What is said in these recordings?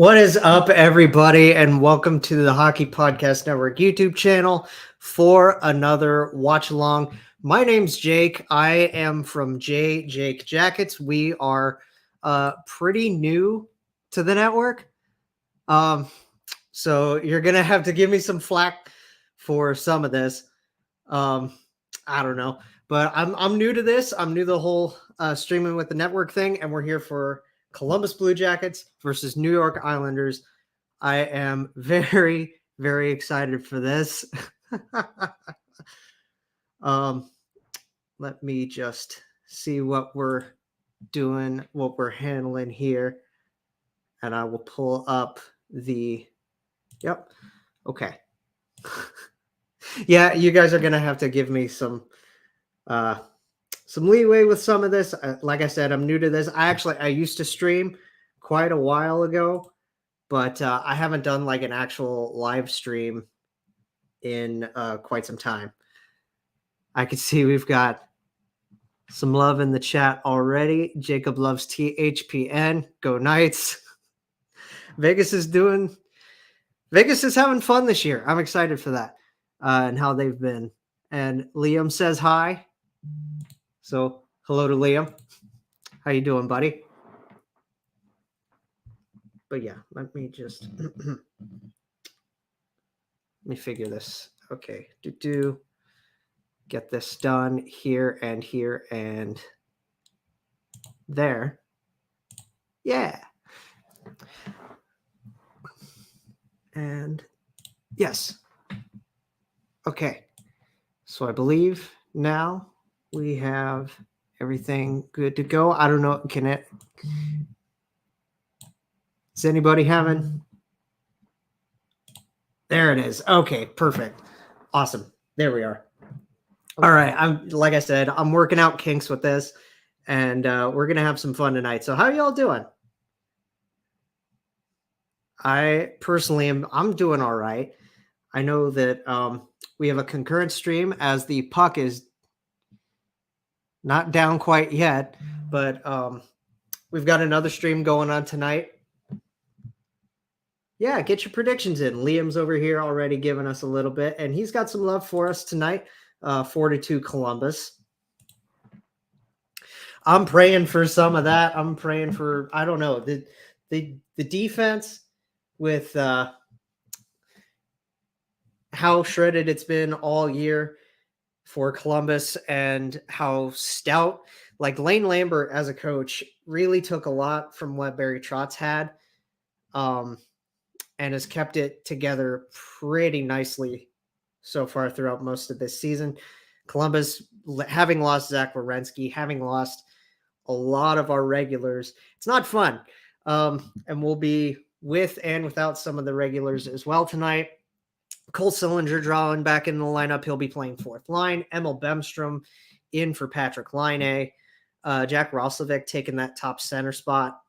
What is up, everybody, and welcome to the Hockey Podcast Network YouTube channel for another watch along. My name's Jake. I am from Jake Jackets. We are pretty new to the network, so you're gonna have to give me some flack for some of this. I don't know, but I'm new to this. I'm new to the whole streaming with the network thing, and we're here for Columbus Blue Jackets versus New York Islanders. I am very, very excited for this. Let me just see what we're doing, what we're handling here, and I will pull up the. Yep. Okay. Yeah, you guys are gonna have to give me some leeway with some of this. Like I said, I'm new to this. I used to stream quite a while ago, but I haven't done like an actual live stream in quite some time. I can see we've got some love in the chat already. Jacob loves THPN. Go Knights. Vegas is having fun this year. I'm excited for that and how they've been. And Liam says hi. So hello to Liam. How you doing, buddy? But yeah, let me just let me figure this. Okay, get this done here and there. Yeah. And yes. Okay. So I believe now we have everything good to go. I don't know. Is anybody having? There it is. Okay, perfect. Awesome. There we are. All right. Like I said, I'm working out kinks with this, and we're gonna have some fun tonight. So how y'all doing? I personally I'm doing all right. I know that we have a concurrent stream as the puck is not down quite yet, but we've got another stream going on tonight. Yeah, get your predictions in. Liam's over here already giving us a little bit, and he's got some love for us tonight. 4-2 Columbus. I'm praying for some of that. I'm praying for, I don't know, the defense with how shredded it's been all year for Columbus and how stout. Like Lane Lambert as a coach really took a lot from what Barry Trotz had. And has kept it together pretty nicely so far throughout most of this season. Columbus, having lost Zach Werenski, having lost a lot of our regulars, it's not fun. And we'll be with and without some of the regulars as well tonight. Cole Sillinger drawing back in the lineup. He'll be playing fourth line. Emil Bemstrom in for Patrick Laine. Jack Roslovic taking that top center spot.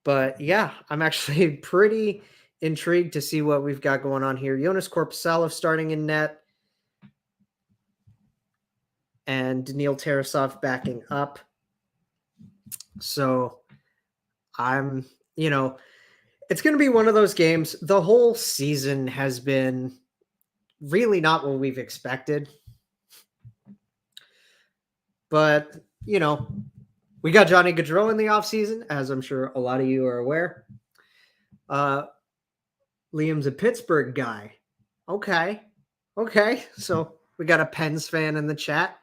But yeah, I'm actually pretty intrigued to see what we've got going on here. Jonas Korpisalo starting in net. And Daniil Tarasov backing up. So it's going to be one of those games. The whole season has been really not what we've expected. But, we got Johnny Gaudreau in the offseason, as I'm sure a lot of you are aware. Liam's a Pittsburgh guy. Okay. So we got a Pens fan in the chat.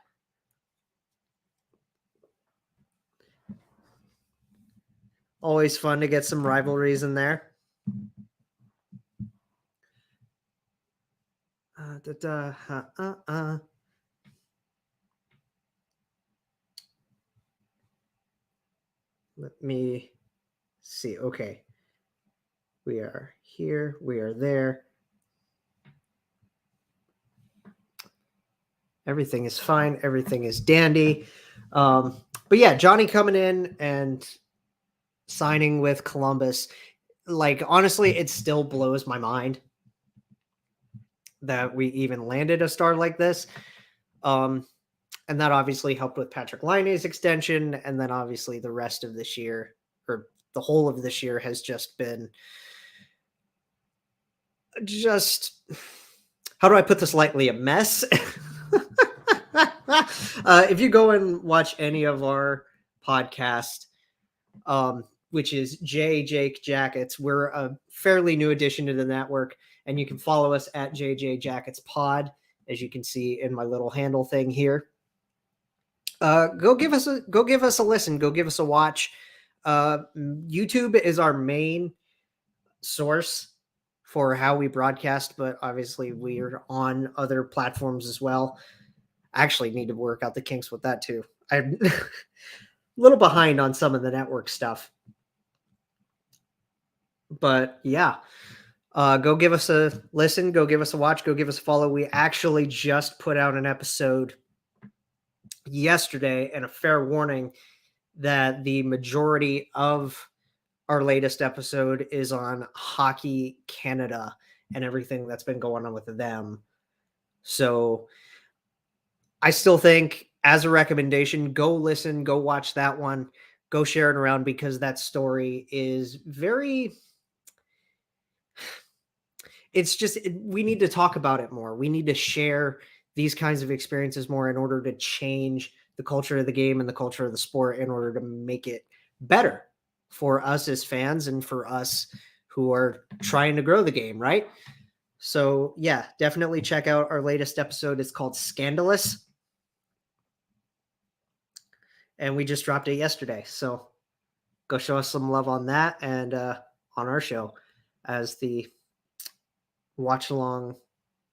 Always fun to get some rivalries in there. Let me see. Okay. We are here. We are there. Everything is fine. Everything is dandy. But yeah, Johnny coming in and signing with Columbus. Like, honestly, it still blows my mind that we even landed a star like this. And that obviously helped with Patrick Laine's extension. And then obviously the rest of this year, or the whole of this year has just been how do I put this lightly, a mess. If you go and watch any of our podcast, which is Jake Jackets, we're a fairly new addition to the network, and you can follow us at JJ Jackets Pod, as you can see in my little handle thing here. Go give us a listen. Go give us a watch. YouTube is our main source for how we broadcast, but obviously we're on other platforms as well. I actually need to work out the kinks with that too. I'm a little behind on some of the network stuff, but yeah, go give us a listen, go give us a watch, go give us a follow. We actually just put out an episode yesterday, and a fair warning that the majority of our latest episode is on Hockey Canada and everything that's been going on with them. So I still think, as a recommendation, go listen, go watch that one, go share it around, because that story is we need to talk about it more. We need to share these kinds of experiences more in order to change the culture of the game and the culture of the sport, in order to make it better for us as fans and for us who are trying to grow the game, right? So yeah, definitely check out our latest episode. It's called Scandalous, and we just dropped it yesterday. So go show us some love on that, and on our show, as the watch along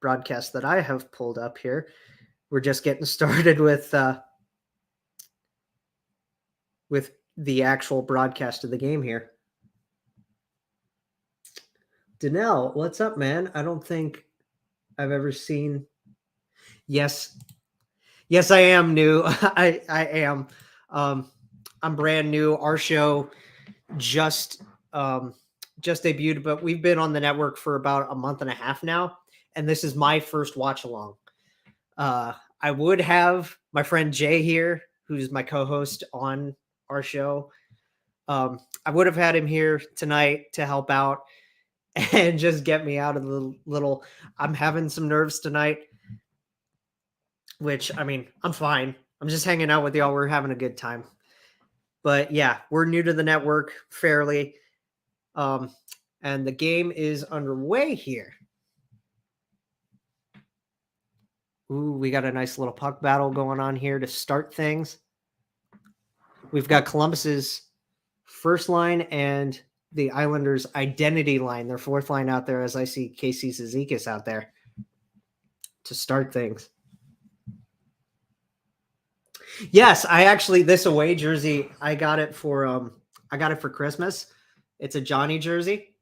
broadcast that I have pulled up here. We're just getting started with the actual broadcast of the game here. Danelle, what's up, man? I don't think I've ever seen. Yes, I am new. I am. I'm brand new. Our show just debuted, but we've been on the network for about a month and a half now, and this is my first watch along. I would have my friend Jay here, who's my co-host on our show. I would have had him here tonight to help out and just get me out of the little. I'm having some nerves tonight, which, I mean, I'm fine. I'm just hanging out with y'all. We're having a good time. But yeah, we're new to the network fairly. And the game is underway here. Ooh, we got a nice little puck battle going on here to start things. We've got Columbus's first line and the Islanders' identity line, their fourth line out there, as I see Casey Zizekas out there to start things. Yes, I actually, this away jersey, I got it for Christmas. It's a Johnny jersey.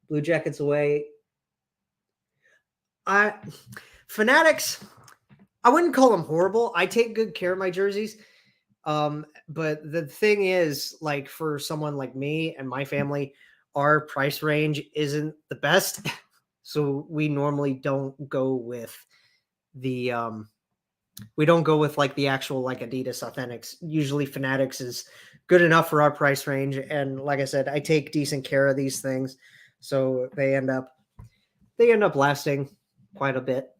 Blue Jackets away. Fanatics, I wouldn't call them horrible. I take good care of my jerseys. But the thing is, like, for someone like me and my family, our price range isn't the best. So we normally don't go with the like the actual like Adidas Authentics. Usually Fanatics is good enough for our price range. And like I said, I take decent care of these things, so they end up lasting quite a bit.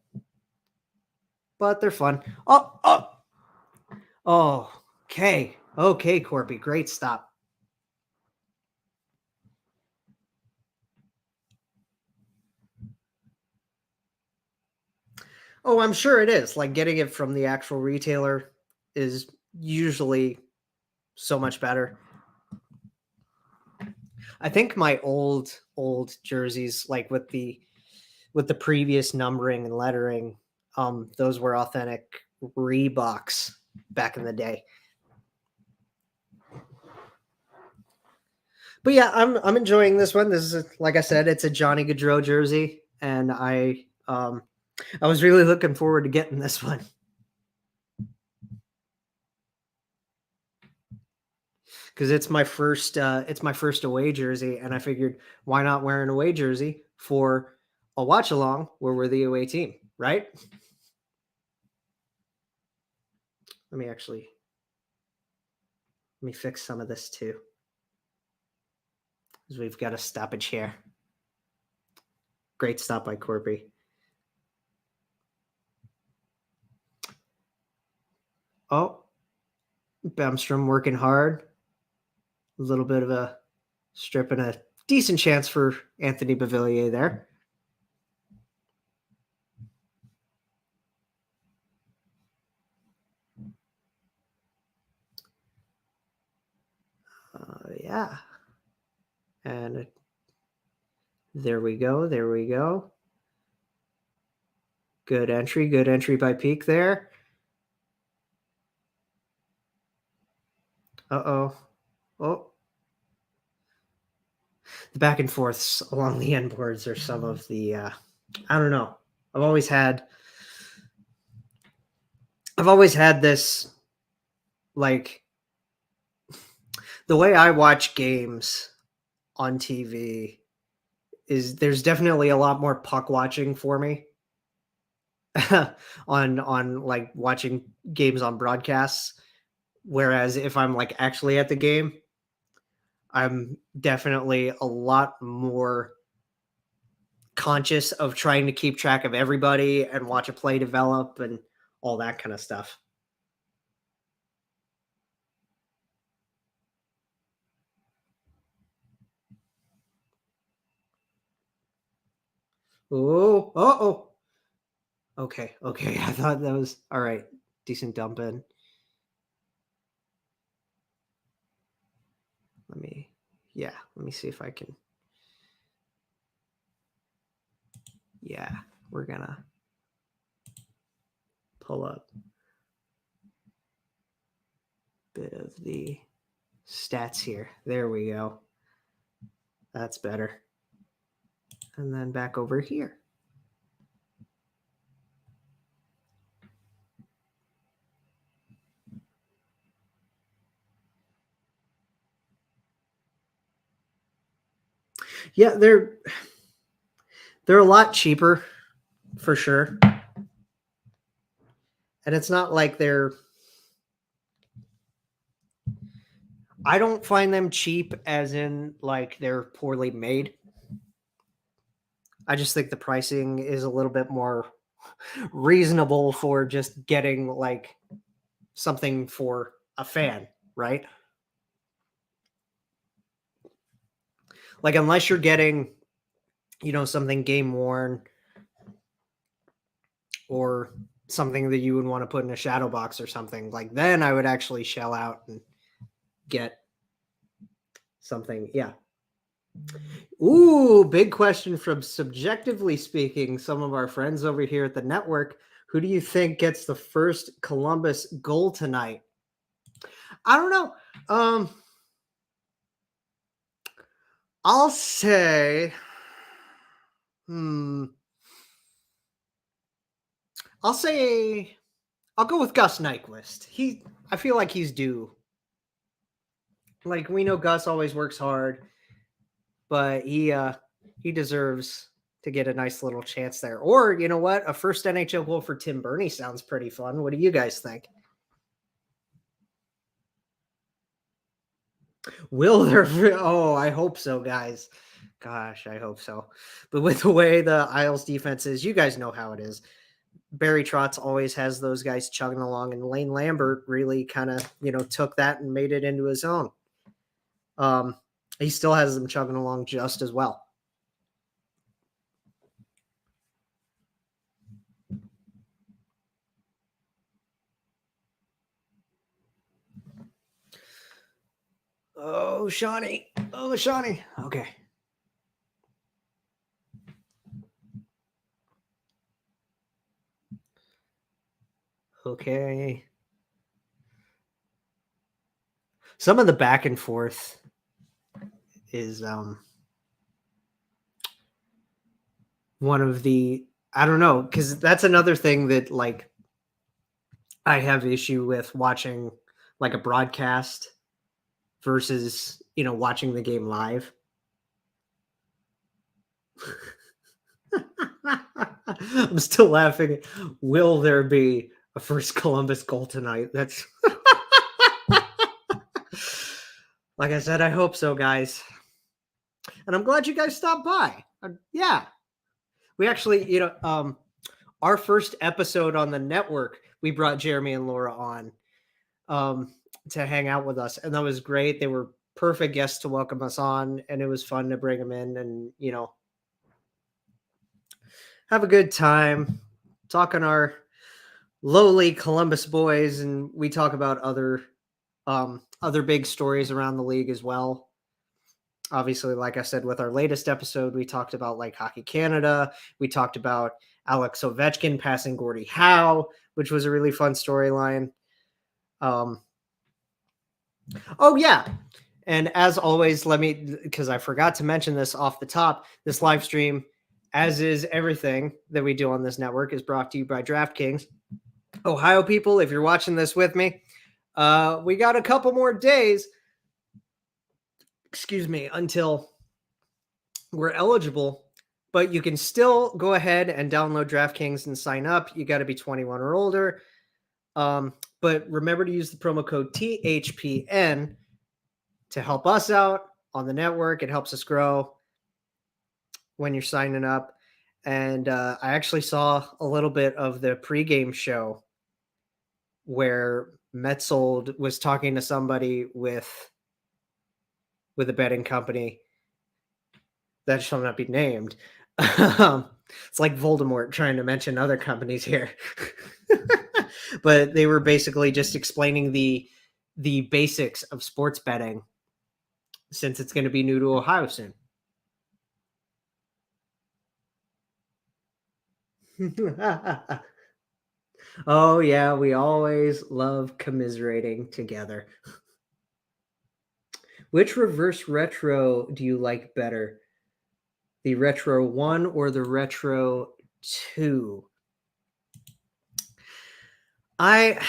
But they're fun. Okay, Corby, great stop. Oh, I'm sure it is. Like, getting it from the actual retailer is usually so much better. I think my old jerseys, like with the previous numbering and lettering, those were authentic Reeboks back in the day. But yeah, I'm enjoying this one. This is, like I said, it's a Johnny Gaudreau jersey, and I was really looking forward to getting this one. Because it's my first away jersey, and I figured, why not wear an away jersey for a watch along where we're the away team, right? Let me fix some of this too. Because we've got a stoppage here. Great stop by Corby. Oh, Bemstrom working hard. A little bit of a strip and a decent chance for Anthony Beauvillier there. Yeah. And there we go. There we go. Good entry. Good entry by Peak there. Uh-oh. Oh. The back and forths along the end boards are some of the, I don't know. I've always had this, like, the way I watch games on TV is there's definitely a lot more puck watching for me on like watching games on broadcasts. Whereas if I'm like actually at the game, I'm definitely a lot more conscious of trying to keep track of everybody and watch a play develop and all that kind of stuff. Oh. Okay. I thought that was all right. Decent dump in. Let me see if I can. Yeah, we're gonna pull up a bit of the stats here. There we go. That's better. And then back over here. Yeah, they're a lot cheaper for sure. And it's not like I don't find them cheap as in like they're poorly made. I just think the pricing is a little bit more reasonable for just getting like something for a fan, right? Like unless you're getting, something game worn or something that you would want to put in a shadow box or something, like then I would actually shell out and get something. Yeah. Ooh, big question from Subjectively Speaking, some of our friends over here at the network. Who do you think gets the first Columbus goal tonight? I don't know. I'll say, I'll go with Gus Nyquist. I feel like he's due. Like we know Gus always works hard, but he deserves to get a nice little chance there. Or you know what? A first NHL goal for Tim Burney sounds pretty fun. What do you guys think? Will there? Oh, I hope so, guys. Gosh, I hope so. But with the way the Isles defense is, you guys know how it is. Barry Trotz always has those guys chugging along, and Lane Lambert really kind of, took that and made it into his own. He still has them chugging along just as well. Oh, Shawnee. Okay. Okay. Some of the back and forth is one of the, I don't know, because that's another thing that like I have issue with watching like a broadcast versus, watching the game live. I'm still laughing. Will there be a first Columbus goal tonight? That's like I said, I hope so, guys. And I'm glad you guys stopped by. Yeah. We actually, our first episode on the network, we brought Jeremy and Laura on to hang out with us. And that was great. They were perfect guests to welcome us on. And it was fun to bring them in and, have a good time talking our lowly Columbus boys. And we talk about other big stories around the league as well. Obviously, like I said, with our latest episode, we talked about like Hockey Canada. We talked about Alex Ovechkin passing Gordie Howe, which was a really fun storyline. Oh yeah. And as always, because I forgot to mention this off the top, this live stream, as is everything that we do on this network, is brought to you by DraftKings. Ohio people, if you're watching this with me, we got a couple more days, until we're eligible, but you can still go ahead and download DraftKings and sign up. You got to be 21 or older. But remember to use the promo code THPN to help us out on the network. It helps us grow when you're signing up. And I actually saw a little bit of the pregame show where Metzold was talking to somebody with a betting company that shall not be named. It's like Voldemort trying to mention other companies here. But they were basically just explaining the basics of sports betting, since it's going to be new to Ohio soon. Oh yeah, we always love commiserating together. Which reverse retro do you like better? The Retro 1 or the Retro 2? I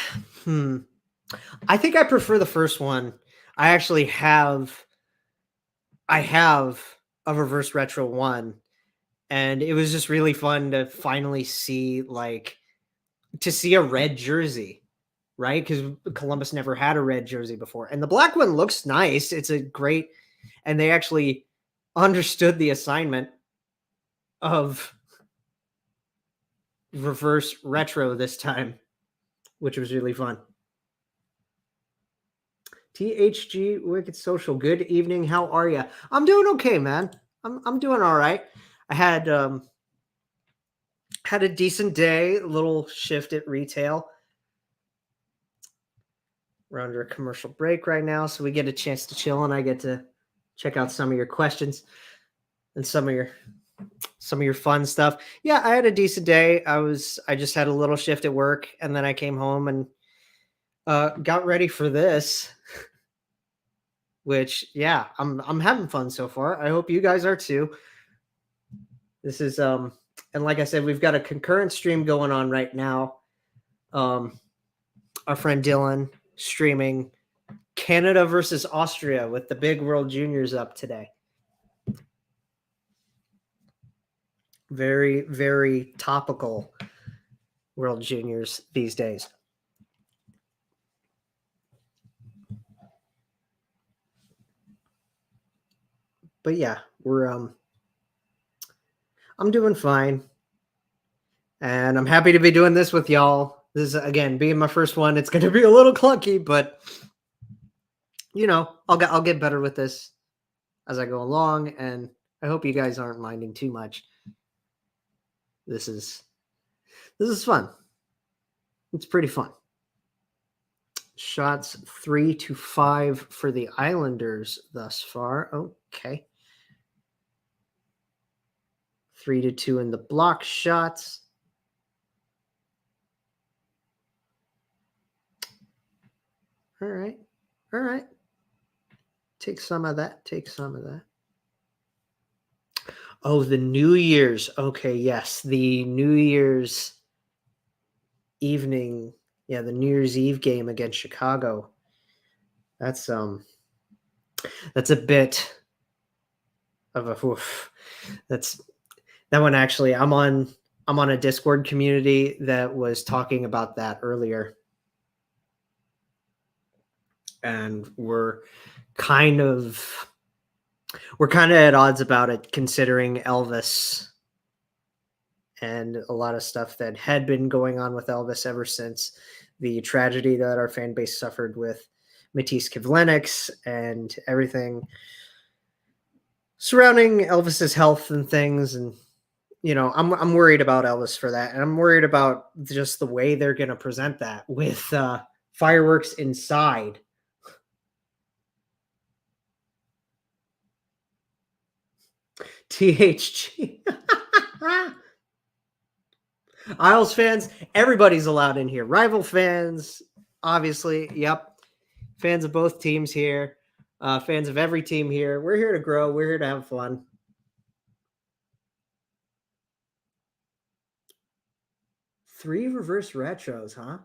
think I prefer the first one. I actually have a reverse retro 1, and it was just really fun to finally see a red jersey, right? Because Columbus never had a red jersey before. And the black one looks nice. It's a great, and they actually understood the assignment of reverse retro this time, which was really fun. THG Wicked Social. Good evening. How are you? I'm doing okay, man. I'm doing all right. I had a decent day, a little shift at retail. We're under a commercial break right now, so we get a chance to chill, and I get to check out some of your questions and some of your fun stuff. Yeah, I had a decent day. I just had a little shift at work, and then I came home and got ready for this. Which, yeah, I'm having fun so far. I hope you guys are too. This is and like I said, we've got a concurrent stream going on right now. Our friend Dylan streaming Canada versus Austria with the big World Juniors up today. Very, very topical World Juniors these days. But yeah, I'm doing fine. And I'm happy to be doing this with y'all. This is, again, being my first one. It's going to be a little clunky, but I'll get better with this as I go along, and I hope you guys aren't minding too much. This is fun. It's pretty fun. Shots 3-5 for the Islanders thus far. Okay. 3-2 in the block shots. All right. Take some of that. Oh, the New Year's. Okay, yes. The New Year's evening. Yeah, the New Year's Eve game against Chicago. That's a bit of a oof. That one actually, I'm on a Discord community that was talking about that earlier. And we're we're kind of at odds about it, considering Elvis and a lot of stuff that had been going on with Elvis ever since the tragedy that our fan base suffered with Matisse Kivlenix and everything surrounding Elvis's health and things. And I'm worried about Elvis for that, and I'm worried about just the way they're going to present that with fireworks inside. THG. Isles fans, everybody's allowed in here. Rival fans, obviously. Yep. Fans of both teams here. Fans of every team here. We're here to grow. We're here to have fun. Three reverse retros, huh?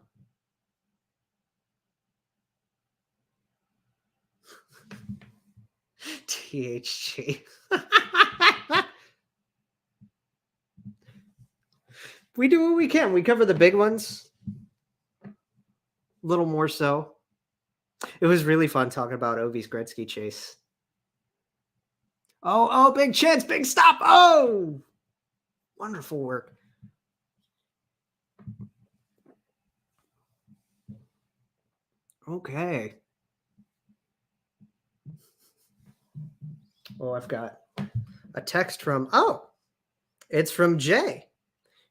THG. We do what we can. We cover the big ones. A little more so. It was really fun talking about Ovi's Gretzky chase. Oh, big chance, big stop. Oh, wonderful work. Okay. Oh, I've got a text from, it's from Jay,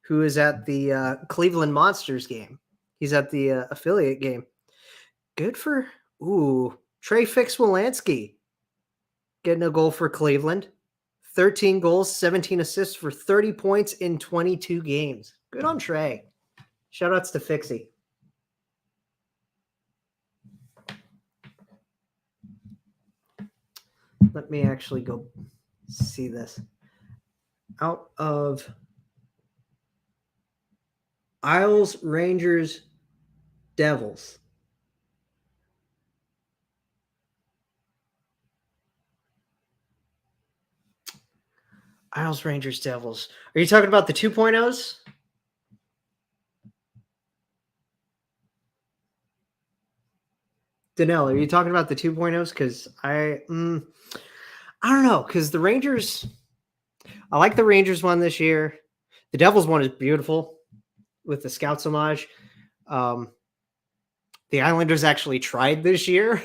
who is at the Cleveland Monsters game. He's at the affiliate game. Good for, Trey Fix-Wolanski getting a goal for Cleveland. 13 goals, 17 assists for 30 points in 22 games. Good on Trey. Shout-outs to Fixie. Let me actually go see this. Out of Isles, Rangers, Devils. Isles, Rangers, Devils. Are you talking about the 2.0s? Danelle, are you talking about the 2.0s? Because I don't know. Because the Rangers, I like the Rangers one this year. The Devils one is beautiful with the Scouts homage. The Islanders actually tried this year.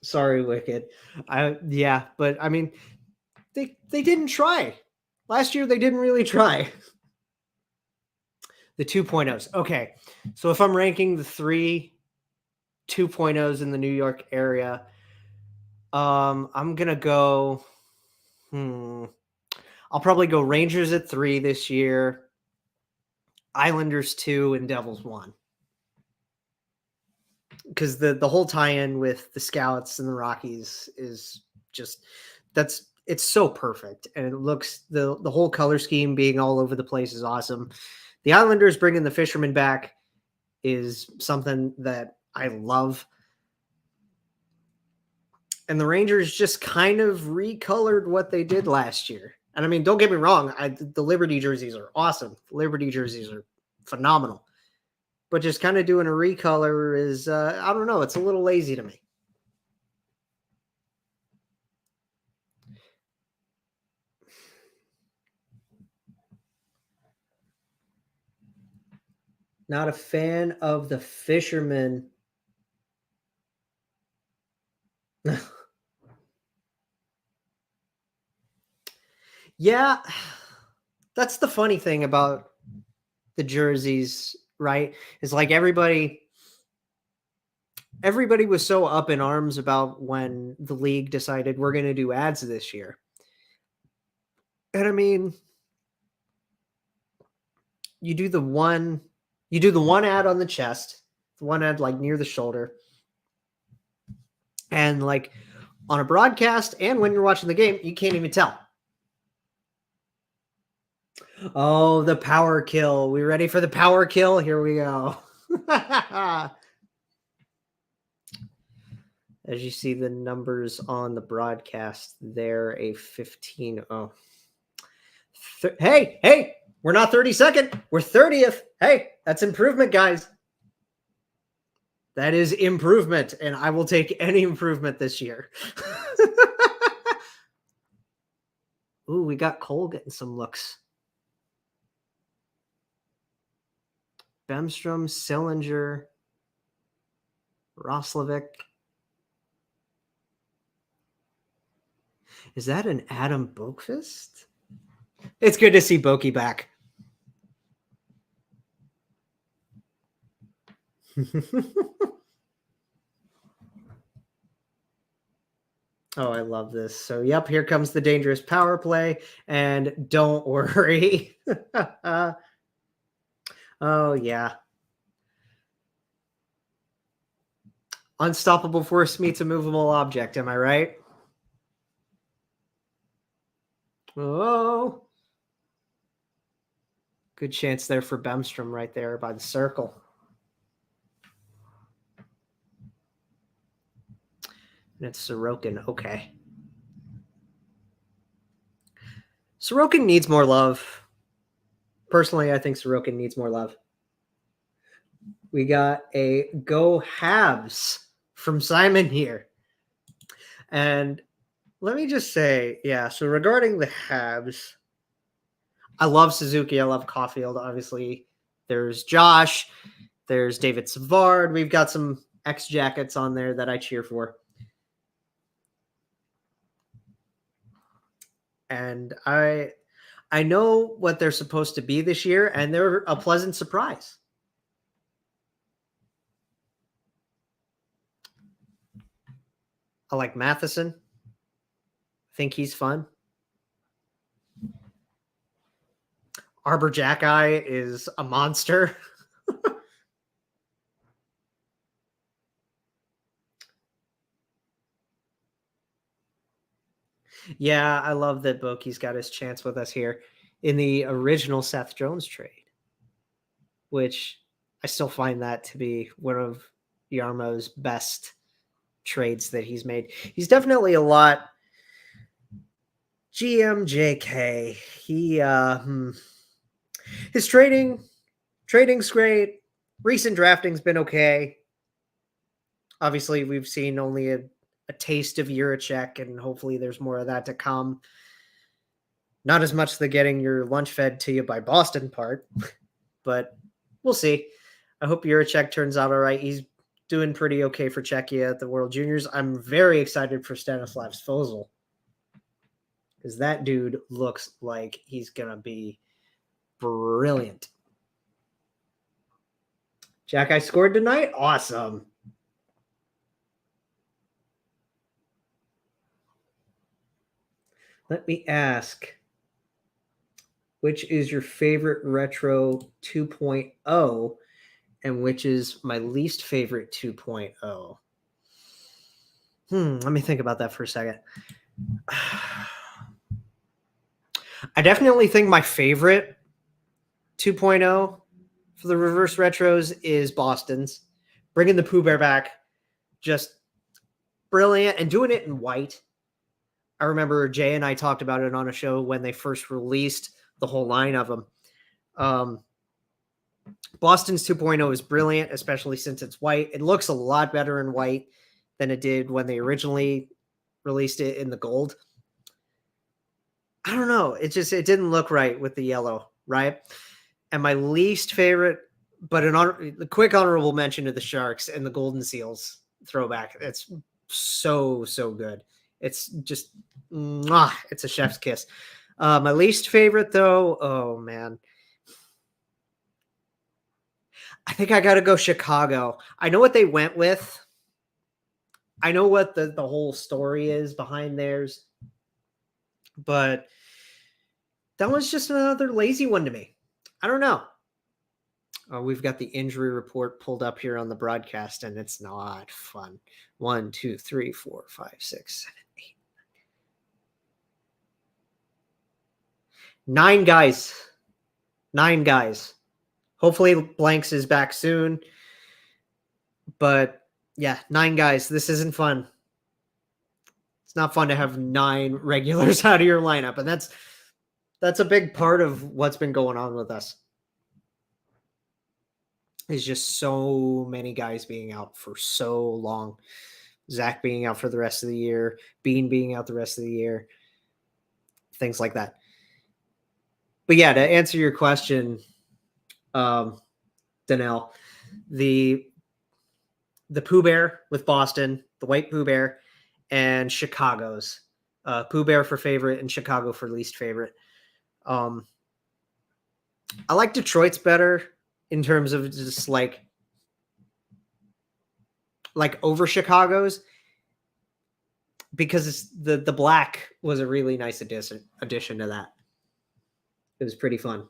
Sorry, Wicked. But I mean, they didn't try. Last year they didn't really try. The 2.0s. Okay. So if I'm ranking the 3 2.0s in the New York area, I'm going to go I'll probably go Rangers at 3 this year, Islanders 2, and Devils 1. Because the whole tie-in with the Scouts and the Rockies is just it's so perfect, and it looks the whole color scheme being all over the place is awesome. The Islanders bringing the Fishermen back is something that I love. And the Rangers just kind of recolored what they did last year. And I mean, don't get me wrong, the Liberty jerseys are awesome. The Liberty jerseys are phenomenal. But just kind of doing a recolor is, I don't know, it's a little lazy to me. Not a fan of the Fishermen. Yeah, that's the funny thing about the jerseys, right? Is like everybody was so up in arms about when the league decided we're going to do ads this year. And I mean, you do the one ad on the chest, the one ad like near the shoulder. And like on a broadcast and when you're watching the game, you can't even tell. Oh, the power kill. We ready for the power kill? Here we go. As you see the numbers on the broadcast, they're a 15. Oh. Hey, we're not 32nd. We're 30th. Hey, that's improvement, guys. That is improvement, and I will take any improvement this year. Ooh, we got Cole getting some looks. Bemstrom, Sillinger, Roslovic. Is that an Adam Boqvist? It's good to see Boki back. Oh, I love this. So, yep, here comes the dangerous power play. And don't worry. Oh, yeah. Unstoppable force meets a movable object. Am I right? Oh. Good chance there for Bemstrom right there by the circle. And it's Sorokin. Okay. Sorokin needs more love. Personally, I think Sorokin needs more love. We got a go Habs from Simon here. And let me just say, yeah, so regarding the Habs, I love Suzuki. I love Caulfield, obviously. There's Josh. There's David Savard. We've got some X-Jackets on there that I cheer for. And I know what they're supposed to be this year, and they're a pleasant surprise. I like Matheson. I think he's fun. Arbor Jackeye is a monster. Yeah, I love that Boki's got his chance with us here in the original Seth Jones trade, which I still find that to be one of Yarmo's best trades that he's made. He's definitely a lot. GMJK. His trading's great. Recent drafting's been okay. Obviously, we've seen only a taste of Juracek, and hopefully there's more of that to come. Not as much the getting your lunch fed to you by Boston part, but we'll see. I hope Juracek turns out all right. He's doing pretty okay for Czechia at the World Juniors. I'm very excited for Stanislav Svozil because that dude looks like he's going to be brilliant. Jack, I scored tonight? Awesome. Let me ask, which is your favorite Retro 2.0 and which is my least favorite 2.0? Let me think about that for a second. I definitely think my favorite 2.0 for the reverse retros is Boston's. Bringing the Pooh Bear back, just brilliant, and doing it in white. I remember Jay and I talked about it on a show when they first released the whole line of them. Boston's 2.0 is brilliant, especially since it's white. It looks a lot better in white than it did when they originally released it in the gold. I don't know. It didn't look right with the yellow, right? And my least favorite, but a quick honorable mention to the Sharks and the Golden Seals throwback. It's so good. It's just, it's a chef's kiss. My least favorite, though, oh, man. I think I got to go Chicago. I know what they went with. I know what the whole story is behind theirs. But that was just another lazy one to me. I don't know. We've got the injury report pulled up here on the broadcast, and it's not fun. 1, 2, 3, 4, 5, 6, 7, 8. 9 guys. 9 guys. Hopefully Blanks is back soon. But yeah, 9 guys. This isn't fun. It's not fun to have 9 regulars out of your lineup. And that's a big part of what's been going on with us. is just so many guys being out for so long. Zach being out for the rest of the year, Bean being out the rest of the year, things like that. But yeah, to answer your question, Danelle, the Pooh Bear with Boston, the white Pooh Bear, and Chicago's Pooh Bear for favorite and Chicago for least favorite. I like Detroit's better in terms of just like over Chicago's, because the black was a really nice addition to that. It was pretty fun.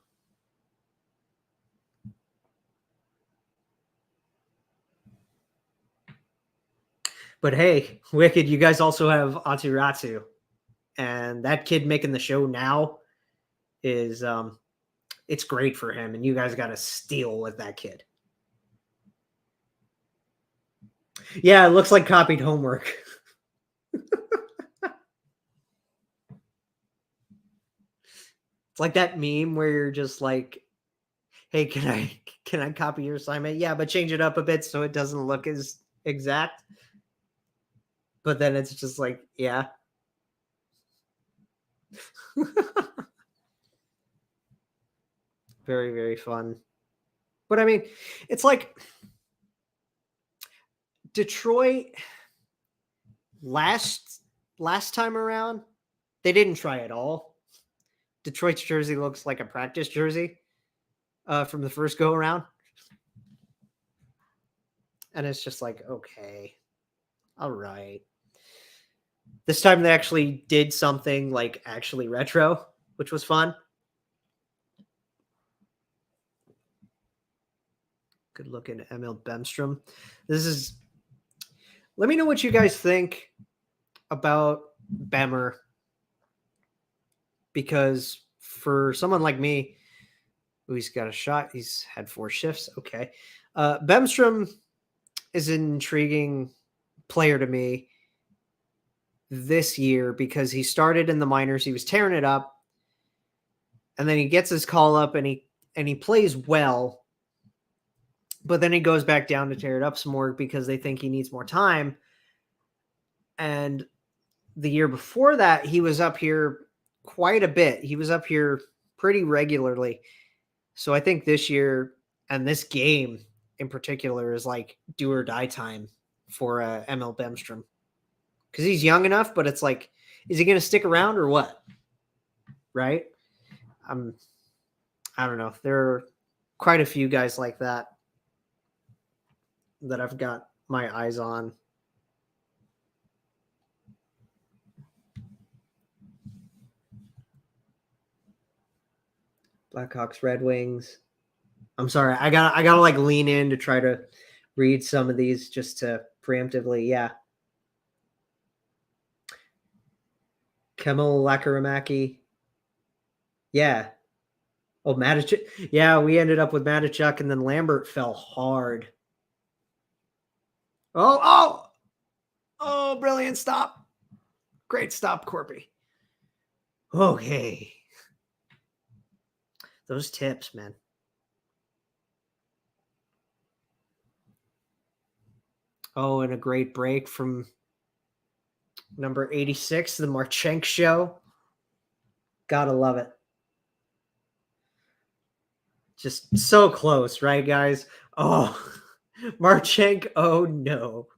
But hey, Wicked, you guys also have Aturatu, and that kid making the show now is it's great for him, and you guys got to steal with that kid. Yeah, it looks like copied homework. It's like that meme where you're just like, hey, can I copy your assignment? Yeah, but change it up a bit so it doesn't look as exact. But then it's just like, yeah. Very, very fun. But I mean, it's like Detroit last time around, they didn't try at all. Detroit's jersey looks like a practice jersey from the first go around. And it's just like, okay, all right. This time they actually did something like actually retro, which was fun. Good looking Emil Bemstrom. Let me know what you guys think about Bemmer, because for someone like me, he's got a shot. He's had 4 shifts. Okay. Bemstrom is an intriguing player to me this year because he started in the minors. He was tearing it up. And then he gets his call up and he plays well. But then he goes back down to tear it up some more because they think he needs more time. And the year before that, he was up here quite a bit. He was up here pretty regularly. So I think this year and this game in particular is like do or die time for ML Bemstrom, because he's young enough, but it's like, is he going to stick around or what? Right? I don't know. There are quite a few guys like that I've got my eyes on. Blackhawks, Red Wings. I'm sorry. I gotta like lean in to try to read some of these just to preemptively. Yeah. Kemal Lakaramaki. Yeah. Oh, Matichuk. Yeah, we ended up with Matichuk, and then Lambert fell hard. Oh, brilliant stop. Great stop, Corpy. Okay. Those tips, man. Oh, and a great break from number 86, the Marchenk show. Gotta love it. Just so close, right, guys? Oh, Marchenk, oh no.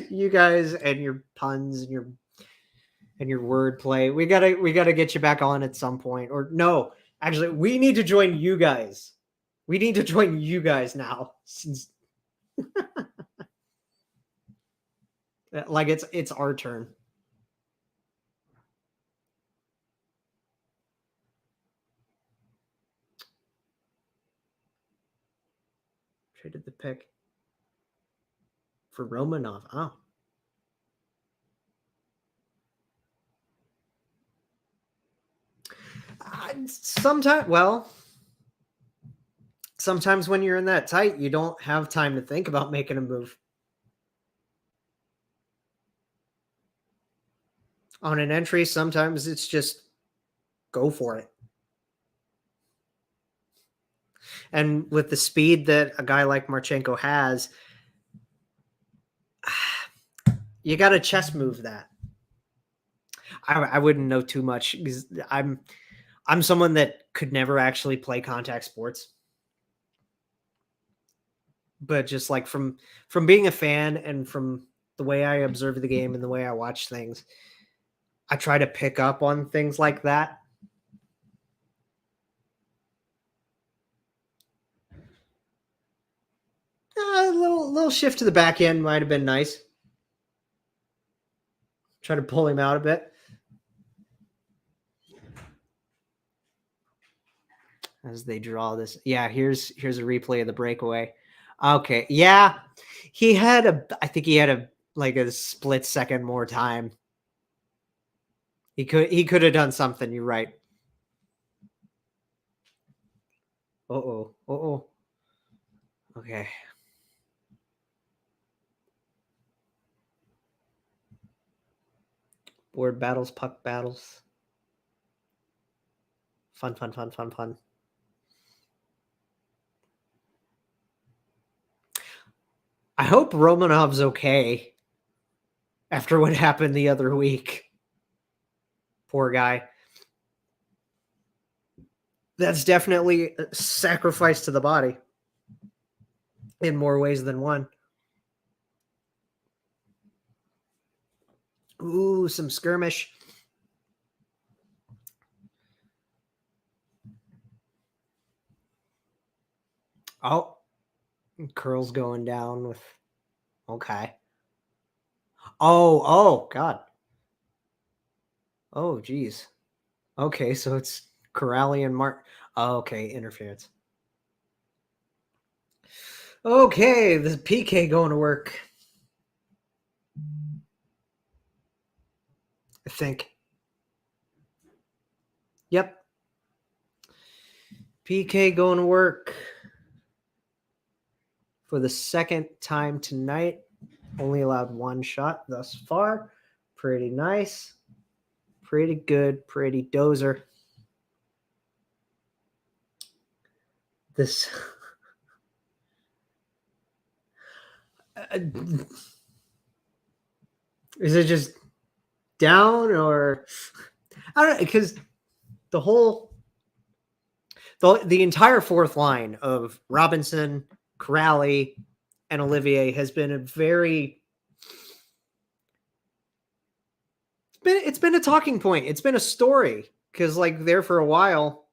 You guys and your puns and your wordplay. We gotta get you back on at some point. Or no, actually, we need to join you guys. We need to join you guys now. Since like it's our turn. Traded the pick for Romanov. Oh. Sometimes when you're in that tight, you don't have time to think about making a move. On an entry, sometimes it's just go for it. And with the speed that a guy like Marchenko has, you got to chess move that. I wouldn't know too much because I'm someone that could never actually play contact sports. But just like from being a fan and from the way I observe the game and the way I watch things, I try to pick up on things like that. A little shift to the back end might have been nice. Try to pull him out a bit. As they draw this. Yeah, here's a replay of the breakaway. Okay. Yeah. I think he had a split second more time. He could have done something, you're right. Uh-oh. Uh-oh. Okay. Board battles, puck battles. Fun. I hope Romanov's okay after what happened the other week. Poor guy. That's definitely a sacrifice to the body in more ways than one. Ooh, some skirmish. Oh, curls going down with. Okay. Oh, God. Oh, geez. Okay, so it's Corrali and Mark. Oh, okay, interference. Okay, the PK going to work. I think. Yep. PK going to work for the second time tonight. Only allowed one shot thus far. Pretty nice. Pretty good. Pretty dozer. This. Is it just down or I don't know, because the entire fourth line of Robinson, Corrali, and Olivier has been it's been a talking point. It's been a story because like there for a while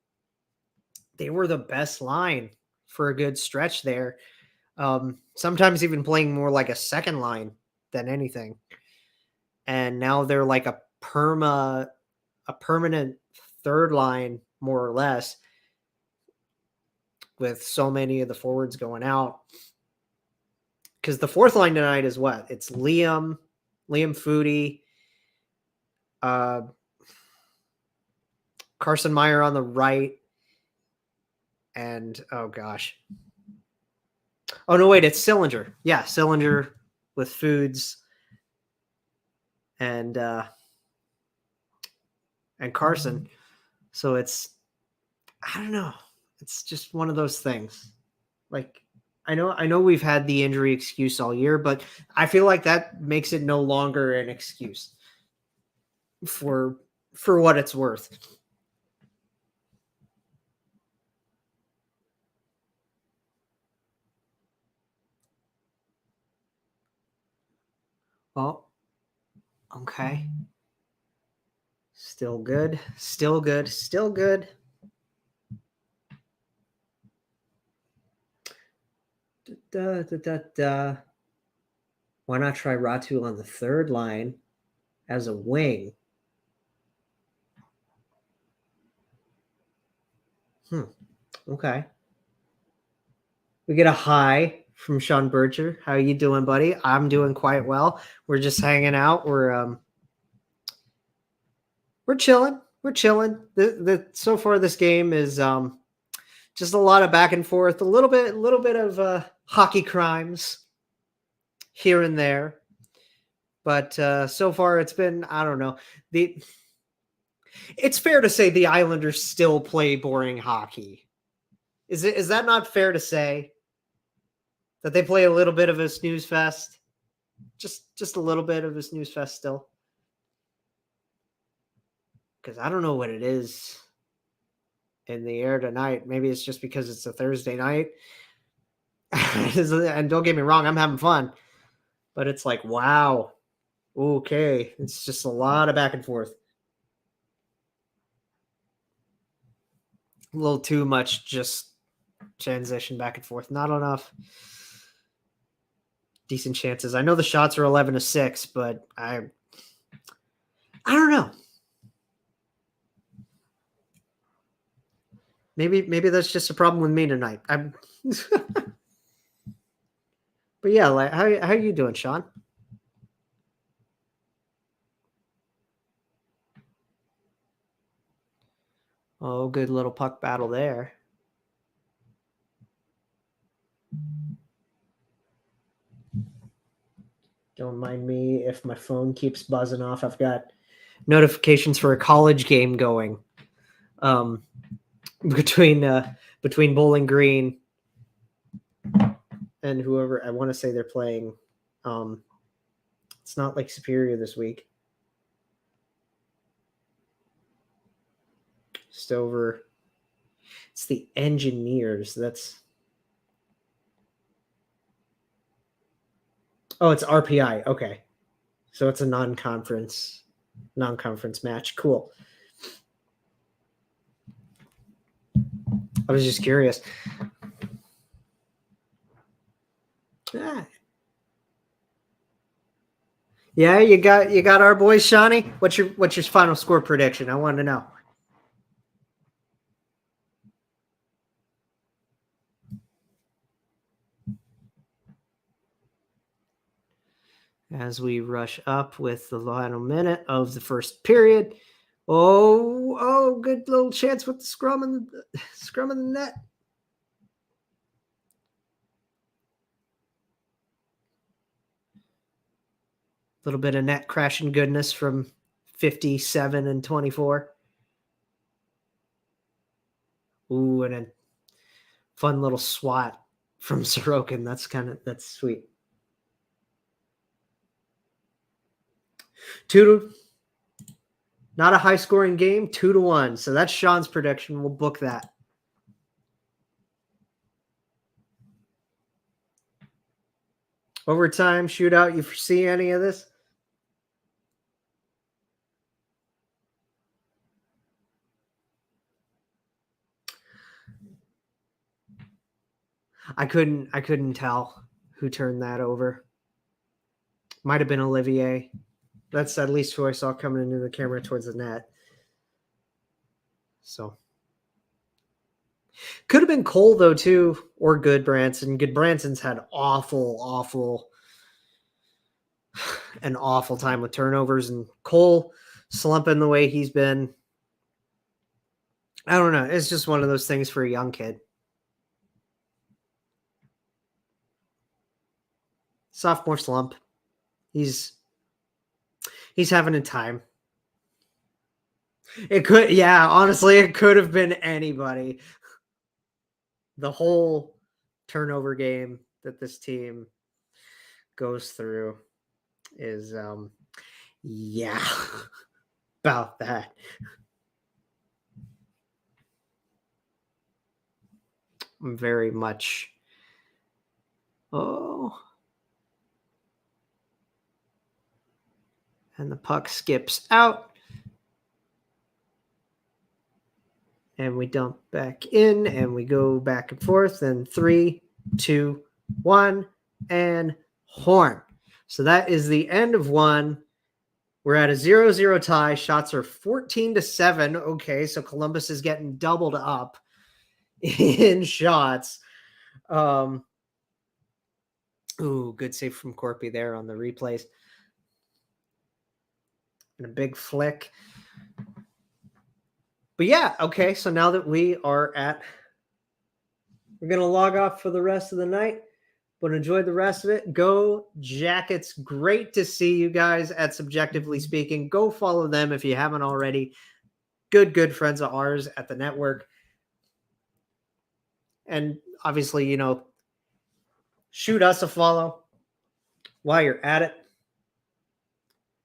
they were the best line for a good stretch there. Sometimes even playing more like a second line than anything. And now they're like a permanent third line, more or less, with so many of the forwards going out. Because the fourth line tonight is what? It's Liam Foudy, Carson Meyer on the right, and oh gosh. Oh no, wait, it's Sillinger. Yeah, Sillinger with Foods and Carson. So it's I don't know. It's just one of those things. Like I know we've had the injury excuse all year, but I feel like that makes it no longer an excuse for what it's worth. Well, okay. Still good. Still good. Still good. Da, da, da, da. Why not try Ratu on the third line as a wing? Okay. We get a hi from Sean Berger. How you doing, buddy? I'm doing quite well. We're just hanging out. We're chilling. We're chilling. So far this game is just a lot of back and forth, a little bit of hockey crimes here and there. But so far it's been, I don't know. It's fair to say the Islanders still play boring hockey. Is that not fair to say that they play a little bit of a snooze fest? Just a little bit of a snooze fest still. Because I don't know what it is in the air tonight. Maybe it's just because it's a Thursday night. And don't get me wrong, I'm having fun. But it's like, wow. Okay. It's just a lot of back and forth. A little too much just transition back and forth. Not enough decent chances. I know the shots are 11-6, but I don't know. Maybe that's just a problem with me tonight. I'm But yeah, like how are you doing, Sean? Oh, good little puck battle there. Don't mind me if my phone keeps buzzing off. I've got notifications for a college game going. Between Bowling Green and whoever. I want to say they're playing. It's not like Superior this week. Just over. It's the Engineers. That's. Oh, it's RPI. Okay, so it's a non-conference match. Cool. I was just curious. Yeah, you got our boy Shawnee. What's your final score prediction? I want to know. As we rush up with the final minute of the first period. Oh, good little chance with the scrum in the net. Little bit of net crashing goodness from 57 and 24. Ooh, and a fun little swat from Sorokin. That's sweet. 2-1. Not a high scoring game, 2-1. So that's Sean's prediction. We'll book that. Overtime, shootout. You foresee any of this? I couldn't tell who turned that over. Might have been Olivier. That's at least who I saw coming into the camera towards the net. So could have been Cole though too, or Goodbranson. Goodbranson's had an awful time with turnovers, and Cole slumping the way he's been. I don't know. It's just one of those things for a young kid. Sophomore slump. He's having a time. Honestly, it could have been anybody. The whole turnover game that this team goes through is about that. Very much. And the puck skips out. And we dump back in, and we go back and forth. And 3, 2, 1, and horn. So that is the end of one. We're at a 0-0 tie. Shots are 14-7. Okay, so Columbus is getting doubled up in shots. Good save from Corpy there on the replays. And a big flick. But yeah, okay, so now that we're going to log off for the rest of the night, but enjoy the rest of it. Go Jackets. Great to see you guys at Subjectively Speaking. Go follow them if you haven't already. Good friends of ours at the network. And obviously, shoot us a follow while you're at it.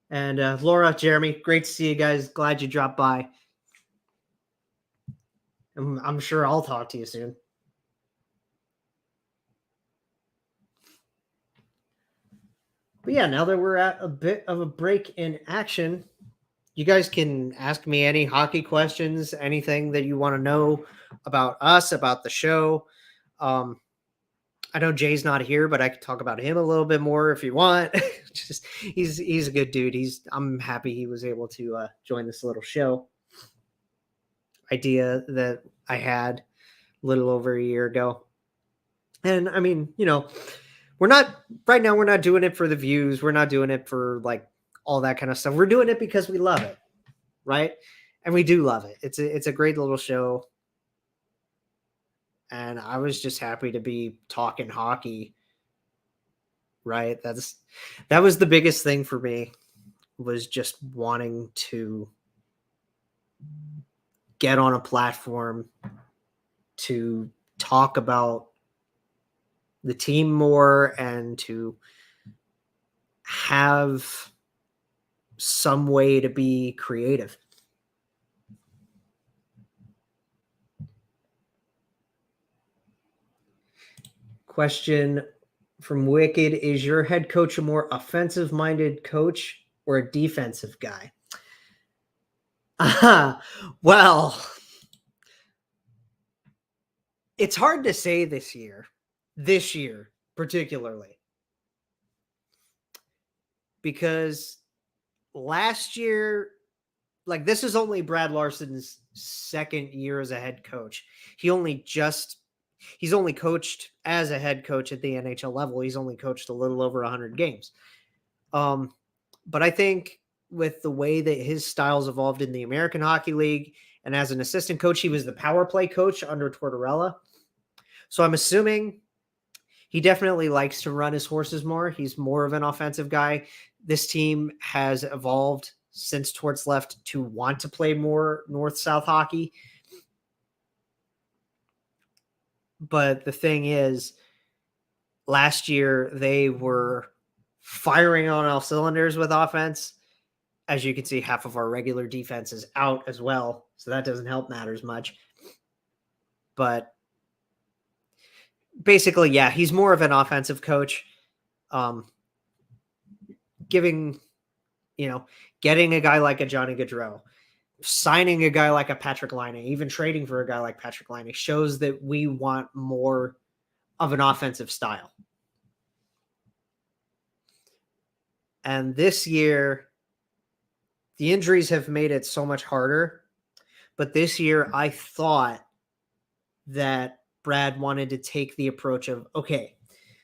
And Laura, Jeremy, great to see you guys. Glad you dropped by. I'm sure I'll talk to you soon. But yeah, now that we're at a bit of a break in action, you guys can ask me any hockey questions, anything that you want to know about us, about the show. I know Jay's not here, but I could talk about him a little bit more if you want. Just he's a good dude. I'm happy he was able to join this little show idea that I had a little over a year ago. And I mean, we're not doing it for the views. We're not doing it for like all that kind of stuff. We're doing it because we love it, right? And we do love it. It's a great little show. And I was just happy to be talking hockey, right? That was the biggest thing for me, was just wanting to get on a platform to talk about the team more and to have some way to be creative. Question from Wicked: is your head coach a more offensive-minded coach or a defensive guy? Well, it's hard to say this year particularly, because last year, like, this is only Brad Larsen's second year as a head coach. He's only coached as a head coach at the NHL level. He's only coached a little over 100 games. But I think with the way that his style's evolved in the American Hockey League, and as an assistant coach, he was the power play coach under Tortorella. So I'm assuming he definitely likes to run his horses more. He's more of an offensive guy. This team has evolved since Torts left to want to play more north-south hockey. But the thing is, last year they were firing on all cylinders with offense. As you can see, half of our regular defense is out as well, so that doesn't help matters much. But basically, yeah, he's more of an offensive coach. Getting a guy like a Johnny Gaudreau, signing a guy like a Patrick Laine, even trading for a guy like Patrick Laine shows that we want more of an offensive style. And this year, the injuries have made it so much harder. But this year, I thought that Brad wanted to take the approach of, okay,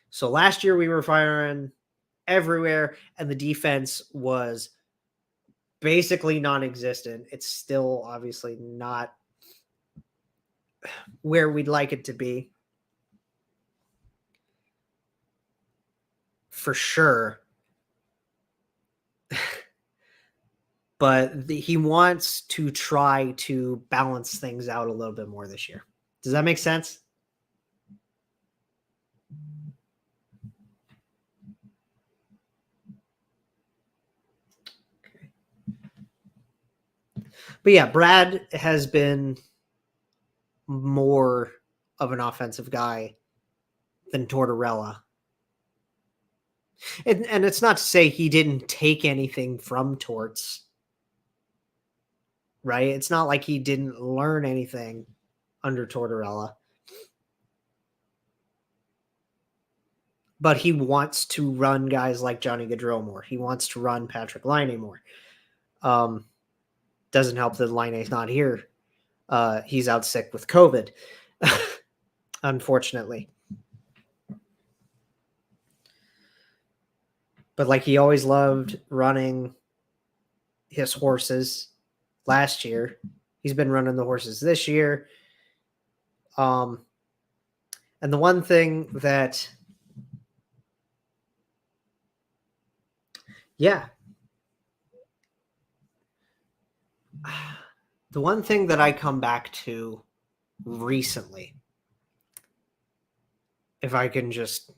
so last year we were firing everywhere and the defense was basically non-existent. It's still obviously not where we'd like it to be, for sure. But he wants to try to balance things out a little bit more this year. Does that make sense? Okay. But yeah, Brad has been more of an offensive guy than Tortorella. And it's not to say he didn't take anything from Torts, right? It's not like he didn't learn anything under Tortorella. But he wants to run guys like Johnny Gaudreau more. He wants to run Patrick Laine more. Doesn't help that Laine's not here. He's out sick with COVID, unfortunately. But like, he always loved running his horses last year. He's been running the horses this year. And the one thing that, the one thing that I come back to recently if I can just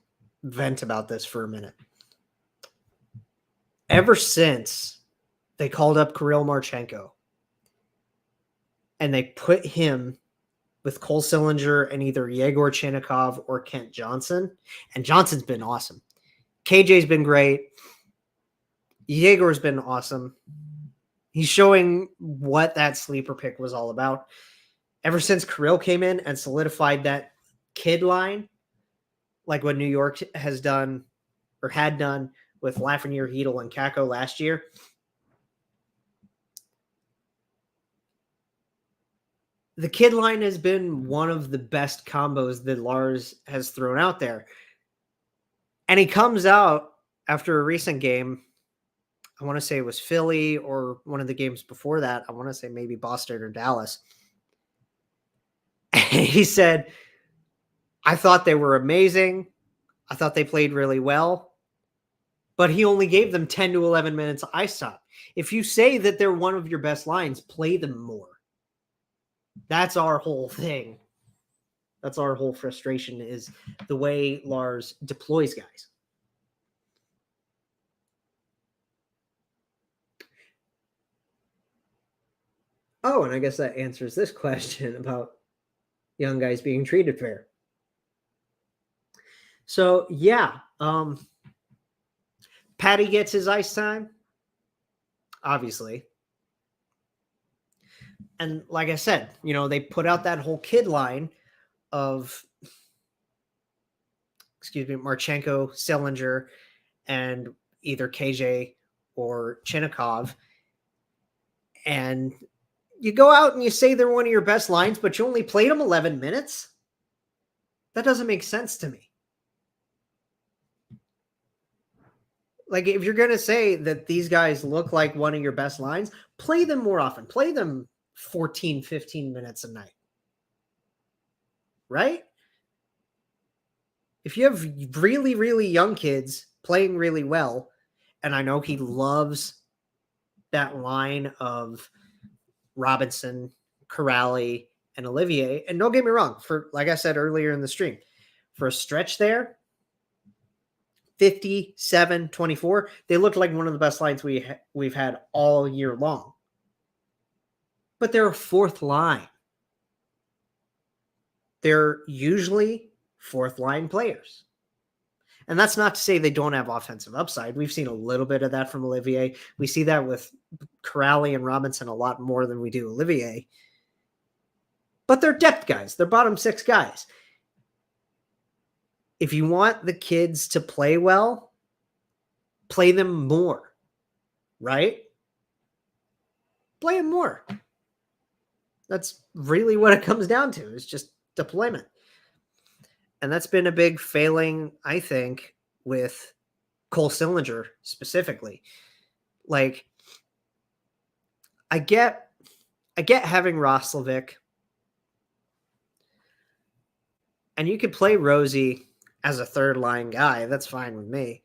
vent about this for a minute. Ever since they called up Kirill Marchenko and they put him with Cole Sillinger and either Yegor Chinnikov or Kent Johnson, and Johnson's been awesome. KJ's been great. Yegor's been awesome. He's showing what that sleeper pick was all about. Ever since Kirill came in and solidified that kid line, like what New York has done or had done with Lafreniere, Hedel, and Kakko last year, the kid line has been one of the best combos that Lars has thrown out there. And he comes out after a recent game. I want to say it was Philly or one of the games before that. I want to say maybe Boston or Dallas. And he said, I thought they were amazing. I thought they played really well. But he only gave them 10 to 11 minutes of ice time. If you say that they're one of your best lines, play them more. That's our whole thing. That's our whole frustration is the way Lars deploys guys. Oh, and I guess that answers this question about young guys being treated fair. So, yeah, Patty gets his ice time, obviously. And like I said, they put out that whole kid line of, Marchenko, Sillinger, and either KJ or Chinnikov. And you go out and you say they're one of your best lines, but you only played them 11 minutes? That doesn't make sense to me. Like, if you're going to say that these guys look like one of your best lines, play them more often. Play them 14, 15 minutes a night. Right? If you have really, really young kids playing really well, and I know he loves that line of Robinson, Corrali, and Olivier, and don't get me wrong, for like I said earlier in the stream, for a stretch there, 57-24, they looked like one of the best lines we've had all year long. But they're a fourth line. They're usually fourth line players. And that's not to say they don't have offensive upside. We've seen a little bit of that from Olivier. We see that with Corrali and Robinson a lot more than we do Olivier. But they're depth guys. They're bottom six guys. If you want the kids to play well, play them more, right? Play them more. That's really what it comes down to, is just deployment. And that's been a big failing, I think, with Cole Sillinger specifically. Like, I get having Roslovic, and you could play Rosie as a third line guy. That's fine with me.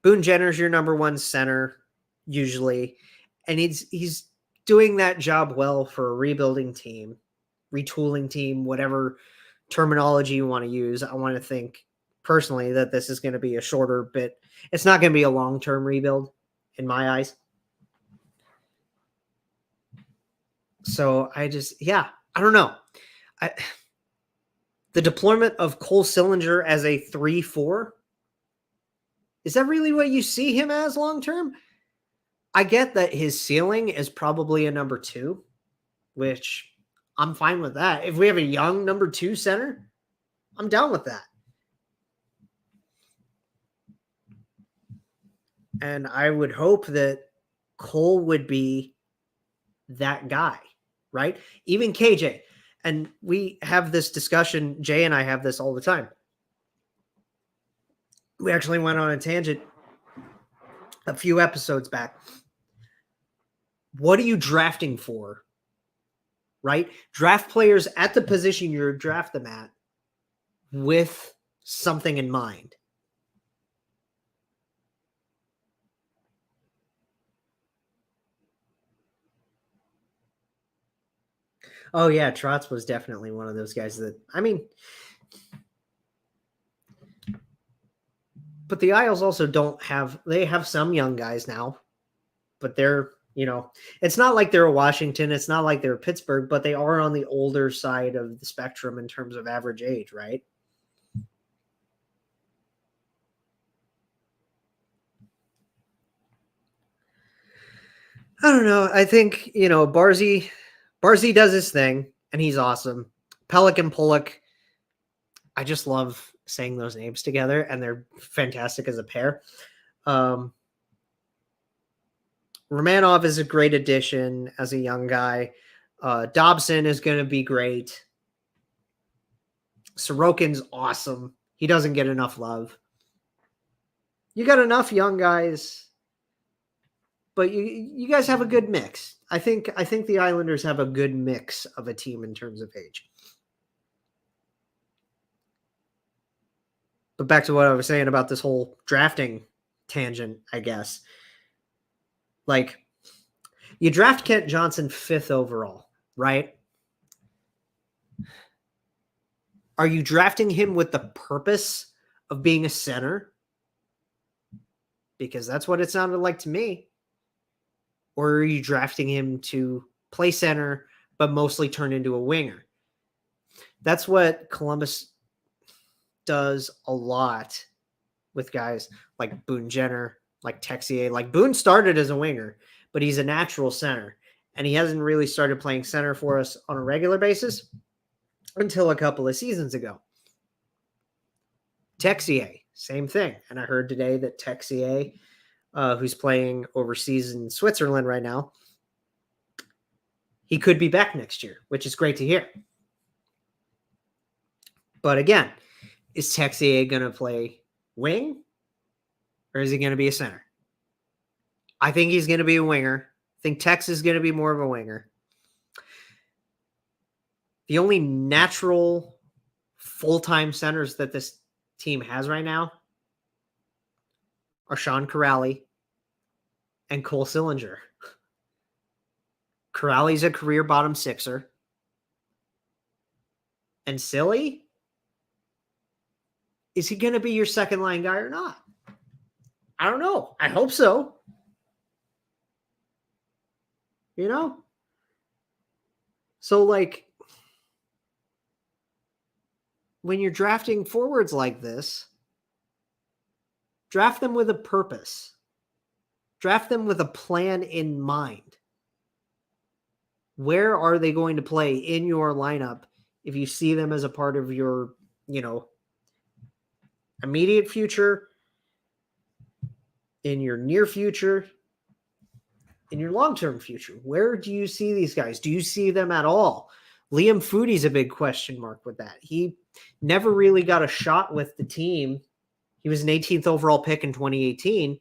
Boone Jenner's your number one center, usually. And he's doing that job well for a rebuilding team, retooling team, whatever terminology you want to use. I want to think personally that this is going to be a shorter bit. It's not going to be a long-term rebuild in my eyes. So I don't know. The deployment of Cole Sillinger as a 3-4, is that really what you see him as long-term? I get that his ceiling is probably a number 2, which I'm fine with that. If we have a young number 2 center, I'm down with that. And I would hope that Cole would be that guy, right? Even KJ. And we have this discussion, Jay and I have this all the time. We actually went on a tangent a few episodes back. What are you drafting for? Right? Draft players at the position you're draft them at with something in mind. Oh yeah, Trotz was definitely one of those guys that but the Isles also they have some young guys now, but they're, it's not like they're a Washington, it's not like they're a Pittsburgh, but they are on the older side of the spectrum in terms of average age, right? I don't know. I think, Barzy does his thing and he's awesome. Pelican Pollock, I just love saying those names together and they're fantastic as a pair. Romanov is a great addition as a young guy. Dobson is going to be great. Sorokin's awesome. He doesn't get enough love. You got enough young guys, but you guys have a good mix. I think the Islanders have a good mix of a team in terms of age. But back to what I was saying about this whole drafting tangent, I guess. Like, you draft Kent Johnson 5th overall, right? Are you drafting him with the purpose of being a center? Because that's what it sounded like to me. Or are you drafting him to play center, but mostly turn into a winger? That's what Columbus does a lot with guys like Boone Jenner, like Texier. Like Boone started as a winger, but he's a natural center. And he hasn't really started playing center for us on a regular basis until a couple of seasons ago. Texier, same thing. And I heard today that Texier, who's playing overseas in Switzerland right now, he could be back next year, which is great to hear. But again, is Texier going to play wing or is he going to be a center? I think he's going to be a winger. I think Tex is going to be more of a winger. The only natural full-time centers that this team has right now are Sean Corrali and Cole Sillinger. Corrali's a career bottom sixer. And Silly, is he going to be your second line guy or not? I don't know. I hope so. So, like, when you're drafting forwards like this, draft them with a purpose. Draft them with a plan in mind. Where are they going to play in your lineup if you see them as a part of your, immediate future, in your near future, in your long-term future? Where do you see these guys? Do you see them at all? Liam Foodie's a big question mark with that. He never really got a shot with the team. He was an 18th overall pick in 2018.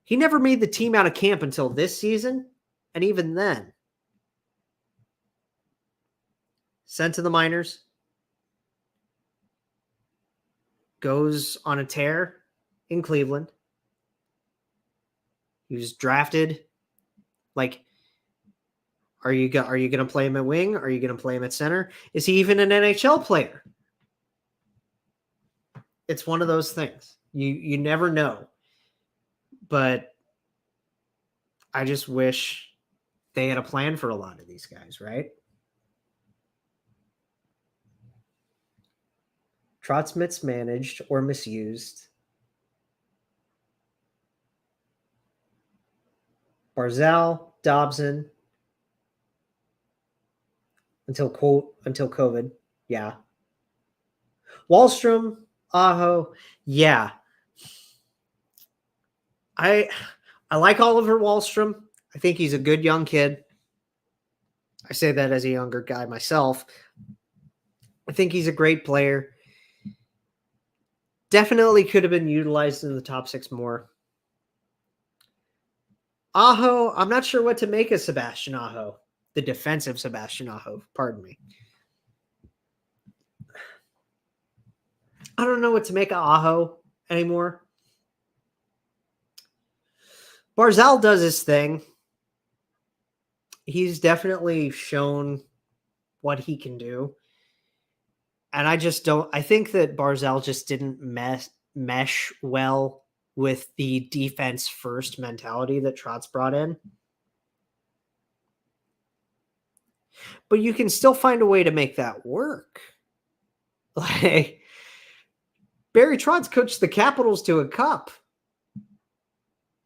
He never made the team out of camp until this season, and even then, sent to the minors, goes on a tear in Cleveland. He was drafted. Like, are you going to play him at wing? Are you going to play him at center? Is he even an NHL player? It's one of those things. You never know. But I just wish they had a plan for a lot of these guys, right? Trotz mismanaged or misused. Barzal, Dobson, until COVID, yeah. Wahlstrom, Aho, yeah. I like Oliver Wahlstrom. I think he's a good young kid. I say that as a younger guy myself. I think he's a great player. Definitely could have been utilized in the top 6 more. Aho, I'm not sure what to make of Sebastian Aho, the defensive Sebastian Aho, pardon me. I don't know what to make of Aho anymore. Barzal does his thing. He's definitely shown what he can do. And I think that Barzal just didn't mesh well with the defense first mentality that Trotz brought in. But you can still find a way to make that work. Like, Barry Trotz coached the Capitals to a cup.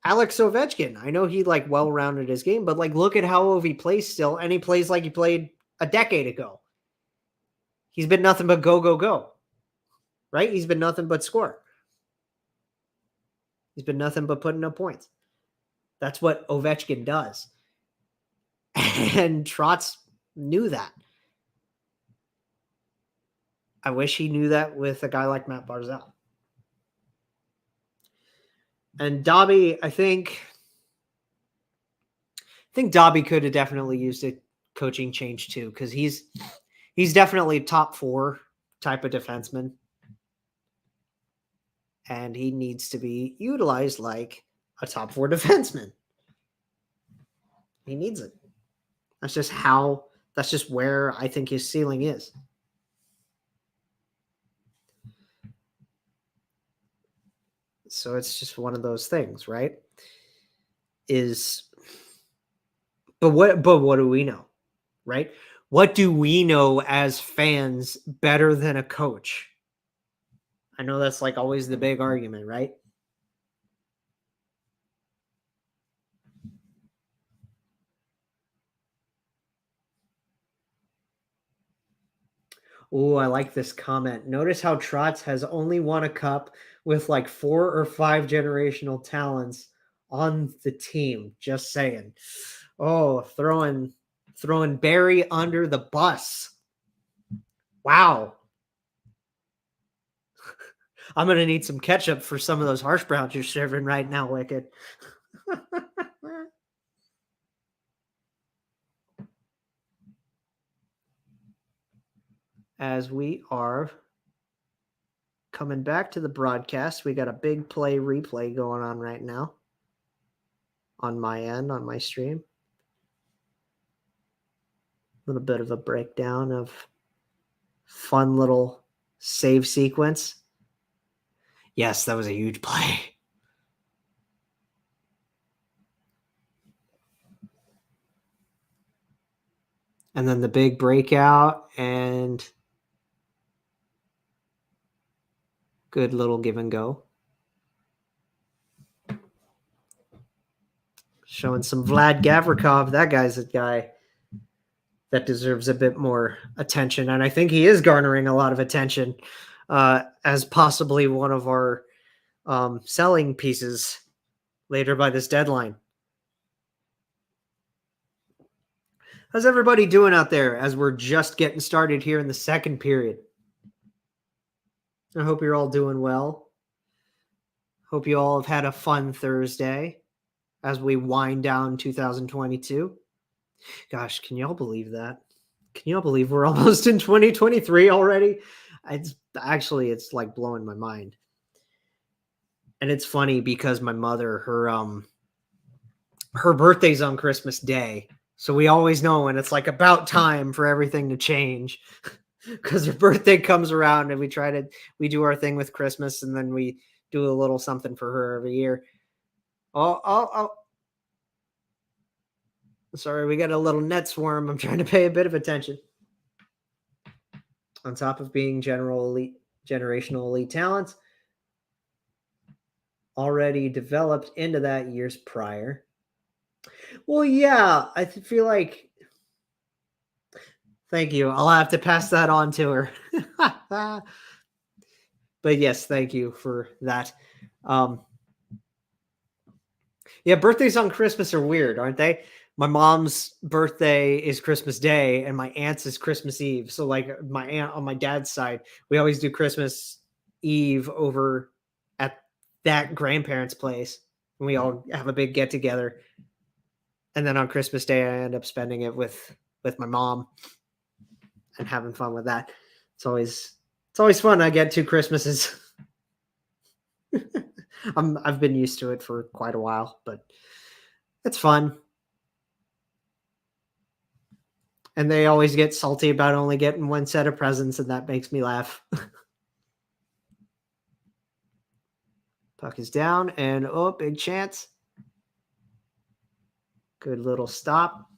Alex Ovechkin, I know he well-rounded his game, but look at how Ovi plays still, and he plays like he played a decade ago. He's been nothing but go, go, go. Right? He's been nothing but score. He's been nothing but putting up points. That's what Ovechkin does. And Trotz knew that. I wish he knew that with a guy like Matt Barzal. And Dobby, I think Dobby could have definitely used a coaching change too, because he's definitely top 4 type of defenseman. And he needs to be utilized like a top 4 defenseman. He needs it. That's just where I think his ceiling is. So it's just one of those things, right? But what do we know, right? What do we know as fans better than a coach? I know that's always the big argument, right? Oh, I like this comment. Notice how Trotz has only won a cup with 4 or 5 generational talents on the team. Just saying. Oh, throwing Barry under the bus. Wow. I'm going to need some ketchup for some of those harsh browns you're serving right now, Wicked. As we are coming back to the broadcast, we got a big play replay going on right now on my end, on my stream. A little bit of a breakdown of fun little save sequence. Yes, that was a huge play. And then the big breakout and good little give and go. Showing some Vlad Gavrikov. That guy's a guy that deserves a bit more attention. And I think he is garnering a lot of attention as possibly one of our selling pieces later by this deadline. How's everybody doing out there as we're just getting started here in the second period? I hope you're all doing well. Hope you all have had a fun Thursday as we wind down 2022. Gosh, can y'all believe that? Can y'all believe we're almost in 2023 already? It's blowing my mind. And it's funny because my mother, her birthday's on Christmas Day. So we always know when it's about time for everything to change because her birthday comes around and we do our thing with Christmas and then we do a little something for her every year. Oh. Sorry, we got a little net swarm. I'm trying to pay a bit of attention. On top of being generational elite talents, already developed into that years prior. Well, yeah, I feel like. Thank you. I'll have to pass that on to her. But yes, thank you for that. Yeah, birthdays on Christmas are weird, aren't they? My mom's birthday is Christmas Day and my aunt's is Christmas Eve. So my aunt on my dad's side, we always do Christmas Eve over at that grandparents' place. And we all have a big get together. And then on Christmas Day, I end up spending it with my mom and having fun with that. It's always fun. I get 2 Christmases. I've been used to it for quite a while, but it's fun. And they always get salty about only getting one set of presents, and that makes me laugh. Puck is down, and oh, big chance. Good little stop.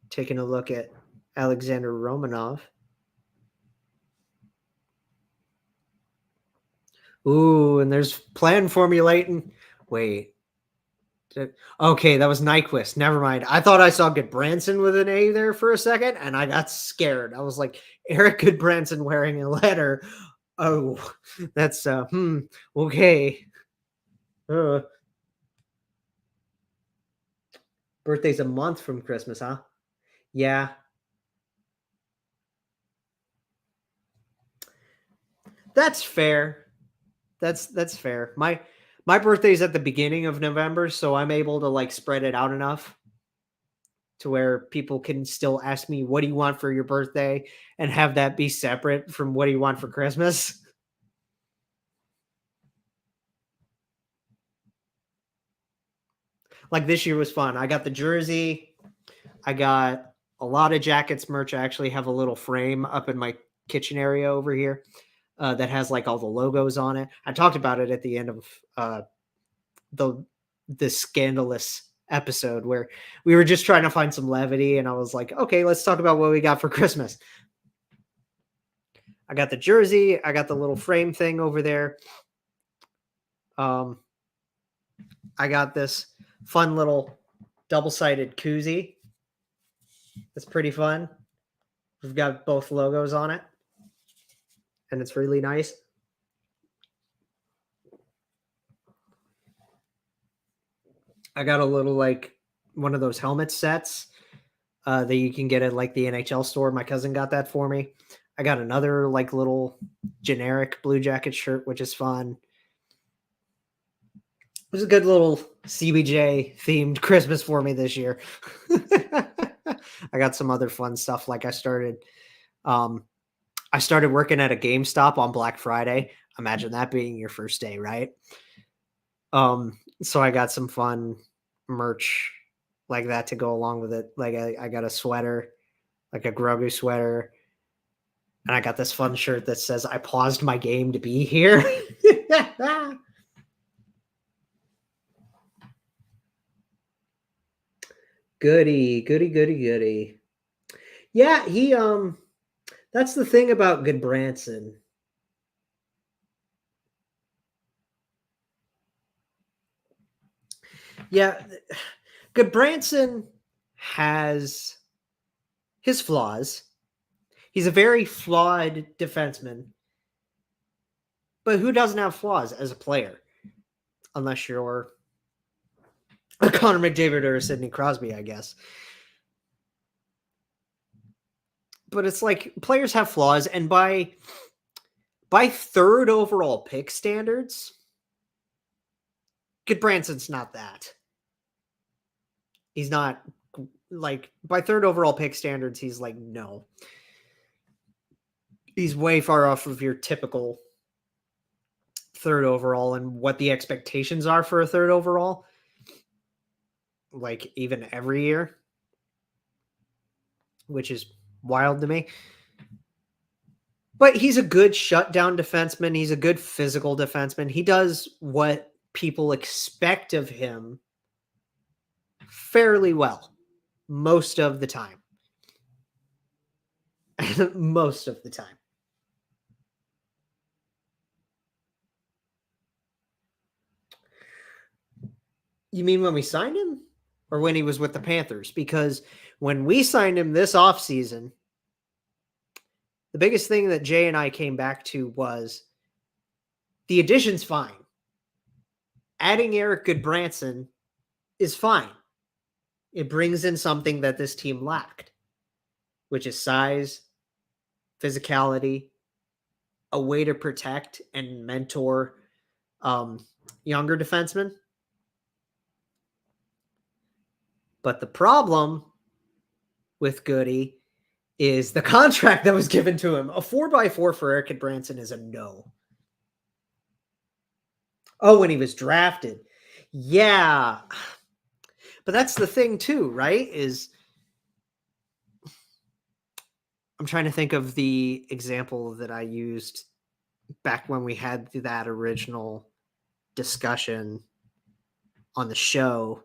Taking a look at Alexander Romanov. Ooh, and there's plan formulating. Wait. Okay, that was Nyquist. Never mind. I thought I saw Goodbranson with an A there for a second, and I got scared. I was like, Eric Goodbranson wearing a letter. Oh, that's okay. Birthday's a month from Christmas, huh? Yeah. That's fair. That's fair. My birthday's at the beginning of November, so I'm able to like spread it out enough to where people can still ask me, what do you want for your birthday? And have that be separate from what do you want for Christmas? Like this year was fun. I got the jersey. I got a lot of jackets merch. I actually have a little frame up in my kitchen area over here that has like all the logos on it. I talked about it at the end of the scandalous episode where we were just trying to find some levity, and I was like, okay, let's talk about what we got for Christmas. I got the jersey. I got the little frame thing over there. I got this fun little double-sided koozie. It's pretty fun. We've got both logos on it, and it's really nice. I got a little like one of those helmet sets that you can get at like the NHL store. My cousin got that for me. I got another like little generic Blue Jacket shirt, which is fun. It was a good little CBJ themed Christmas for me this year. I got some other fun stuff. Like I started working at a GameStop on Black Friday. Imagine that being your first day, right? So I got some fun merch like that to go along with it. Like I got a sweater, like a Grogu sweater, and I got this fun shirt that says I paused my game to be here. Goody. Yeah, he that's the thing about Goodbranson. Yeah, Goodbranson has his flaws. He's a very flawed defenseman. But who doesn't have flaws as a player? Unless you're a Connor McDavid or a Sidney Crosby, I guess. But it's like players have flaws, and by third overall pick standards, Goodbranson's not that. He's not like by third overall pick standards, he's like, no. He's way far off of your typical third overall and what the expectations are for a third overall. Like even every year, which is wild to me. But he's a good shutdown defenseman. He's a good physical defenseman. He does what people expect of him fairly well most of the time. Most of the time. You mean when we signed him or when he was with the Panthers? Because when we signed him this offseason, the biggest thing that Jay and I came back to was the addition's fine. Adding Eric Goodbranson is fine. It brings in something that this team lacked, which is size, physicality, a way to protect and mentor younger defensemen. But the problem with Goody is the contract that was given to him. A 4x4 for Eric Goodbranson is a no. Oh, when he was drafted. Yeah. But that's the thing too, right? Is I'm trying to think of the example that I used back when we had that original discussion on the show.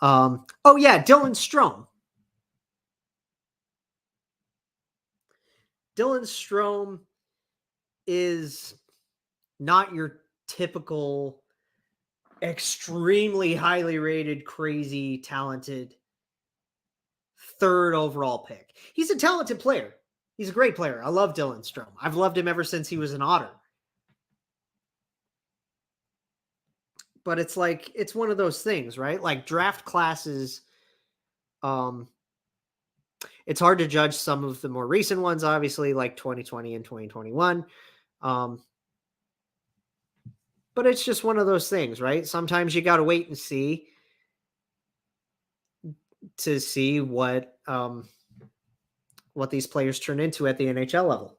Oh yeah, Dylan Strome. Dylan Strome is not your typical extremely highly rated, crazy, talented third overall pick. He's a talented player. He's a great player. I love Dylan Strome. I've loved him ever since he was an Otter. But it's like, it's one of those things, right? Like draft classes, it's hard to judge some of the more recent ones, obviously, like 2020 and 2021. But it's just one of those things, right? Sometimes you got to wait and see to see what these players turn into at the NHL level.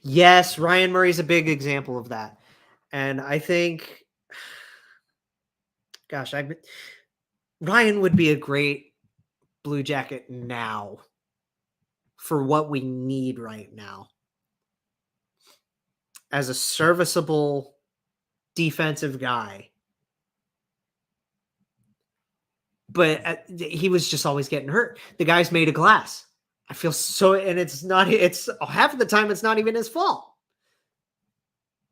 Yes, Ryan Murray's a big example of that. And I think, gosh, Ryan would be a great Blue Jacket now for what we need right now. As a serviceable defensive guy. But he was just always getting hurt. The guy's made of glass. I feel so, and it's half of the time it's not even his fault.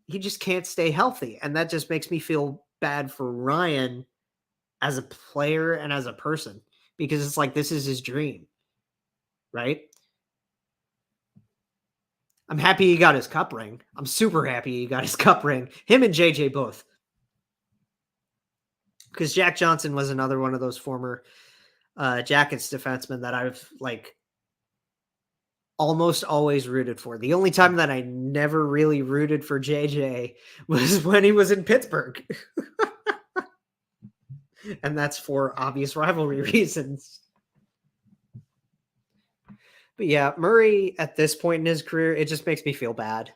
He just can't stay healthy. And that just makes me feel bad for Ryan as a player and as a person, because it's like, this is his dream, right? I'm happy he got his cup ring. I'm super happy he got his cup ring. Him and JJ both. Because Jack Johnson was another one of those former Jackets defensemen that I've like almost always rooted for. The only time that I never really rooted for JJ was when he was in Pittsburgh. And that's for obvious rivalry reasons. But yeah, Murray at this point in his career, it just makes me feel bad.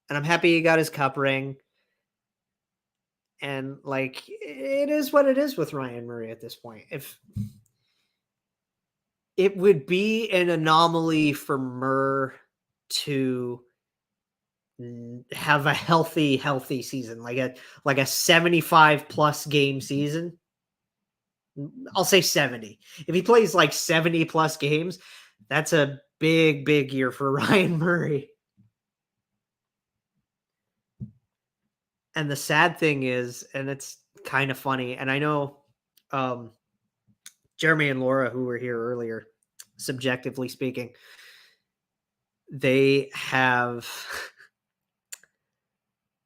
And I'm happy he got his cup ring. And like, it is what it is with Ryan Murray at this point. If it would be an anomaly for Murr to have a healthy season, like a 75 plus game season. I'll say 70. If he plays like 70 plus games, that's a big year for Ryan Murray. And the sad thing is, and it's kind of funny, and I know Jeremy and Laura, who were here earlier, subjectively speaking, we have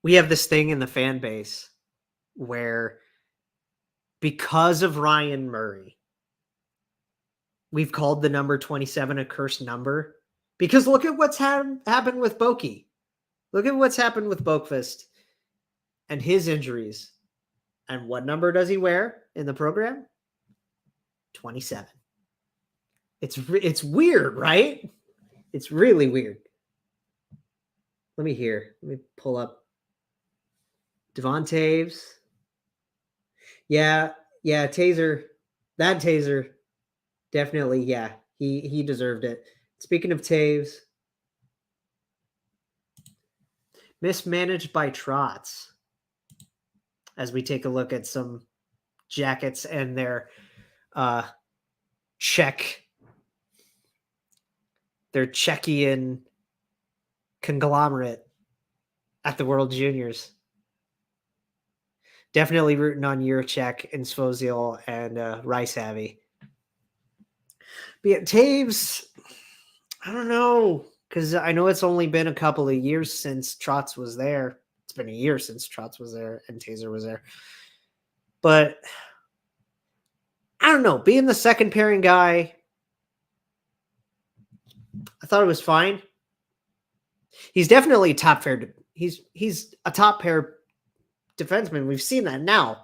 this thing in the fan base where, because of Ryan Murray, we've called the number 27 a cursed number. Because look at what's happened with Boki. Look at what's happened with Boqvist and his injuries. And what number does he wear in the program? 27. It's weird, right? It's really weird. Let me pull up Devon Taves. Yeah, Taser. That Taser, definitely, yeah. He deserved it. Speaking of Taves, mismanaged by Trotz. As we take a look at some Jackets and their Czechian conglomerate at the World Juniors. Definitely rooting on Juracek and Svozil and Ricehavi. But yeah, Taves, I don't know, because I know it's only been a couple of years since Trotz was there. It's been a year since Trotz was there and Taser was there. But I don't know. Being the second pairing guy, I thought it was fine. He's definitely a top pair. He's a top pair defenseman. We've seen that now.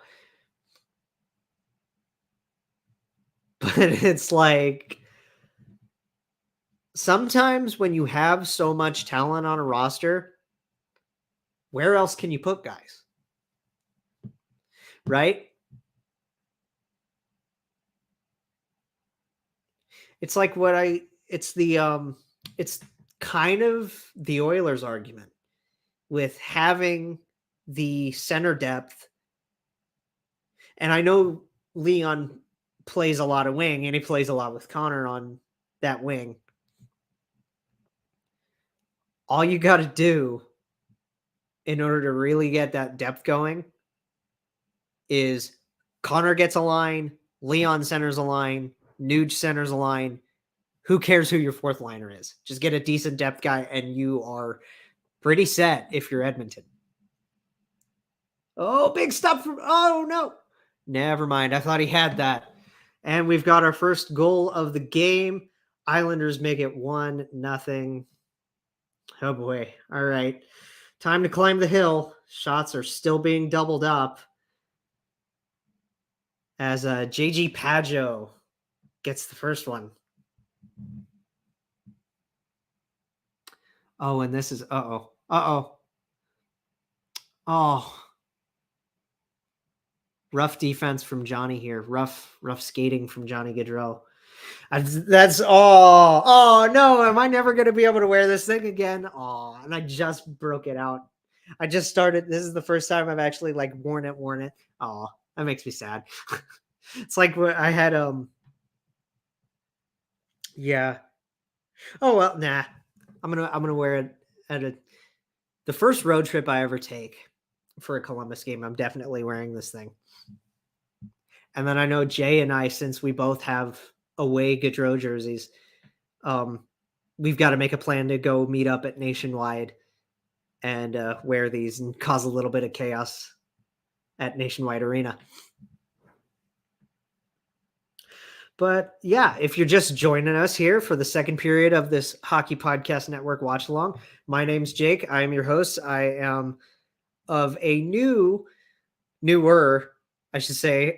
But it's like, sometimes when you have so much talent on a roster, where else can you put guys? right? It's like it's kind of the Oilers argument with having the center depth. And I know Leon plays a lot of wing and he plays a lot with Connor on that wing. All you got to do in order to really get that depth going is Connor gets a line, Leon centers a line, Nuge centers a line. Who cares who your fourth liner is? Just get a decent depth guy and you are pretty set if you're Edmonton. Oh, big stop from, oh no. Never mind. I thought he had that. And we've got our first goal of the game. Islanders make it 1-0. Oh boy. All right. Time to climb the hill. Shots are still being doubled up as JG Pageau gets the first one. Oh, and this is oh. Rough defense from Johnny here. Rough skating from Johnny Gaudreau. That's oh no, am I never going to be able to wear this thing again? Oh, and I just broke it out. I just started. This is the first time I've actually like worn it. Oh, that makes me sad. It's like what I had yeah. Oh well, nah. I'm gonna wear it at the first road trip I ever take for a Columbus game. I'm definitely wearing this thing. And then I know Jay and I, since we both have away Gaudreau jerseys, we've got to make a plan to go meet up at Nationwide and wear these and cause a little bit of chaos at Nationwide Arena. But yeah, if you're just joining us here for the second period of this Hockey Podcast Network watch along, my name's Jake. I am your host. I am of a newer, I should say,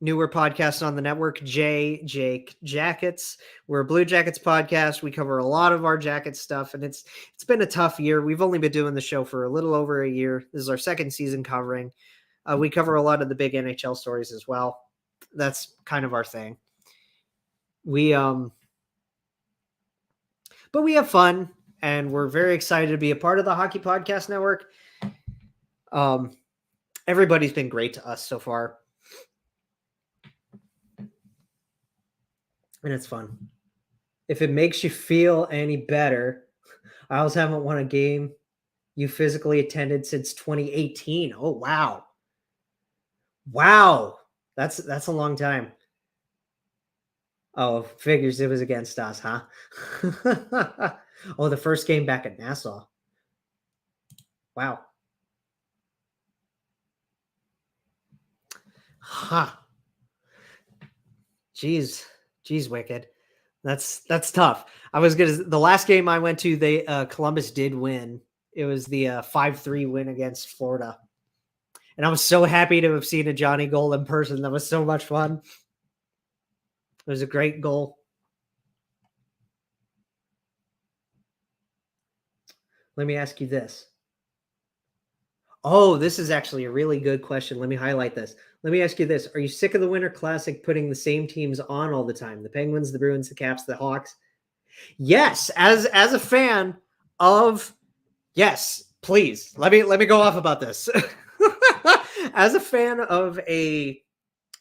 newer podcast on the network, Jake Jackets. We're a Blue Jackets podcast. We cover a lot of our Jackets stuff, and it's been a tough year. We've only been doing the show for a little over a year. This is our second season covering. We cover a lot of the big NHL stories as well. That's kind of our thing. But we have fun, and we're very excited to be a part of the Hockey Podcast Network. Everybody's been great to us so far. And it's fun. If it makes you feel any better, I also haven't won a game you physically attended since 2018. Oh, wow. Wow. That's a long time. Oh, figures it was against us, huh? Oh, the first game back at Nassau. Wow. Huh. Jeez, Wicked. That's tough. The last game I went to, Columbus did win. It was the 5-3 win against Florida. And I was so happy to have seen a Johnny goal in person. That was so much fun. It was a great goal. Let me ask you this. Oh, this is actually a really good question. Let me highlight this. Let me ask you this. Are you sick of the Winter Classic putting the same teams on all the time? The Penguins, the Bruins, the Caps, the Hawks? Yes, as a fan of yes, please. Let me go off about this. As a fan of a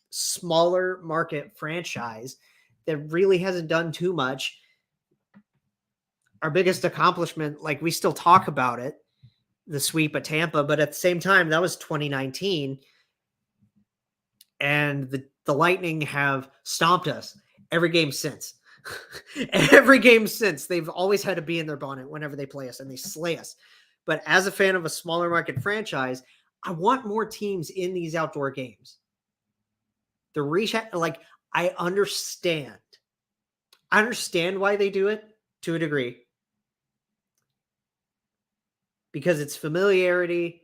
smaller market franchise that really hasn't done too much, our biggest accomplishment, like we still talk about it, the sweep of Tampa, but at the same time, that was 2019. And the Lightning have stomped us every game since. Every game since. They've always had to be in their bonnet whenever they play us, and they slay us. But as a fan of a smaller market franchise, I want more teams in these outdoor games. The reach, like, I understand. I understand why they do it to a degree. Because it's familiarity,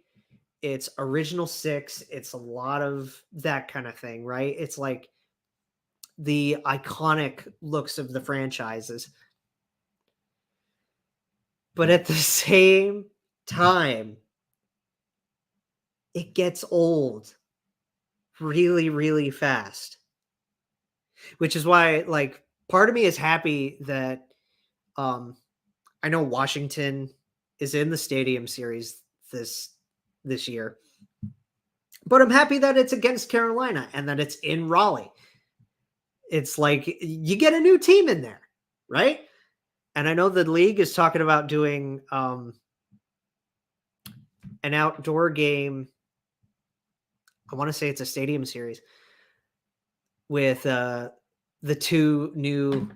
it's original six, it's a lot of that kind of thing, right? It's like the iconic looks of the franchises. But at the same time, it gets old really, really fast. Which is why, like, part of me is happy that um I know Washington is in the Stadium Series this this year, but I'm happy that it's against Carolina and that it's in Raleigh. It's like you get a new team in there, right? And I know the league is talking about doing an outdoor game. I want to say it's a Stadium Series with the two new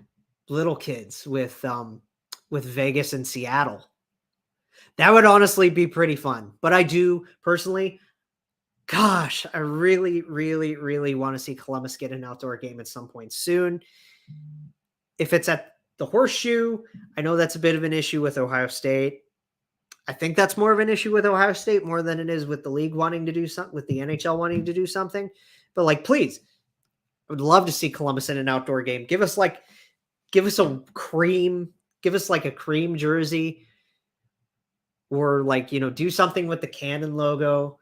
little kids with Vegas and Seattle. That would honestly be pretty fun. But I do personally, gosh, I really, really, really want to see Columbus get an outdoor game at some point soon. If it's at the Horseshoe, I know that's a bit of an issue with Ohio State. I think that's more of an issue with Ohio State more than it is with the league wanting to do something, with the NHL wanting to do something. But like, please, I would love to see Columbus in an outdoor game. Give us like a cream jersey, or like, do something with the Cannon logo,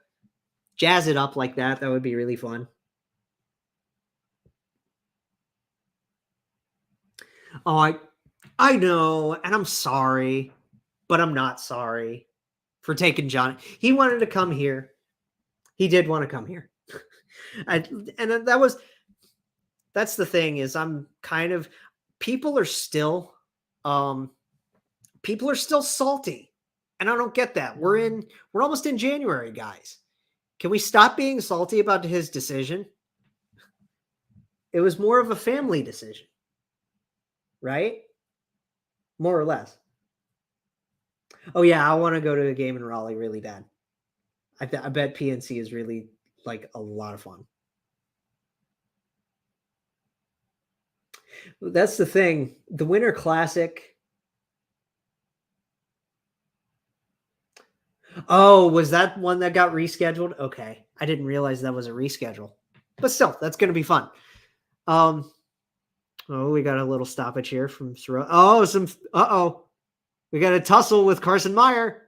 jazz it up like that. That would be really fun. Oh, I know, and I'm sorry, but I'm not sorry for taking John. He wanted to come here. He did want to come here. And that's the thing, is I'm kind of, people are still salty. And I don't get that. We're almost in January, guys. Can we stop being salty about his decision? It was more of a family decision, right? More or less. Oh yeah, I want to go to a game in Raleigh really bad. I bet PNC is really like a lot of fun. That's the thing. The Winter Classic. Oh, was that one that got rescheduled? Okay. I didn't realize that was a reschedule. But still, that's going to be fun. Oh, we got a little stoppage here from Soro. We got a tussle with Carson Meyer.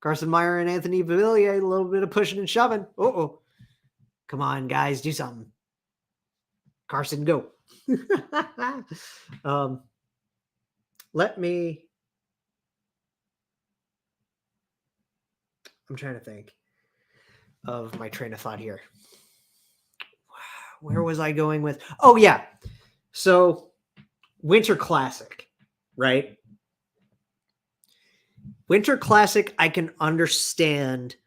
Carson Meyer and Anthony Bavillier, a little bit of pushing and shoving. Come on, guys, do something. Carson, go. I'm trying to think of my train of thought here. Where was I going with? Oh, yeah. So, Winter Classic, right? Winter Classic, I can understand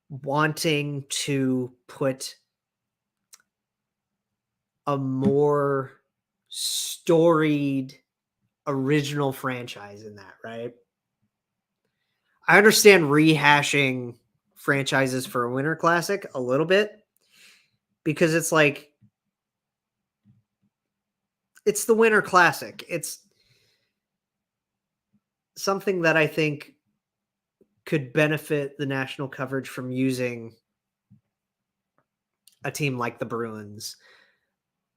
wanting to put a more storied original franchise in that, right? I understand rehashing franchises for a Winter Classic a little bit, because it's like, it's the Winter Classic. It's something that I think could benefit the national coverage from using a team like the Bruins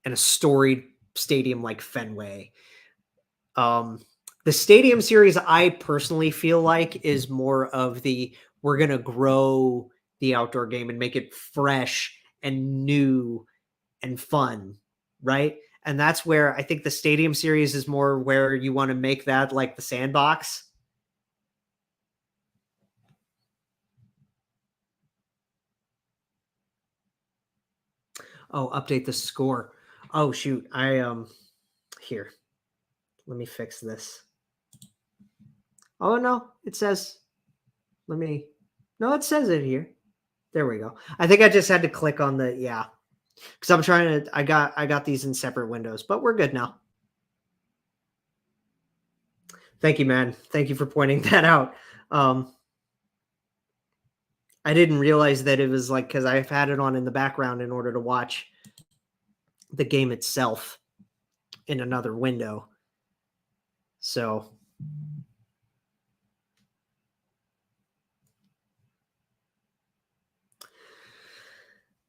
and a storied stadium like Fenway. The Stadium Series, I personally feel like, is more of we're going to grow the outdoor game and make it fresh and new and fun, right? And that's where I think the Stadium Series is more where you want to make that like the sandbox. Oh, update the score. Oh, shoot. Here. Let me fix this. Oh, no, it says, no, it says it here. There we go. I think I just had to click on because I'm trying to, I got these in separate windows, but we're good now. Thank you, man. Thank you for pointing that out. I didn't realize that it was like, because I've had it on in the background in order to watch the game itself in another window. So,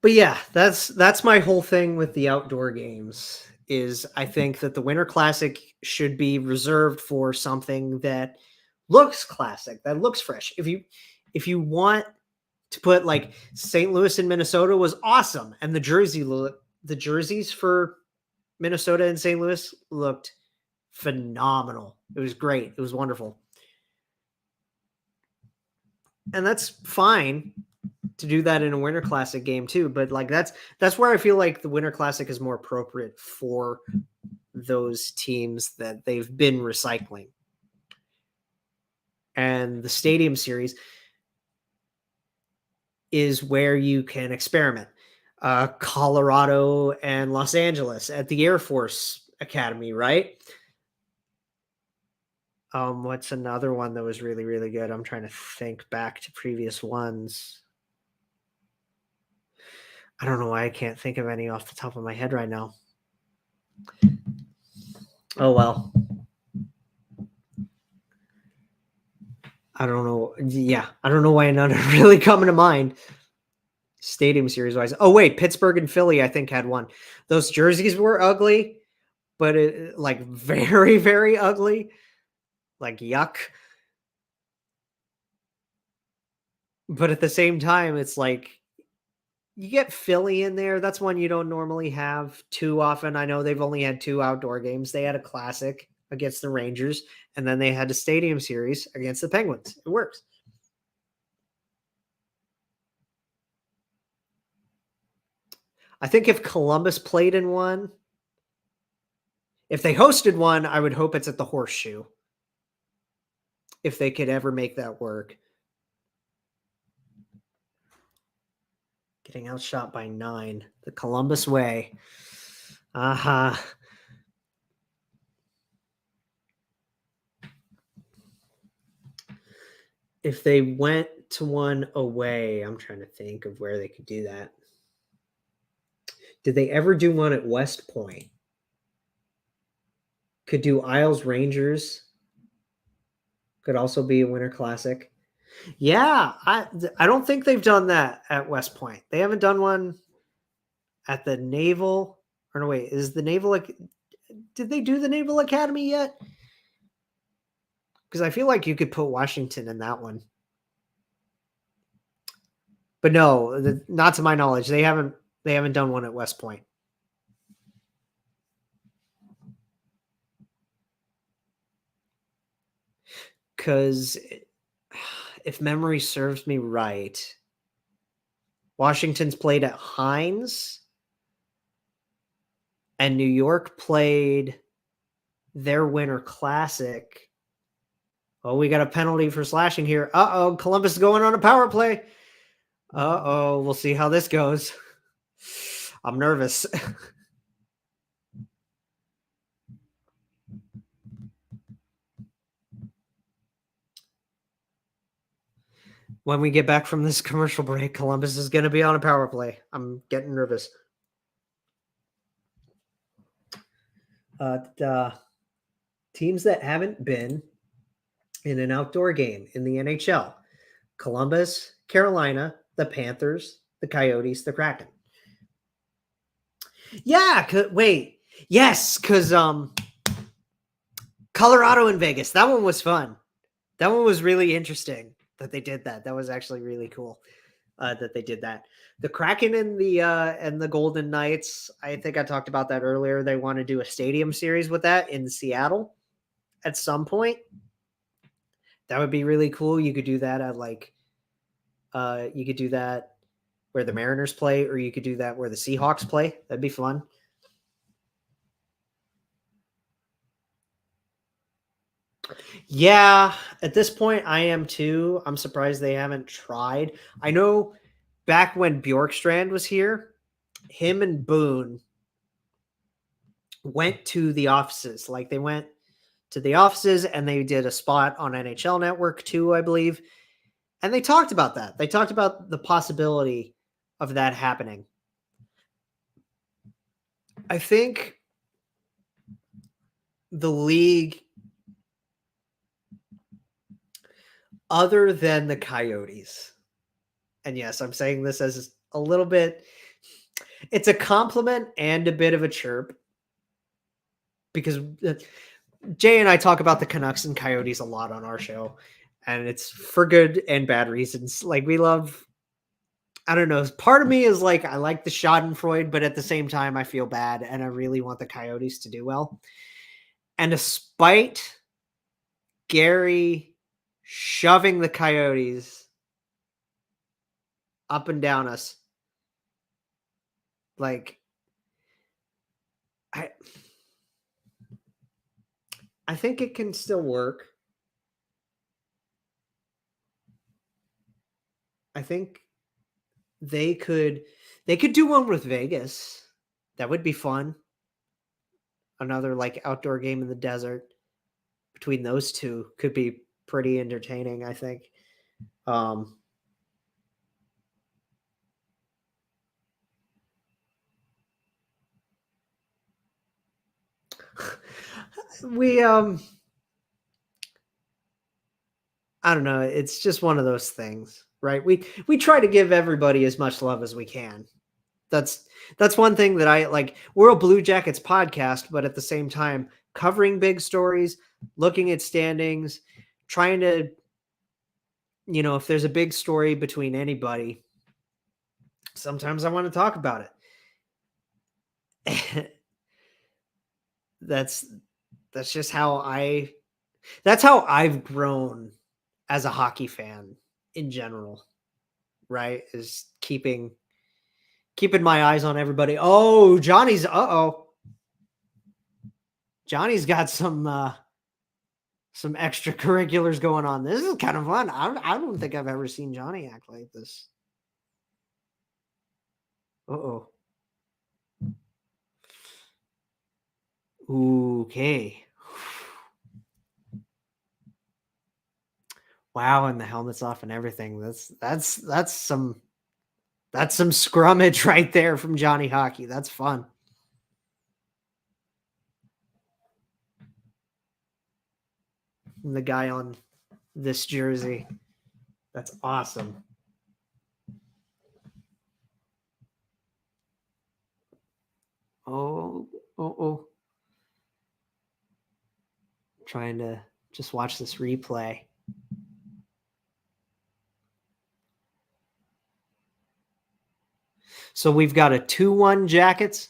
but yeah, that's my whole thing with the outdoor games, is I think that the Winter Classic should be reserved for something that looks classic, that looks fresh. If you want to put like St. Louis and Minnesota was awesome. And the jerseys for Minnesota and St. Louis looked phenomenal. It was great. It was wonderful. And that's fine to do that in a Winter Classic game too. But like that's where I feel like the Winter Classic is more appropriate for those teams that they've been recycling. And the Stadium Series is where you can experiment. Colorado and Los Angeles at the Air Force Academy, right? What's another one that was really, really good? I'm trying to think back to previous ones. I don't know why I can't think of any off the top of my head right now. Oh, well. I don't know. Yeah, I don't know why none are really coming to mind. Stadium Series wise. Oh, wait. Pittsburgh and Philly, I think, had one. Those jerseys were ugly, but like very, very ugly. Like, yuck. But at the same time, it's like you get Philly in there. That's one you don't normally have too often. I know they've only had 2 outdoor games. They had a classic against the Rangers, and then they had a Stadium Series against the Penguins. It works. I think if Columbus played in one, if they hosted one, I would hope it's at the Horseshoe. If they could ever make that work. Getting outshot by 9. The Columbus way. Uh-huh. If they went to one away, I'm trying to think of where they could do that. Did they ever do one at West Point? Could do Isles Rangers. Could also be a Winter Classic. Yeah, I don't think they've done that at West Point. They haven't done one at the Naval. Or no, wait, is the Naval? Did they do the Naval Academy yet? Because I feel like you could put Washington in that one. But no, not to my knowledge. They haven't done one at West Point. Because if memory serves me right, Washington's played at Hines, and New York played their Winter Classic. Oh, we got a penalty for slashing here. Uh-oh, Columbus is going on a power play. Uh-oh, we'll see how this goes. I'm nervous. When we get back from this commercial break, Columbus is going to be on a power play. I'm getting nervous. Teams that haven't been in an outdoor game in the NHL: Columbus, Carolina, the Panthers, the Coyotes, the Kraken. Yeah, wait. Yes, because Colorado and Vegas. That one was fun. That one was really interesting that they did that. That was actually really cool that they did that. The Kraken and the Golden Knights, I think I talked about that earlier. They want to do a Stadium Series with that in Seattle at some point. That would be really cool. You could do that at you could do that where the Mariners play, or you could do that where the Seahawks play. That'd be fun. Yeah, at this point, I am too. I'm surprised they haven't tried. I know back when Bjorkstrand was here, him and Boone went to the offices. Like they went to the offices and they did a spot on NHL Network too, I believe. And they talked about that. They talked about the possibility of that happening. I think the league, other than the Coyotes, and yes, I'm saying this as a little bit, it's a compliment and a bit of a chirp, because Jay and I talk about the Canucks and Coyotes a lot on our show, and it's for good and bad reasons. Like we love I don't know. Part of me is like, I like the Schadenfreude, but at the same time, I feel bad and I really want the Coyotes to do well. And despite Gary shoving the Coyotes up and down us, like, I think it can still work. I think they could do one with Vegas. That would be fun. Another like outdoor game in the desert between those two could be pretty entertaining, I think. We I don't know, it's just one of those things, right? We try to give everybody as much love as we can. That's one thing that I like. We're a Blue Jackets podcast, but at the same time, covering big stories, looking at standings, trying to, if there's a big story between anybody, sometimes I want to talk about it. that's just that's how I've grown as a hockey fan in general, right? Is keeping my eyes on everybody. Oh, Johnny's got some extracurriculars going on. This is kind of fun. I don't think I've ever seen Johnny act like this. Uh-oh. Okay. Wow, and the helmet's off and everything. That's some scrummage right there from Johnny Hockey. That's fun. And the guy on this jersey. That's awesome. Oh. Trying to just watch this replay. So we've got a 2-1 Jackets.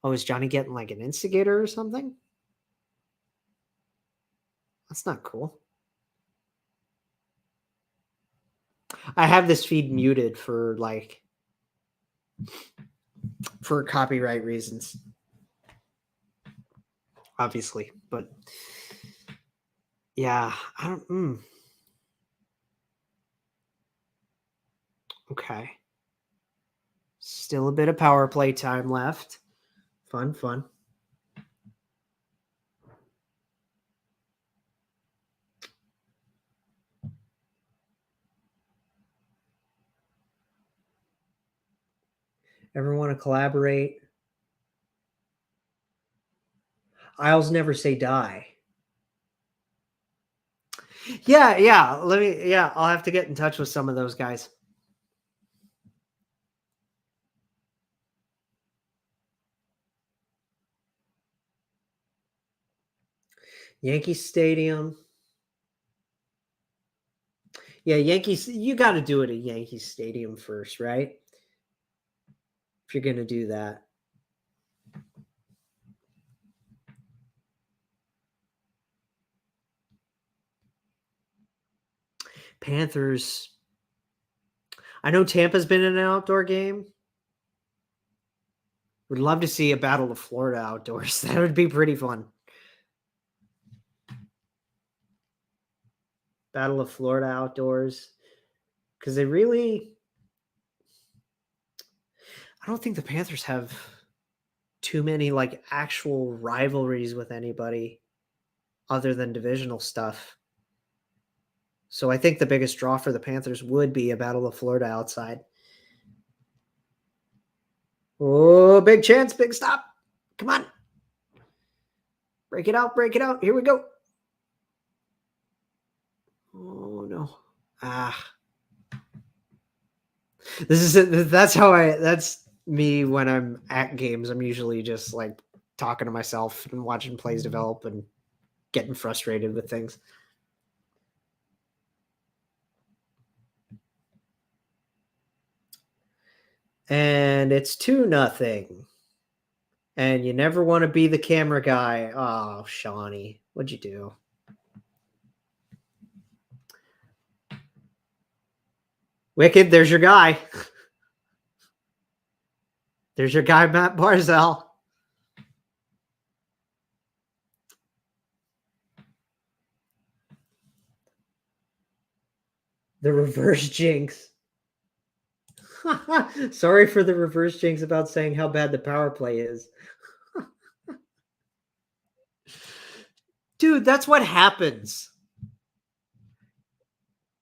Oh, is Johnny getting like an instigator or something? That's not cool. I have this feed muted for copyright reasons, obviously, but yeah, I don't. Okay, still a bit of power play time left. Fun. Ever want to collaborate? Isles never say die. Yeah. I'll have to get in touch with some of those guys. Yankee Stadium. Yeah, Yankees. You got to do it at Yankee Stadium first, right? If you're going to do that. Panthers. I know Tampa's been in an outdoor game. Would love to see a Battle of Florida outdoors. That would be pretty fun. Battle of Florida outdoors. Because I don't think the Panthers have too many like actual rivalries with anybody other than divisional stuff. So I think the biggest draw for the Panthers would be a Battle of Florida outside. Oh, big chance, big stop. Come on. Break it out. Here we go. Oh, no. That's me when I'm at games. I'm usually just like talking to myself and watching plays develop and getting frustrated with things. And it's 2-0. And you never want to be the camera guy. Oh, Shawnee, what'd you do? Wicked, there's your guy. There's your guy, Matt Barzal. The reverse jinx. Sorry for the reverse jinx about saying how bad the power play is. Dude, that's what happens.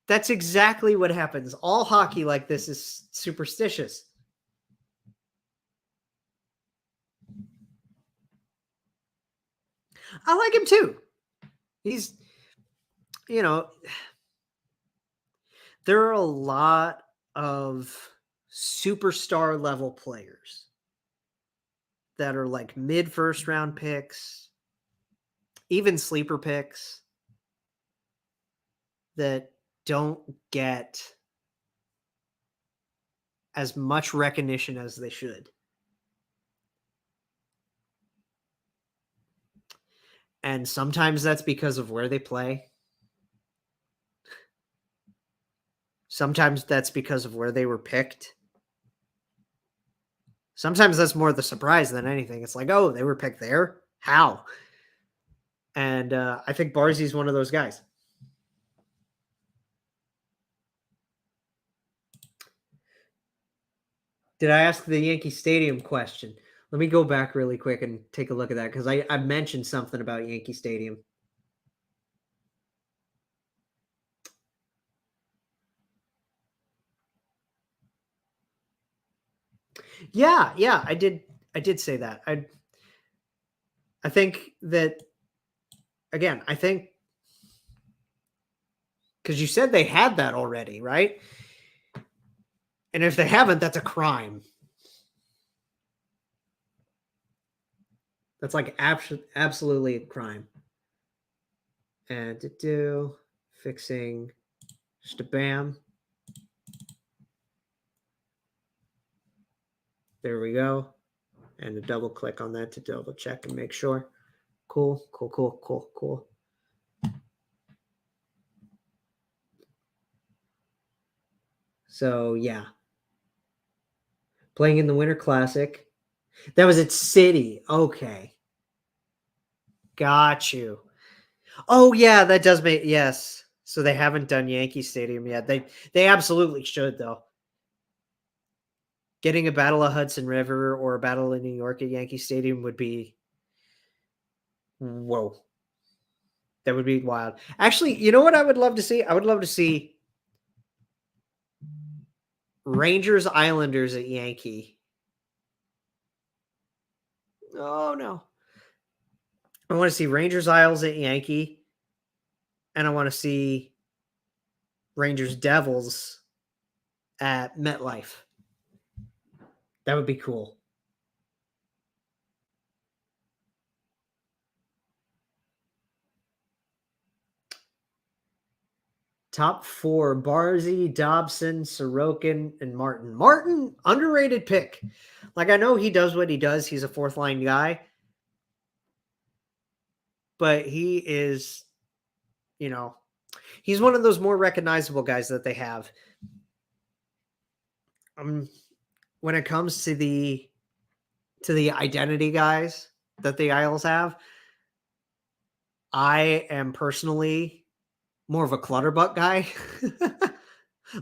That's exactly what happens. All hockey like this is superstitious. I like him too. He's, there are a lot of superstar level players that are like mid first round picks, even sleeper picks, that don't get as much recognition as they should. And sometimes that's because of where they play. Sometimes that's because of where they were picked. Sometimes that's more the surprise than anything. It's like, oh, they were picked there? How? And I think Barzy's one of those guys. Did I ask the Yankee Stadium question? Let me go back really quick and take a look at that because I mentioned something about Yankee Stadium. Yeah, I did say that. I think that, again, I think because you said they had that already, right? And if they haven't, that's a crime. That's like absolutely a crime. And to do fixing bam. There we go. And a double click on that to double check and make sure. Cool. So yeah. Playing in the Winter Classic. That was at City. Okay. Got you. Oh yeah, that does make yes. So they haven't done Yankee Stadium yet. They absolutely should though. Getting a Battle of Hudson River or a Battle of New York at Yankee Stadium would be whoa. That would be wild. Actually, you know what I would love to see? I would love to see Rangers Islanders at Yankee. Oh no. I want to see Rangers Isles at Yankee. And I want to see Rangers Devils at MetLife. That would be cool. Top 4: Barzy, Dobson, Sorokin, and Martin. Martin, underrated pick. Like, I know he does what he does. He's a fourth line guy. But he is, he's one of those more recognizable guys that they have. When it comes to the identity guys that the Isles have, I am personally more of a Clutterbuck guy.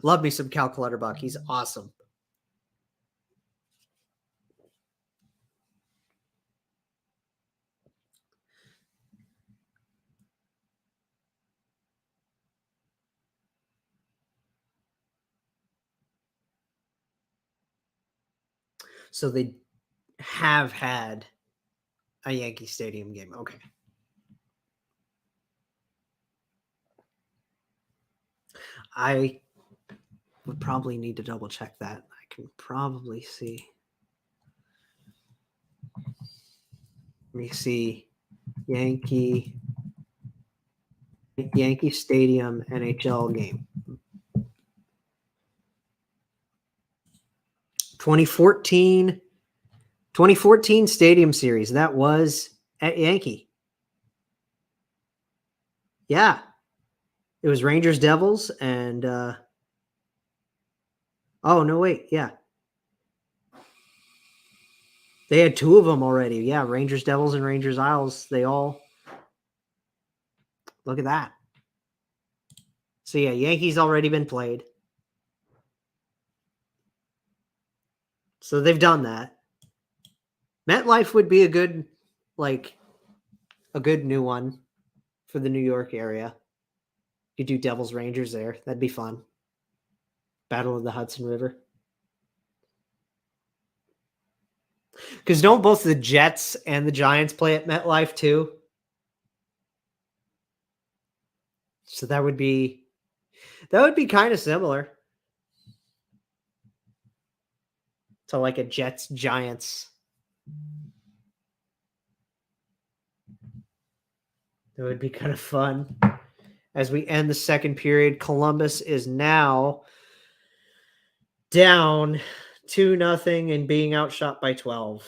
Love me some Cal Clutterbuck. He's awesome. So they have had a Yankee Stadium game. Okay. I would probably need to double check that. I can probably see. Let me see. Yankee Stadium NHL game. 2014 2014 Stadium Series. That was at Yankee. Yeah. It was Rangers Devils and oh no wait, yeah. They had two of them already. Yeah, Rangers Devils and Rangers Isles. They all look at that. So yeah, Yankees already been played. So they've done that. MetLife would be a good new one for the New York area. You do Devils Rangers there. That'd be fun. Battle of the Hudson River. Because don't both the Jets and the Giants play at MetLife too? So that would be kind of similar to like a Jets Giants. That would be kind of fun. As we end the second period, Columbus is now down 2-0 and being outshot by 12.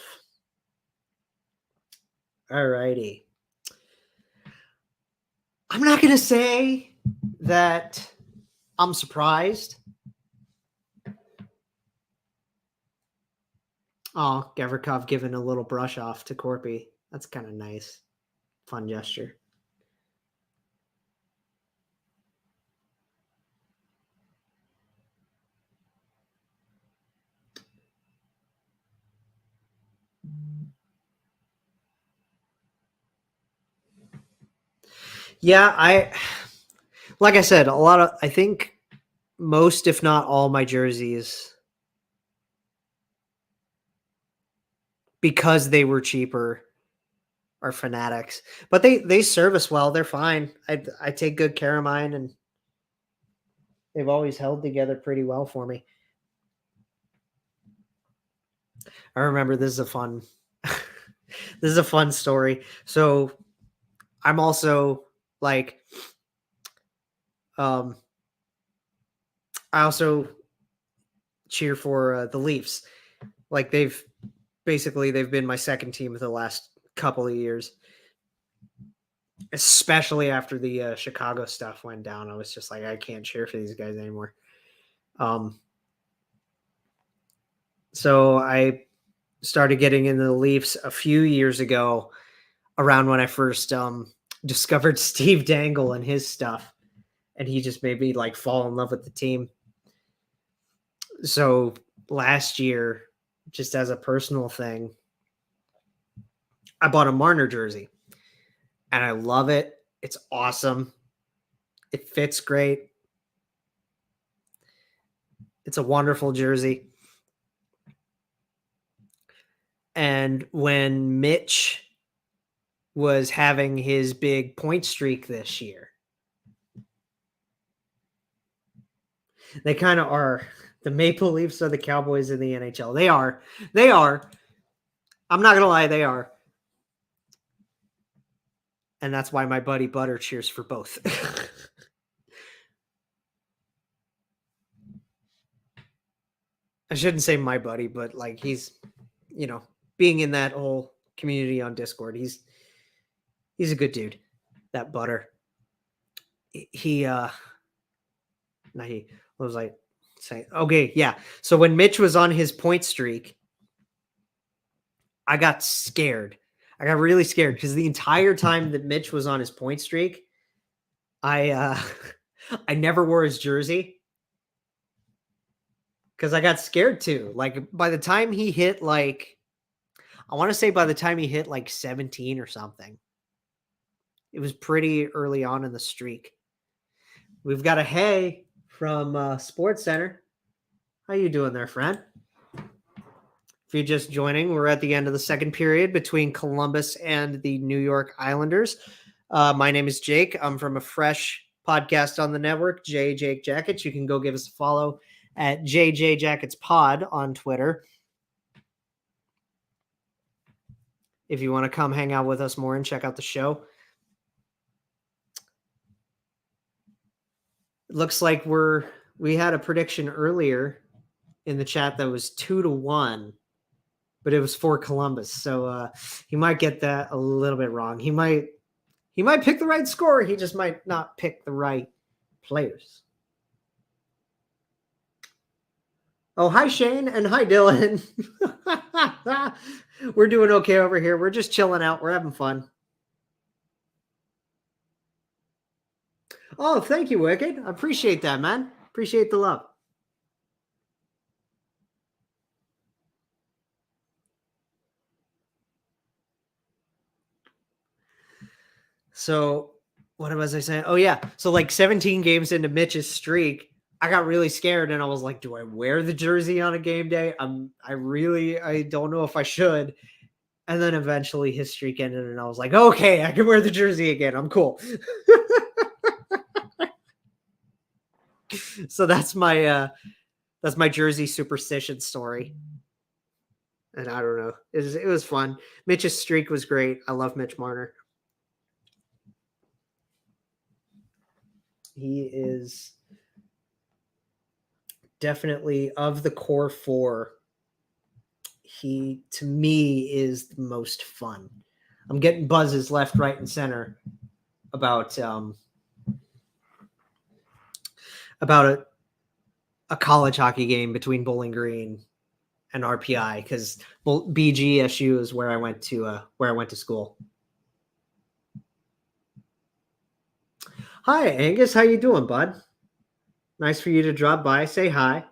All righty. I'm not going to say that I'm surprised. Oh, Gavrikov giving a little brush off to Corpy. That's kind of nice. Fun gesture. Yeah, like I said, I think most, if not all, my jerseys, because they were cheaper, are Fanatics. But they serve us well. They're fine. I take good care of mine, and they've always held together pretty well for me. I remember this is a fun story. So I'm also like I also cheer for the Leafs. Like they've been my second team for the last couple of years. Especially after the Chicago stuff went down, I was just like, I can't cheer for these guys anymore. So I started getting into the Leafs a few years ago, around when I first discovered Steve Dangle and his stuff, and he just made me like fall in love with the team. So last year, just as a personal thing, I bought a Marner jersey, and I love it. It's awesome. It fits great. It's a wonderful jersey. And when Mitch was having his big point streak this year, they kind of are. The Maple Leafs are the Cowboys in the NHL. They are. I'm not going to lie, they are. And that's why my buddy Butter cheers for both. I shouldn't say my buddy, but like he's, being in that whole community on Discord, he's a good dude. That Butter. He was like saying, okay, yeah. So when Mitch was on his point streak, I got scared. I got really scared because the entire time that Mitch was on his point streak, I never wore his jersey because I got scared too. Like by the time he hit like 17 or something, it was pretty early on in the streak. We've got a hey from Sports Center. How you doing there, friend? If you're just joining, we're at the end of the second period between Columbus and the New York Islanders. My name is Jake. I'm from a fresh podcast on the network, Jake Jackets. You can go give us a follow at JJ Jackets Pod on Twitter. If you want to come hang out with us more and check out the show. It looks like we had a prediction earlier in the chat that was 2-1, but it was for Columbus. So he might get that a little bit wrong. He might pick the right score. He just might not pick the right players. Oh, hi, Shane, and hi, Dylan. We're doing okay over here. We're just chilling out. We're having fun. Oh, thank you, Wicked. I appreciate that, man. Appreciate the love. So, what was I saying? Oh, yeah. So, like 17 games into Mitch's streak, I got really scared and I was like, do I wear the jersey on a game day? I don't know if I should. And then eventually his streak ended and I was like, okay, I can wear the jersey again. I'm cool. So that's my jersey superstition story. And I don't know. It was fun. Mitch's streak was great. I love Mitch Marner. He is definitely, of the core four, he, to me, is the most fun. I'm getting buzzes left, right, and center about a college hockey game between Bowling Green and RPI, because BGSU is where I went to school. Hi, Angus. How you doing, bud? Nice for you to drop by. Say hi.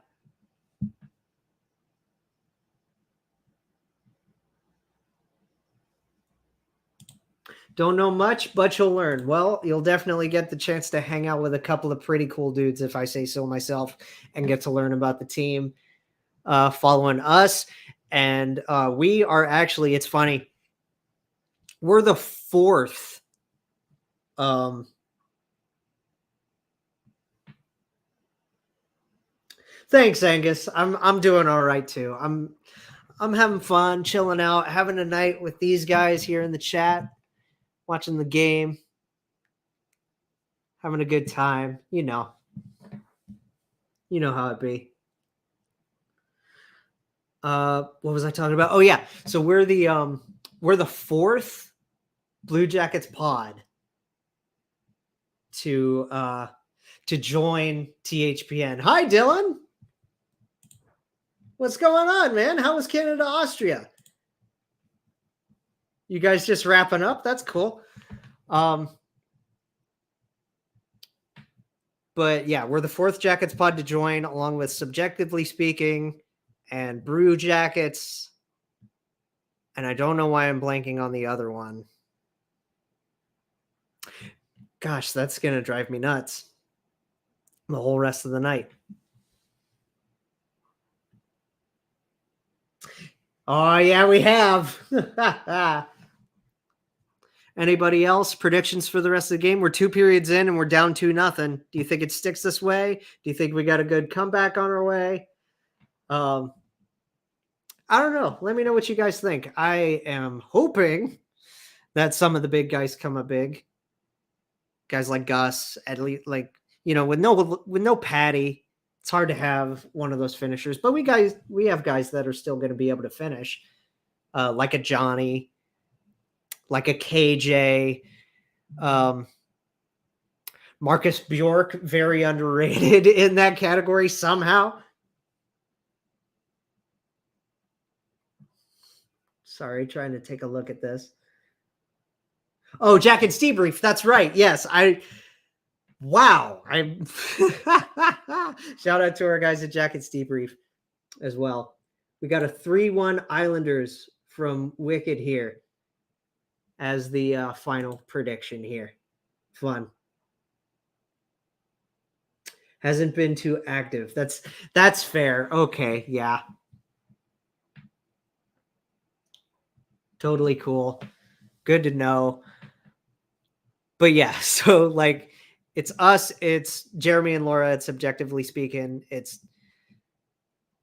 Don't know much, but you'll learn. Well, you'll definitely get the chance to hang out with a couple of pretty cool dudes, if I say so myself, and get to learn about the team following us. And we are actually, it's funny, we're the fourth thanks, Angus. I'm doing all right too. I'm having fun, chilling out, having a night with these guys here in the chat, watching the game, having a good time. You know how it be. What was I talking about? Oh yeah, so we're the fourth Blue Jackets pod to join THPN. Hi, Dylan. What's going on, man? How was Canada, Austria? You guys just wrapping up? That's cool. But yeah, we're the fourth Jackets pod to join, along with Subjectively Speaking and Brew Jackets. And I don't know why I'm blanking on the other one. Gosh, that's going to drive me nuts the whole rest of the night. Oh, yeah, we have. Anybody else? Predictions for the rest of the game? We're 2 periods in and we're down 2-0. Do you think it sticks this way? Do you think we got a good comeback on our way? I don't know. Let me know what you guys think. I am hoping that some of the big guys come up big. Guys like Gus, at least, like, with no Patty, it's hard to have one of those finishers. But we have guys that are still going to be able to finish, like a Johnny, like a KJ, Marcus Bjork, very underrated in that category somehow. Sorry, trying to take a look at this. Oh, Jackets debrief. That's right. Yes, wow. Shout out to our guys at Jackets debrief as well. We got a 3-1 Islanders from Wicked here as the final prediction here. Fun. Hasn't been too active. That's fair. Okay, yeah. Totally cool. Good to know. But yeah, so like it's us, it's Jeremy and Laura, it's Subjectively Speaking, it's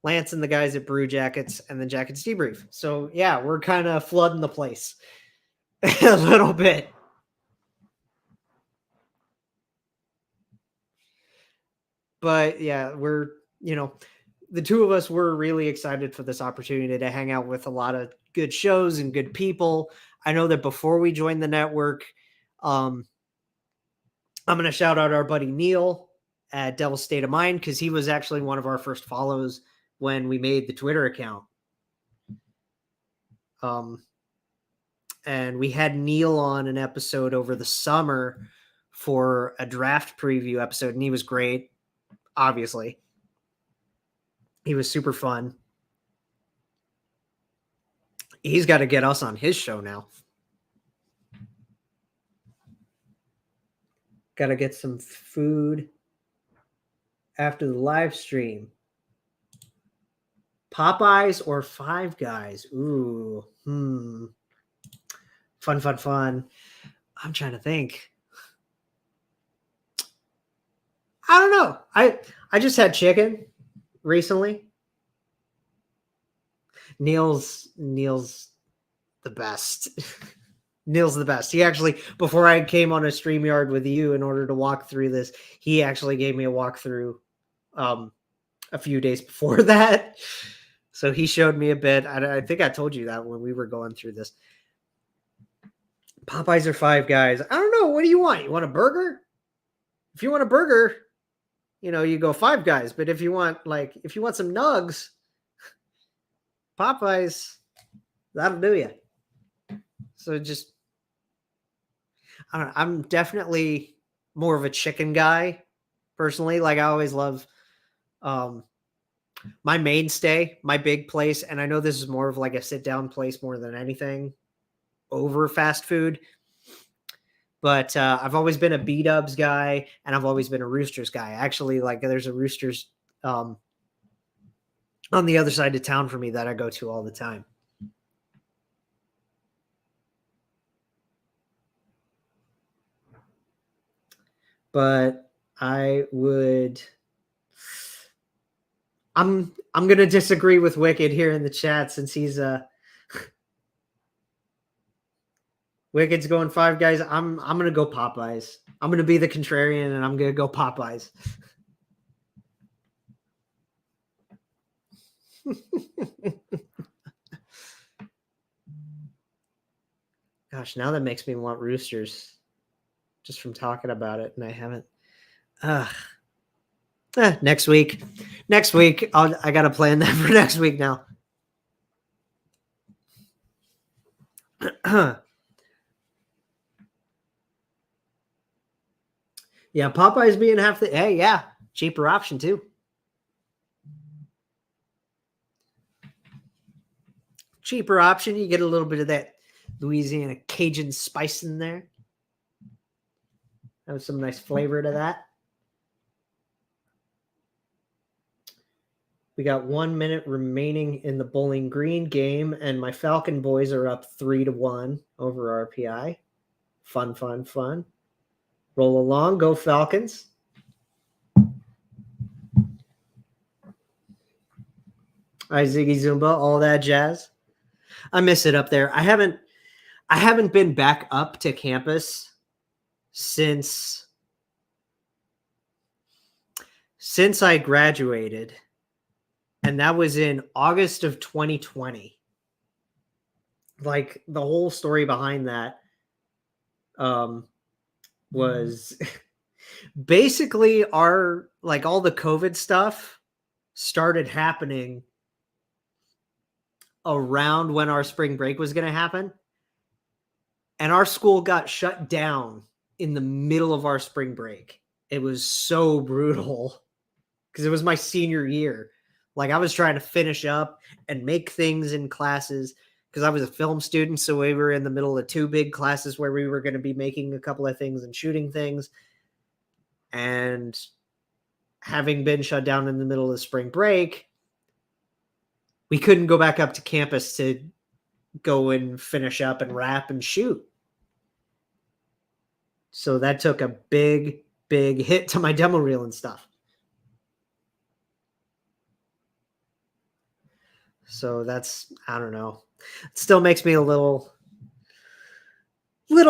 Lance and the guys at Brew Jackets and the Jackets debrief. So yeah, we're kind of flooding the place a little bit. But yeah, we're, the two of us were really excited for this opportunity to hang out with a lot of good shows and good people. I know that before we joined the network, I'm going to shout out our buddy Neil at Devil's State of Mind, because he was actually one of our first follows when we made the Twitter account. And we had Neil on an episode over the summer for a draft preview episode, and he was great. Obviously, he was super fun. He's got to get us on his show now. Got to get some food after the live stream. Popeyes or Five Guys? Ooh, Fun. I'm trying to think. I don't know. I just had chicken recently. Neil's the best. Neil's the best. He actually, before I came on a StreamYard with you in order to walk through this, he actually gave me a walkthrough a few days before that. So he showed me a bit. I think I told you that when we were going through this. Popeyes or Five Guys? I don't know. What do you want? You want a burger? If you want a burger, you go Five Guys. But if you want some nugs, Popeyes, that'll do you. So just, I don't know. I'm definitely more of a chicken guy personally. Like, I always love my mainstay, my big place. And I know this is more of like a sit down place more than anything over fast food. But I've always been a B-Dubs guy, and I've always been a Roosters guy. Actually, like, there's a Roosters on the other side of town for me that I go to all the time. But I'm going to disagree with Wicked here in the chat, since he's Wicked's going Five Guys. I'm going to go Popeyes. I'm going to be the contrarian, and I'm going to go Popeyes. Gosh, now that makes me want Roosters just from talking about it, and I haven't. Next week. I got to plan that for next week now. Yeah, Popeyes being half the... Hey, yeah, cheaper option too. Cheaper option. You get a little bit of that Louisiana Cajun spice in there. Have some nice flavor to that. We got 1 minute remaining in the Bowling Green game, and my Falcon boys are up 3-1 over RPI. Fun. Roll along. Go Falcons. Hi, Ziggy Zumba, all that jazz. I miss it up there. I haven't been back up to campus since I graduated, and that was in August of 2020. Like, the whole story behind that was basically all the COVID stuff started happening around when our spring break was going to happen. And our school got shut down in the middle of our spring break. It was so brutal because it was my senior year. Like, I was trying to finish up and make things in classes because I was a film student. So we were in the middle of 2 big classes where we were going to be making a couple of things and shooting things. And having been shut down in the middle of spring break, we couldn't go back up to campus to go and finish up and wrap and shoot. So that took a big hit to my demo reel and stuff. So that's, I don't know. It still makes me a little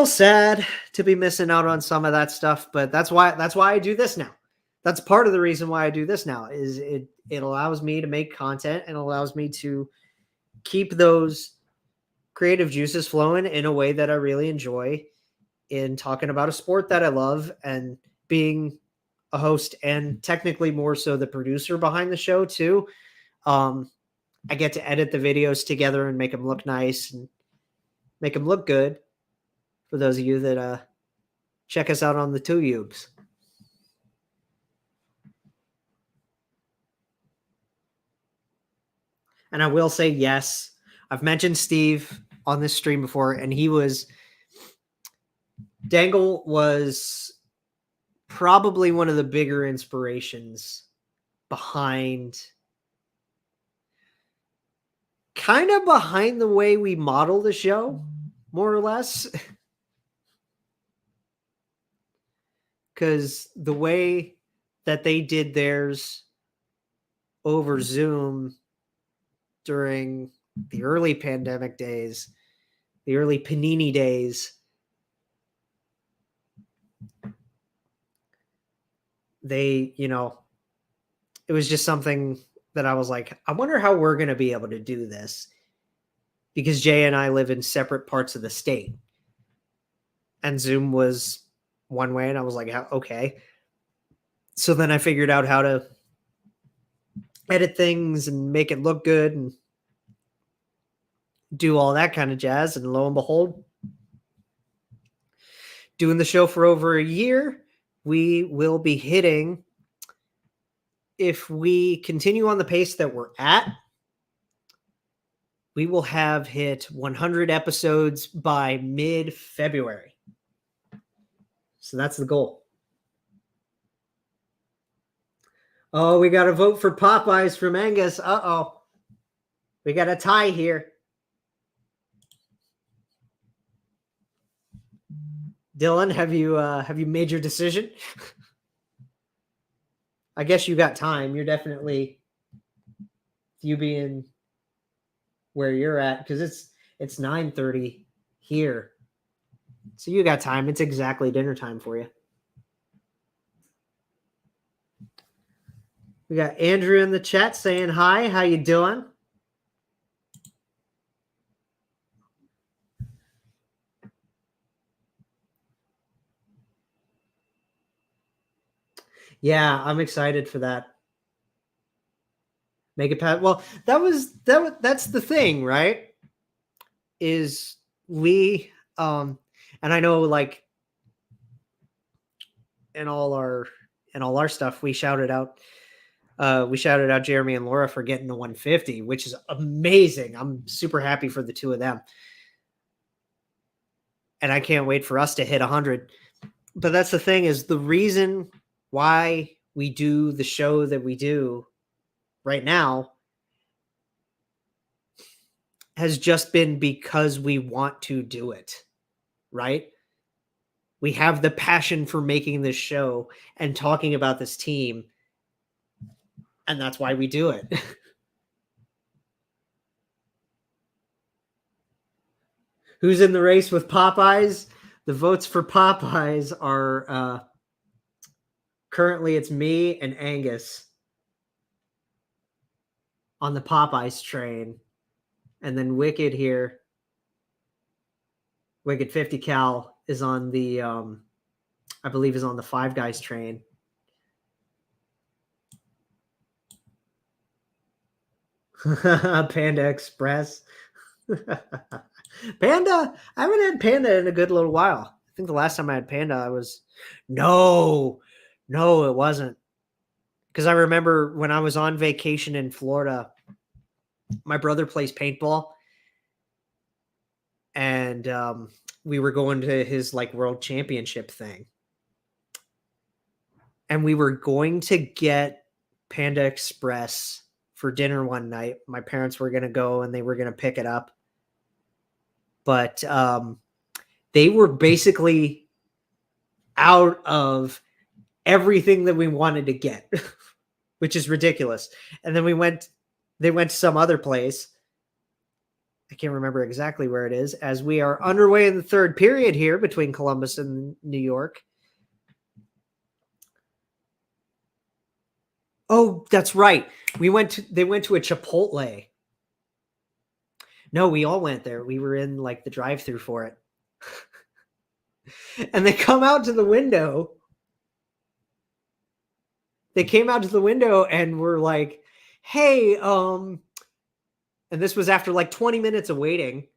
sad to be missing out on some of that stuff, but that's why I do this now. that's part of the reason why I do this now. Is it allows me to make content and allows me to keep those creative juices flowing in a way that I really enjoy, in talking about a sport that I love and being a host, and technically more so the producer behind the show too. I get to edit the videos together and make them look nice and make them look good for those of you that check us out on the tubes. And I will say, yes, I've mentioned Steve on this stream before, and Dangle was probably one of the bigger inspirations behind the way we model the show, more or less. Because the way that they did theirs over Zoom during the early pandemic days, the early Panini days, it was just something that I was like, I wonder how we're going to be able to do this, because Jay and I live in separate parts of the state, and Zoom was one way, and I was like, okay. So then I figured out how to edit things and make it look good and do all that kind of jazz. And lo and behold, doing the show for over a year, we will be hitting, if we continue on the pace that we're at, we will have hit 100 episodes by mid-February. So that's the goal. Oh, we got a vote for Popeyes from Angus. Uh-oh. We got a tie here. Dylan, have you made your decision? I guess you got time. You're definitely, you being where you're at, because it's 9:30 here. So you got time. It's exactly dinner time for you. We got Andrew in the chat saying hi. How you doing? Yeah, I'm excited for that. Make it past. Well, that's the thing, right? Is we and I know, like, in all our stuff, we shouted out Jeremy and Laura for getting to 150, which is amazing. I'm super happy for the two of them. And I can't wait for us to hit 100. But that's the thing, is the reason why we do the show that we do right now has just been because we want to do it, right? We have the passion for making this show and talking about this team, and that's why we do it. Who's in the race with Popeyes? The votes for Popeyes are currently, it's me and Angus on the Popeyes train. And then Wicked 50 cal is on the, I believe is on the Five Guys train. Panda Express. Panda. I haven't had Panda in a good little while. I think the last time I had Panda, no, it wasn't. Because I remember when I was on vacation in Florida, my brother plays paintball, and we were going to his like world championship thing, and we were going to get Panda Express for dinner one night. My parents were going to go and they were going to pick it up, but they were basically out of everything that we wanted to get, which is ridiculous. And then they went to some other place. I can't remember exactly where it is, as we are underway in the third period here between Columbus and New York. Oh, that's right. They went to a Chipotle. No, we all went there. We were in like the drive-through for it. And they come out to the window. They came out to the window and were like, "Hey, and this was after like 20 minutes of waiting.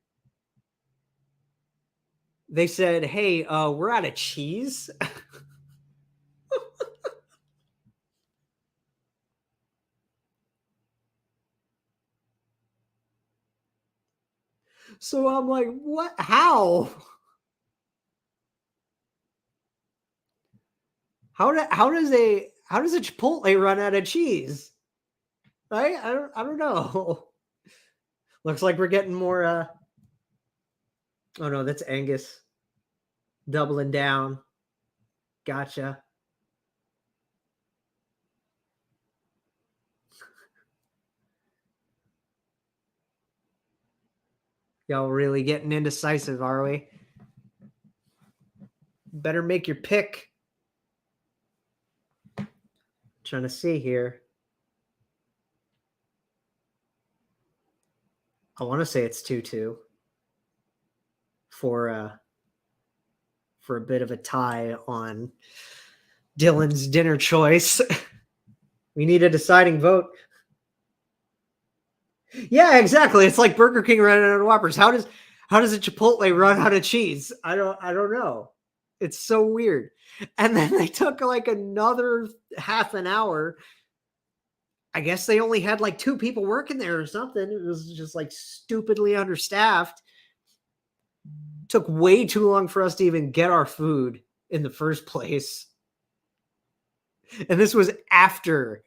They said, "Hey, we're out of cheese." So I'm like, "What? How? How does a Chipotle run out of cheese?" Right? I don't know. Looks like we're getting more oh no, that's Angus doubling down. Gotcha. Y'all really getting indecisive, are we? Better make your pick. Trying to see here. I want to say it's 2-2 for for a bit of a tie on Dylan's dinner choice. We need a deciding vote. Yeah, exactly. It's like Burger King running out of Whoppers. How does a Chipotle run out of cheese? I don't know. It's so weird. And then they took like another half an hour. I guess they only had like two people working there or something. It was just like stupidly understaffed. Took way too long for us to even get our food in the first place. And this was after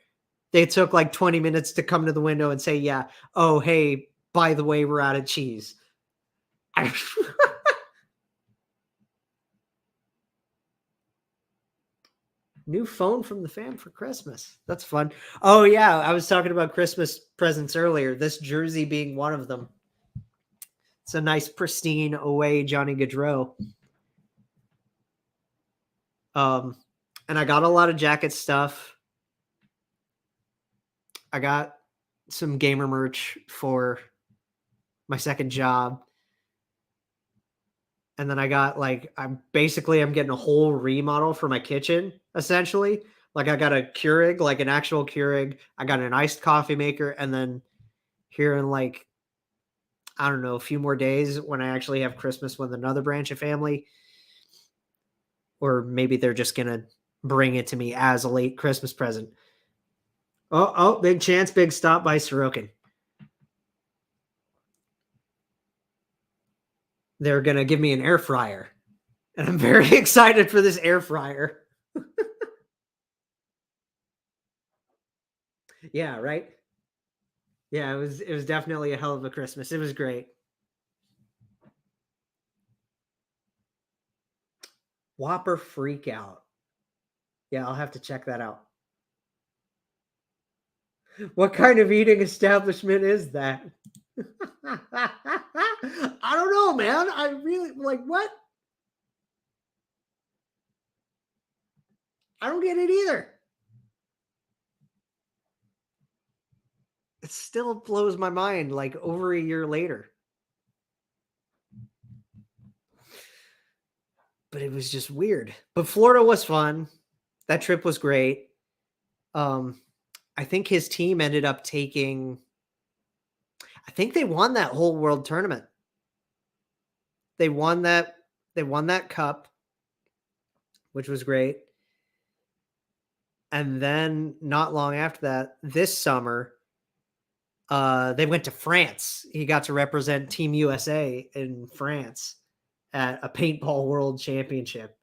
they took like 20 minutes to come to the window and say, "Yeah, oh, hey, by the way, we're out of cheese." New phone from the fam for Christmas. That's fun. Oh, yeah. I was talking about Christmas presents earlier. This jersey being one of them. It's a nice, pristine away Johnny Gaudreau. And I got a lot of jacket stuff. I got some gamer merch for my second job. And then I got like I'm getting a whole remodel for my kitchen essentially. Like I got a Keurig, like an actual Keurig. I got an iced coffee maker, and then here in like I don't know a few more days when I actually have Christmas with another branch of family, or maybe they're just gonna bring it to me as a late Christmas present. Oh, big chance, big stop by Sorokin. They're gonna give me an air fryer, and I'm very excited for this air fryer. Yeah, right. Yeah, it was definitely a hell of a Christmas. It was great. Whopper freak out. Yeah, I'll have to check that out. What kind of eating establishment is that? I don't know, man. I really like what? I don't get it either. It still blows my mind like over a year later. But it was just weird. But Florida was fun. That trip was great. Um I think his team ended up taking I think they won that whole world tournament. They won that they won that cup, which was great. And then not long after that, this summer, they went to France. He got to represent Team USA in France at a paintball world championship.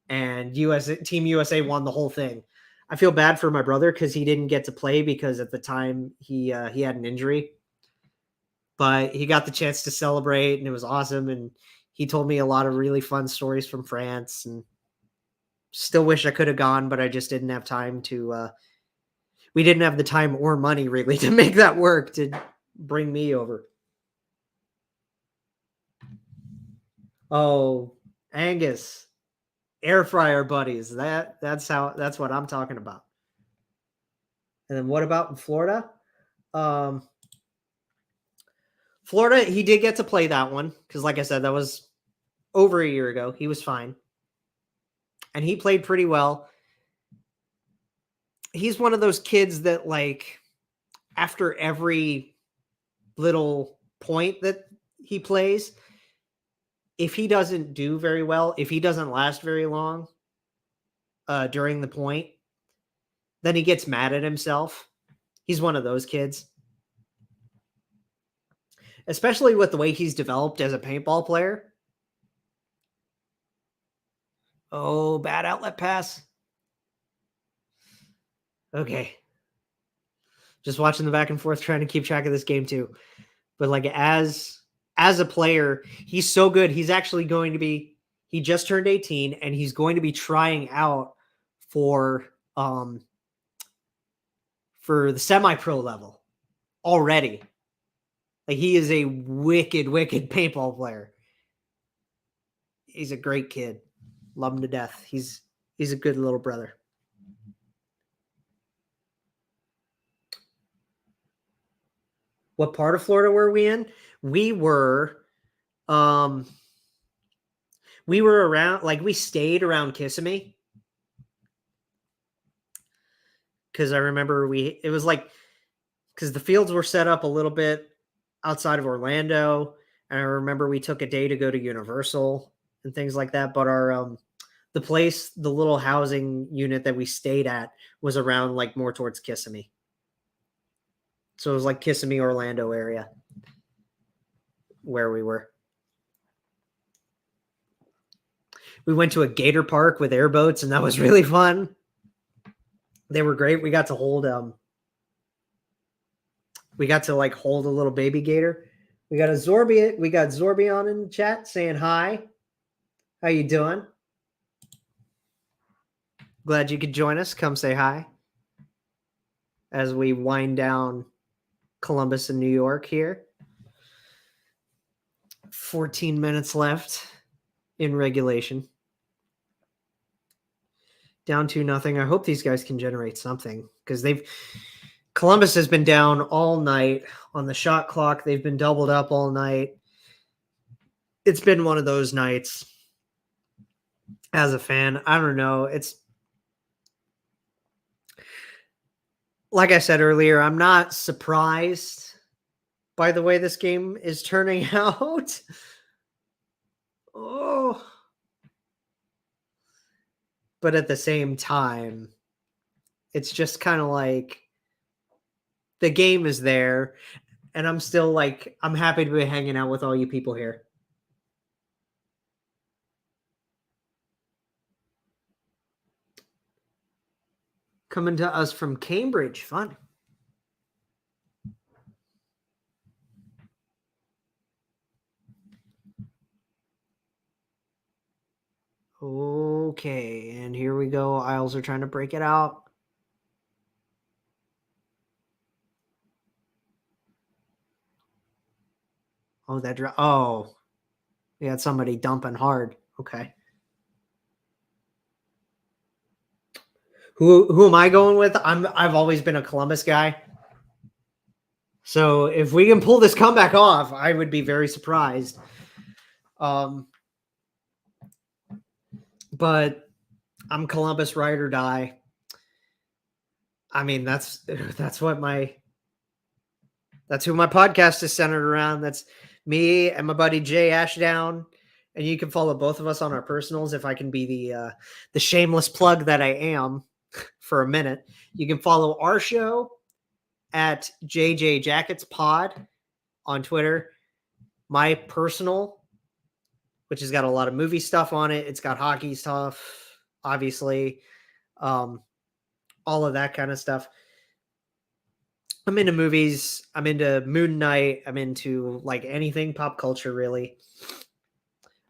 And Team USA won the whole thing. I feel bad for my brother because he didn't get to play because at the time he had an injury, but he got the chance to celebrate and it was awesome. And he told me a lot of really fun stories from France and still wish I could have gone, but I just didn't have time to we didn't have the time or money really to make that work to bring me over. Oh, Angus, air fryer buddies. That's what I'm talking about. And then what about in Florida? Florida, he did get to play that one because, like I said, that was over a year ago. He was fine. And he played pretty well. He's one of those kids that, like, after every little point that he plays, if he doesn't do very well, if he doesn't last very long during the point, then he gets mad at himself. He's one of those kids. Especially with the way he's developed as a paintball player. Oh, bad outlet pass. Okay. Just watching the back and forth, trying to keep track of this game too. But like as a player, he's so good. He's actually going to be, he just turned 18 and he's going to be trying out for the semi-pro level already. Like, he is a wicked paintball player. He's a great kid. Love him to death. He's a good little brother. What part of Florida were we in? We were around, like, we stayed around Kissimmee. Because I remember it was like, because the fields were set up a little bit outside of Orlando. And I remember we took a day to go to Universal and things like that. But our, the little housing unit that we stayed at was around, like, more towards Kissimmee. So it was like Kissimmee, Orlando area where we were. We went to a gator park with airboats, and that was really fun. They were great. We got to hold hold a little baby gator. We got Zorbion in the chat saying hi. How you doing? Glad you could join us. Come say hi as we wind down Columbus and New York here. 14 minutes left in regulation. Down 2-0. I hope these guys can generate something, because Columbus has been down all night on the shot clock. They've been doubled up all night. It's been one of those nights as a fan. I don't know. It's like I said earlier, I'm not surprised by the way this game is turning out. Oh. But at the same time, it's just kind of like the game is there, and I'm still like, I'm happy to be hanging out with all you people here. Coming to us from Cambridge. Fun. Okay, and here we go. Isles are trying to break it out. Oh, we had somebody dumping hard. Okay. Who am I going with? I've always been a Columbus guy. So if we can pull this comeback off, I would be very surprised. But I'm Columbus, ride or die. I mean, that's who my podcast is centered around. That's me and my buddy Jay Ashdown. And you can follow both of us on our personals if I can be the shameless plug that I am for a minute. You can follow our show at JJ Jackets Pod on Twitter. My personal, which has got a lot of movie stuff on it. It's got hockey stuff, obviously. All of that kind of stuff. I'm into movies. I'm into Moon Knight. I'm into like anything pop culture, really.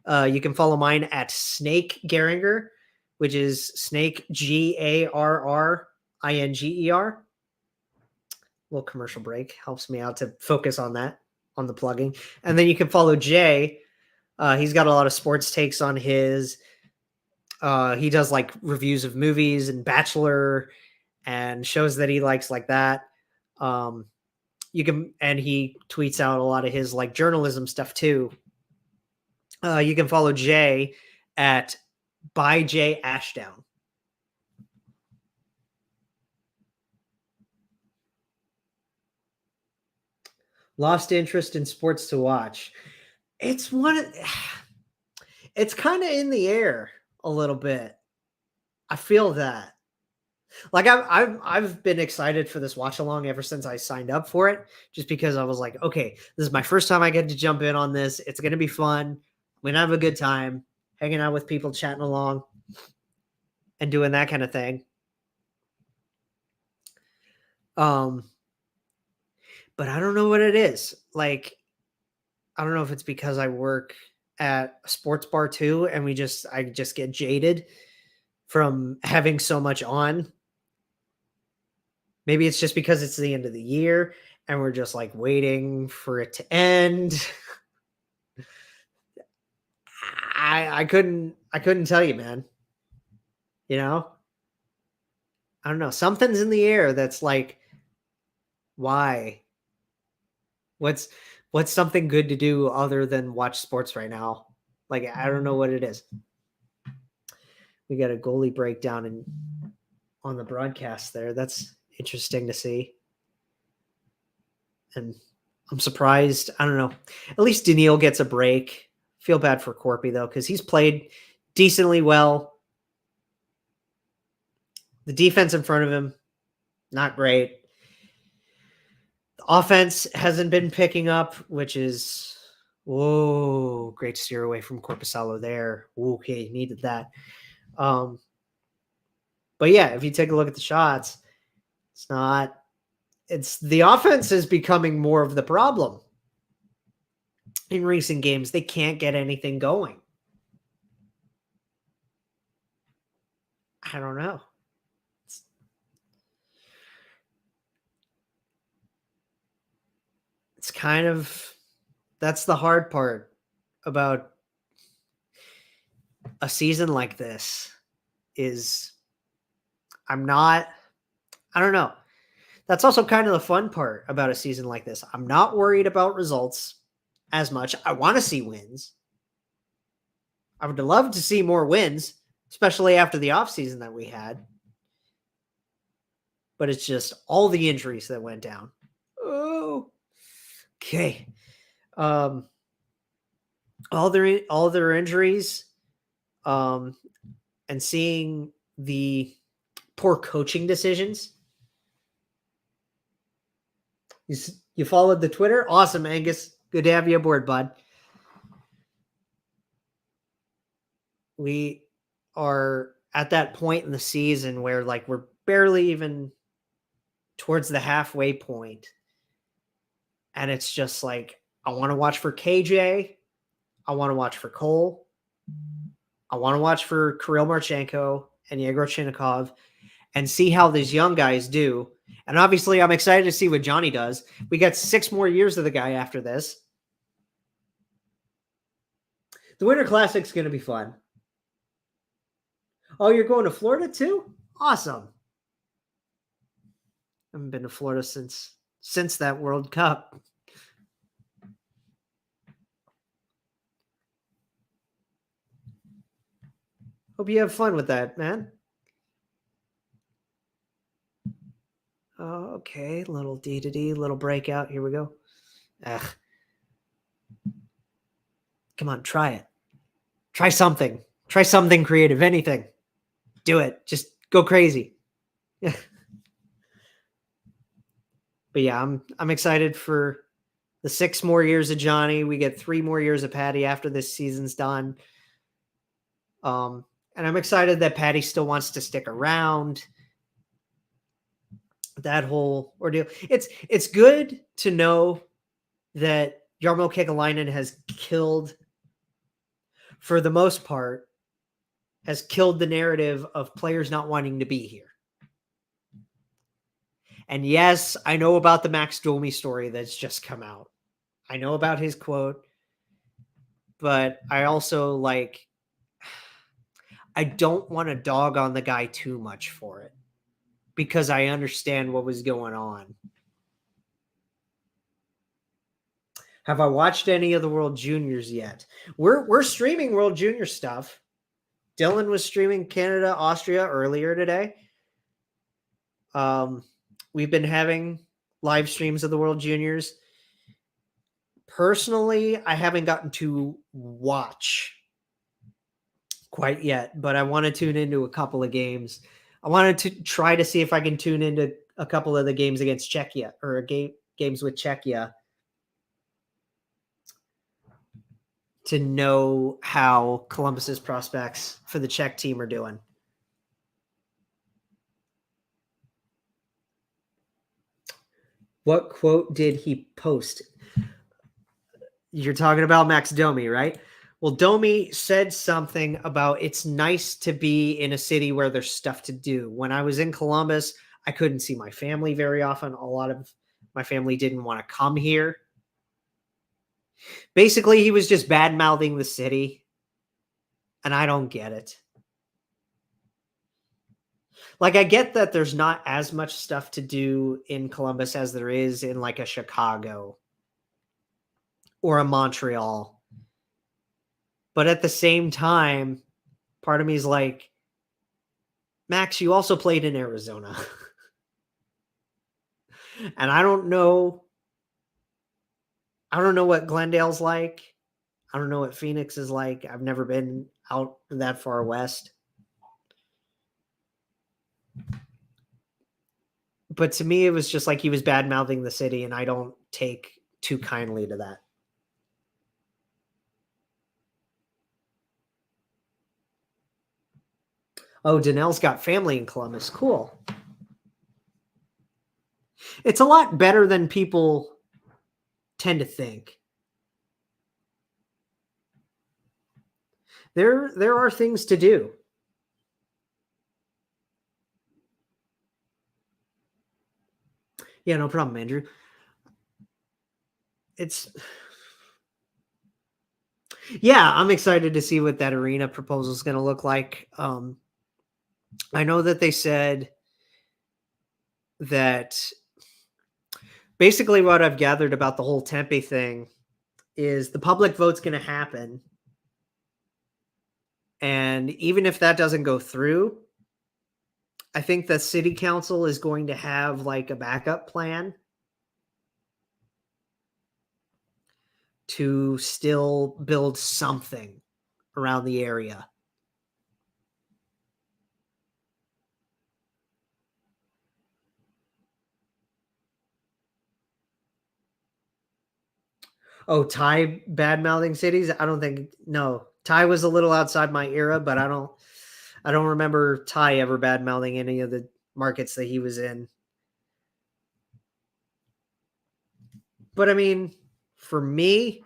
You can follow mine at Snake Garinger, which is Snake Garringer. Little commercial break helps me out to focus on that, on the plugging. And then you can follow Jay. He's got a lot of sports takes on his. He does like reviews of movies and Bachelor and shows that he likes like that. And he tweets out a lot of his like journalism stuff too. You can follow Jay at by Jay Ashdown. Lost interest in sports to watch. It's it's kind of in the air a little bit. I feel that. Like I've been excited for this watch along ever since I signed up for it, just because I was like, okay, this is my first time I get to jump in on this. It's gonna be fun. We're gonna have a good time hanging out with people, chatting along, and doing that kind of thing. But I don't know what it is. Like, I don't know if it's because I work at a sports bar too, and I just get jaded from having so much on. Maybe it's just because it's the end of the year and we're just like waiting for it to end. I couldn't tell you, man. You know? I don't know. Something's in the air that's like, why? What's what's something good to do other than watch sports right now? Like, I don't know what it is. We got a goalie breakdown on the broadcast there. That's interesting to see. And I'm surprised. I don't know. At least Daniil gets a break. Feel bad for Corpy though, because he's played decently well. The defense in front of him, not great. The offense hasn't been picking up, which is great to steer away from Corpusalo there. Okay, needed that. But yeah, if you take a look at the shots, it's the offense is becoming more of the problem. In recent games, they can't get anything going. I don't know. It's kind of, that's the hard part about a season like this is I don't know. That's also kind of the fun part about a season like this. I'm not worried about results as much. I want to see wins. I would love to see more wins, especially after the offseason that we had. But it's just all the injuries that went down. Oh, okay. All their injuries, and seeing the poor coaching decisions. You followed the Twitter? Awesome, Angus. Good to have you aboard, bud. We are at that point in the season where like we're barely even towards the halfway point. And it's just like, I want to watch for KJ. I want to watch for Cole. I want to watch for Kirill Marchenko and Yegor Chinnikov and see how these young guys do. And obviously, I'm excited to see what Johnny does. We got 6 more years of the guy after this. The Winter Classic's going to be fun. Oh, you're going to Florida too? Awesome. I haven't been to Florida since that World Cup. Hope you have fun with that, man. Okay, little D-to-D, little breakout. Here we go. Ugh. Come on, try it. Try something. Try something creative, anything. Do it. Just go crazy. But yeah, I'm excited for the 6 more years of Johnny. We get 3 more years of Patty after this season's done. And I'm excited that Patty still wants to stick around. That whole ordeal. It's good to know that Jarmo Kekalainen has killed, for the most part, has killed the narrative of players not wanting to be here. And yes, I know about the Max Domi story that's just come out. I know about his quote, but I also I don't want to dog on the guy too much for it, because I understand what was going on. Have I watched any of the World Juniors yet? We're streaming World Junior stuff. Dylan was streaming Canada, Austria earlier today. We've been having live streams of the World Juniors. Personally, I haven't gotten to watch quite yet, but I want to tune into a couple of games. I wanted to try to see if I can tune into a couple of the games against Czechia or games with Czechia to know how Columbus's prospects for the Czech team are doing. What quote did he post? You're talking about Max Domi, right? Well, Domi said something about it's nice to be in a city where there's stuff to do. When I was in Columbus, I couldn't see my family very often. A lot of my family didn't want to come here. Basically, he was just bad-mouthing the city, and I don't get it. Like, I get that there's not as much stuff to do in Columbus as there is in, like, a Chicago or a Montreal. But at the same time, part of me is like, Max, you also played in Arizona. And I don't know what Glendale's like. I don't know what Phoenix is like. I've never been out that far west. But to me, it was just like he was bad-mouthing the city, and I don't take too kindly to that. Oh, Danelle's got family in Columbus. Cool. It's a lot better than people tend to think. There are things to do. Yeah, no problem, Andrew. Yeah, I'm excited to see what that arena proposal is going to look like. I know that they said that basically what I've gathered about the whole Tempe thing is the public vote's going to happen. And even if that doesn't go through, I think the city council is going to have like a backup plan to still build something around the area. Oh, Ty bad-mouthing cities? I don't think no. Ty was a little outside my era, but I don't remember Ty ever bad-mouthing any of the markets that he was in. But I mean, for me,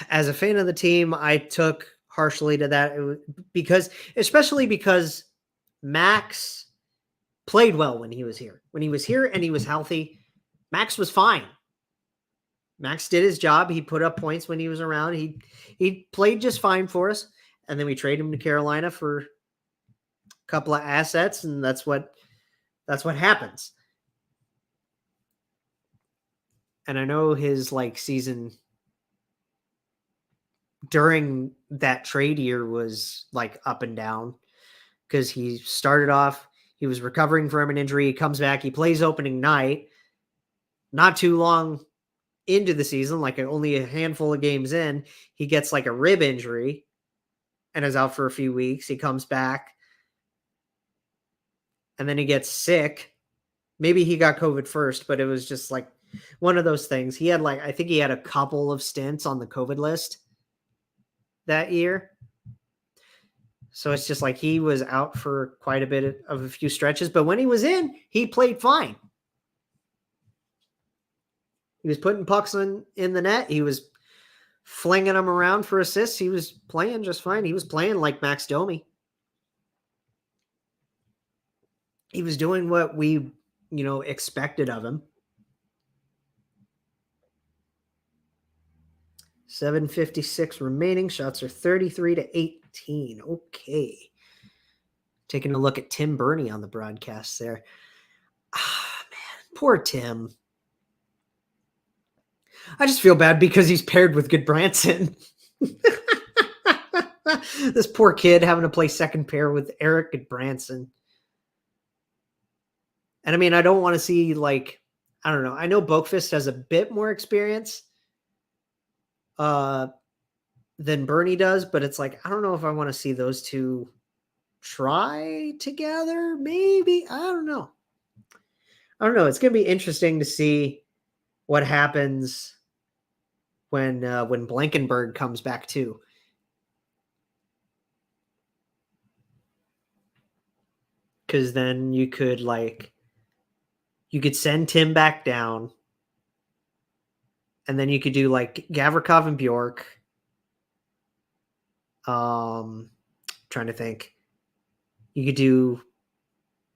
as a fan of the team, I took harshly to that especially because Max played well when he was here. When he was here and he was healthy, Max was fine. Max did his job. He put up points when he was around. He played just fine for us. And then we traded him to Carolina for a couple of assets, and that's what happens. And I know his like season during that trade year was like up and down because he started off, he was recovering from an injury. He comes back, he plays opening night. Not too long into the season, like only a handful of games in, he gets like a rib injury and is out for a few weeks. He comes back and then he gets sick. Maybe he got COVID first, but it was just like one of those things. He had I think he had a couple of stints on the COVID list that year. So it's just like he was out for quite a bit of a few stretches, but when he was in, he played fine. He was putting pucks in the net. He was flinging them around for assists. He was playing just fine. He was playing like Max Domi. He was doing what we, expected of him. 7:56 remaining. Shots are 33-18. Okay. Taking a look at Tim Burney on the broadcast there. Ah, man, poor Tim. I just feel bad because he's paired with Goodbranson. This poor kid having to play second pair with Eric Goodbranson. And I mean, I don't want to see, like, I don't know. I know Boakfist has a bit more experience than Bernie does, but it's like, I don't know if I want to see those two try together. Maybe. I don't know. It's going to be interesting to see what happens when Blankenberg comes back too. Because then you could send Tim back down, and then you could do like Gavrikov and Bjork. Trying to think. You could do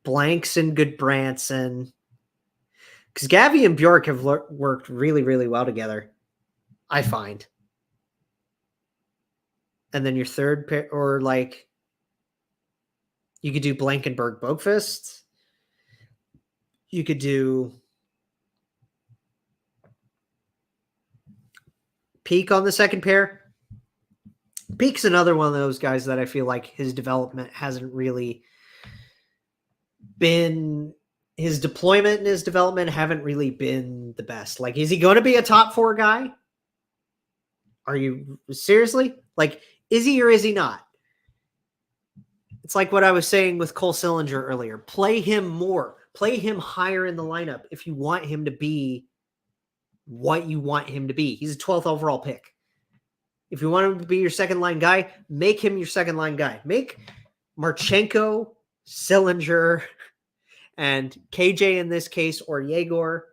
Blanks and Goodbranson. Because Gavi and Bjork have worked really, really well together, I find. And then your third pair, or like, you could do Blankenberg Boakfist. You could do Peak on the second pair. Peak's another one of those guys that I feel like his development hasn't really been, his deployment and his development haven't really been the best. Like, is he going to be a top 4 guy? Are you seriously? Like, is he or is he not? It's like what I was saying with Cole Sillinger earlier. Play him more. Play him higher in the lineup if you want him to be what you want him to be. He's a 12th overall pick. If you want him to be your second line guy, make him your second line guy. Make Marchenko, Sillinger, and KJ in this case, or Yegor.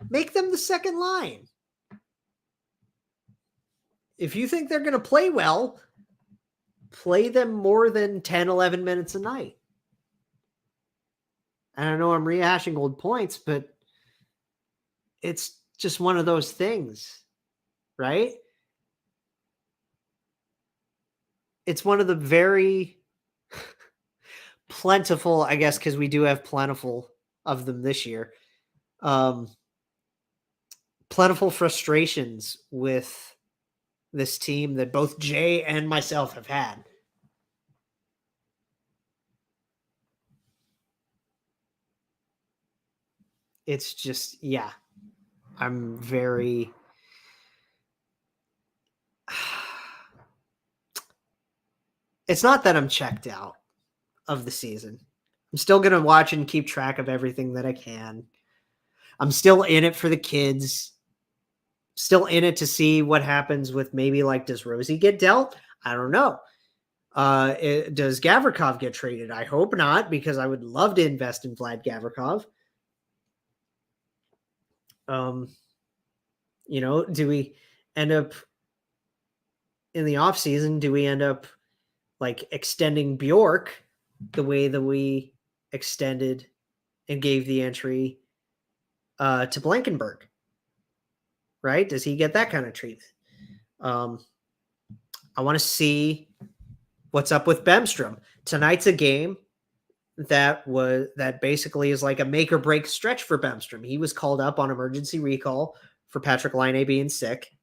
Make them the second line. If you think they're going to play well, play them more than 10, 11 minutes a night. And I know I'm rehashing old points, but it's just one of those things, right? It's one of the very plentiful, I guess, because we do have plentiful of them this year. Plentiful frustrations with this team that both Jay and myself have had. It's just, yeah, I'm very... It's not that I'm checked out of the season. I'm still going to watch and keep track of everything that I can. I'm still in it for the kids. Still in it to see what happens with maybe, like, does Rosie get dealt? I don't know. Does Gavrikov get traded? I hope not, because I would love to invest in Vlad Gavrikov. Do we end up in the offseason? Do we end up like extending Bjork the way that we extended and gave the entry to Blankenberg? Right? Does he get that kind of treatment? I want to see what's up with Bemstrom. Tonight's a game that basically is like a make or break stretch for Bemstrom. He was called up on emergency recall for Patrick Laine being sick,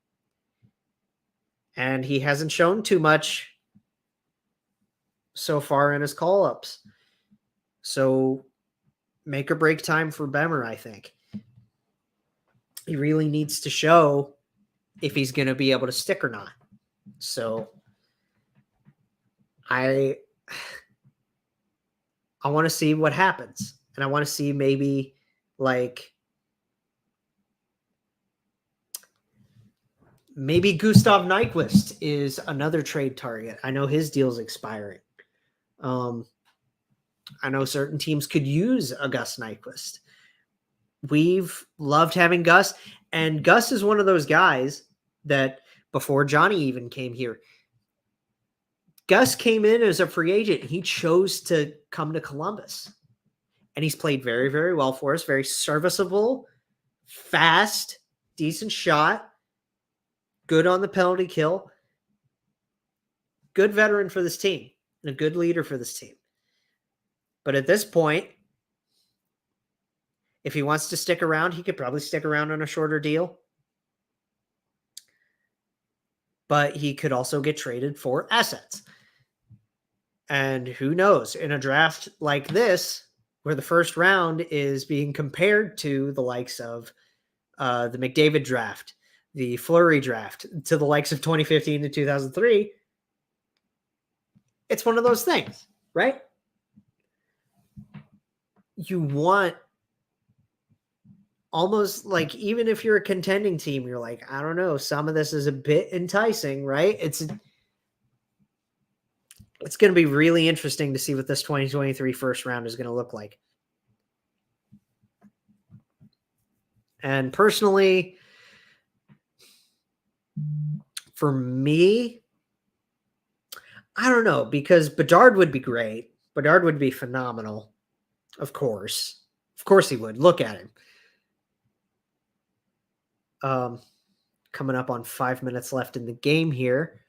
and he hasn't shown too much so far in his call-ups. So make or break time for Bemmer, I think. He really needs to show if he's going to be able to stick or not. So I want to see what happens. And I want to see maybe maybe Gustav Nyquist is another trade target. I know his deal's expiring. I know certain teams could use a Gus Nyquist. We've loved having Gus, and Gus is one of those guys that before Johnny even came here, Gus came in as a free agent, and he chose to come to Columbus. And he's played very, very well for us, very serviceable, fast, decent shot, good on the penalty kill, good veteran for this team. and a good leader for this team. But at this point, if he wants to stick around, he could probably stick around on a shorter deal. But he could also get traded for assets. And who knows, in a draft like this, where the first round is being compared to the likes of the McDavid draft, the Fleury draft, to the likes of 2015 to 2003, it's one of those things, right? You want almost like, even if you're a contending team, you're like, I don't know, some of this is a bit enticing, right? It's going to be really interesting to see what this 2023 first round is going to look like. And personally, for me, I don't know, because Bedard would be great. Bedard would be phenomenal. Of course. Of course he would. Look at him. Coming up on 5 minutes left in the game here.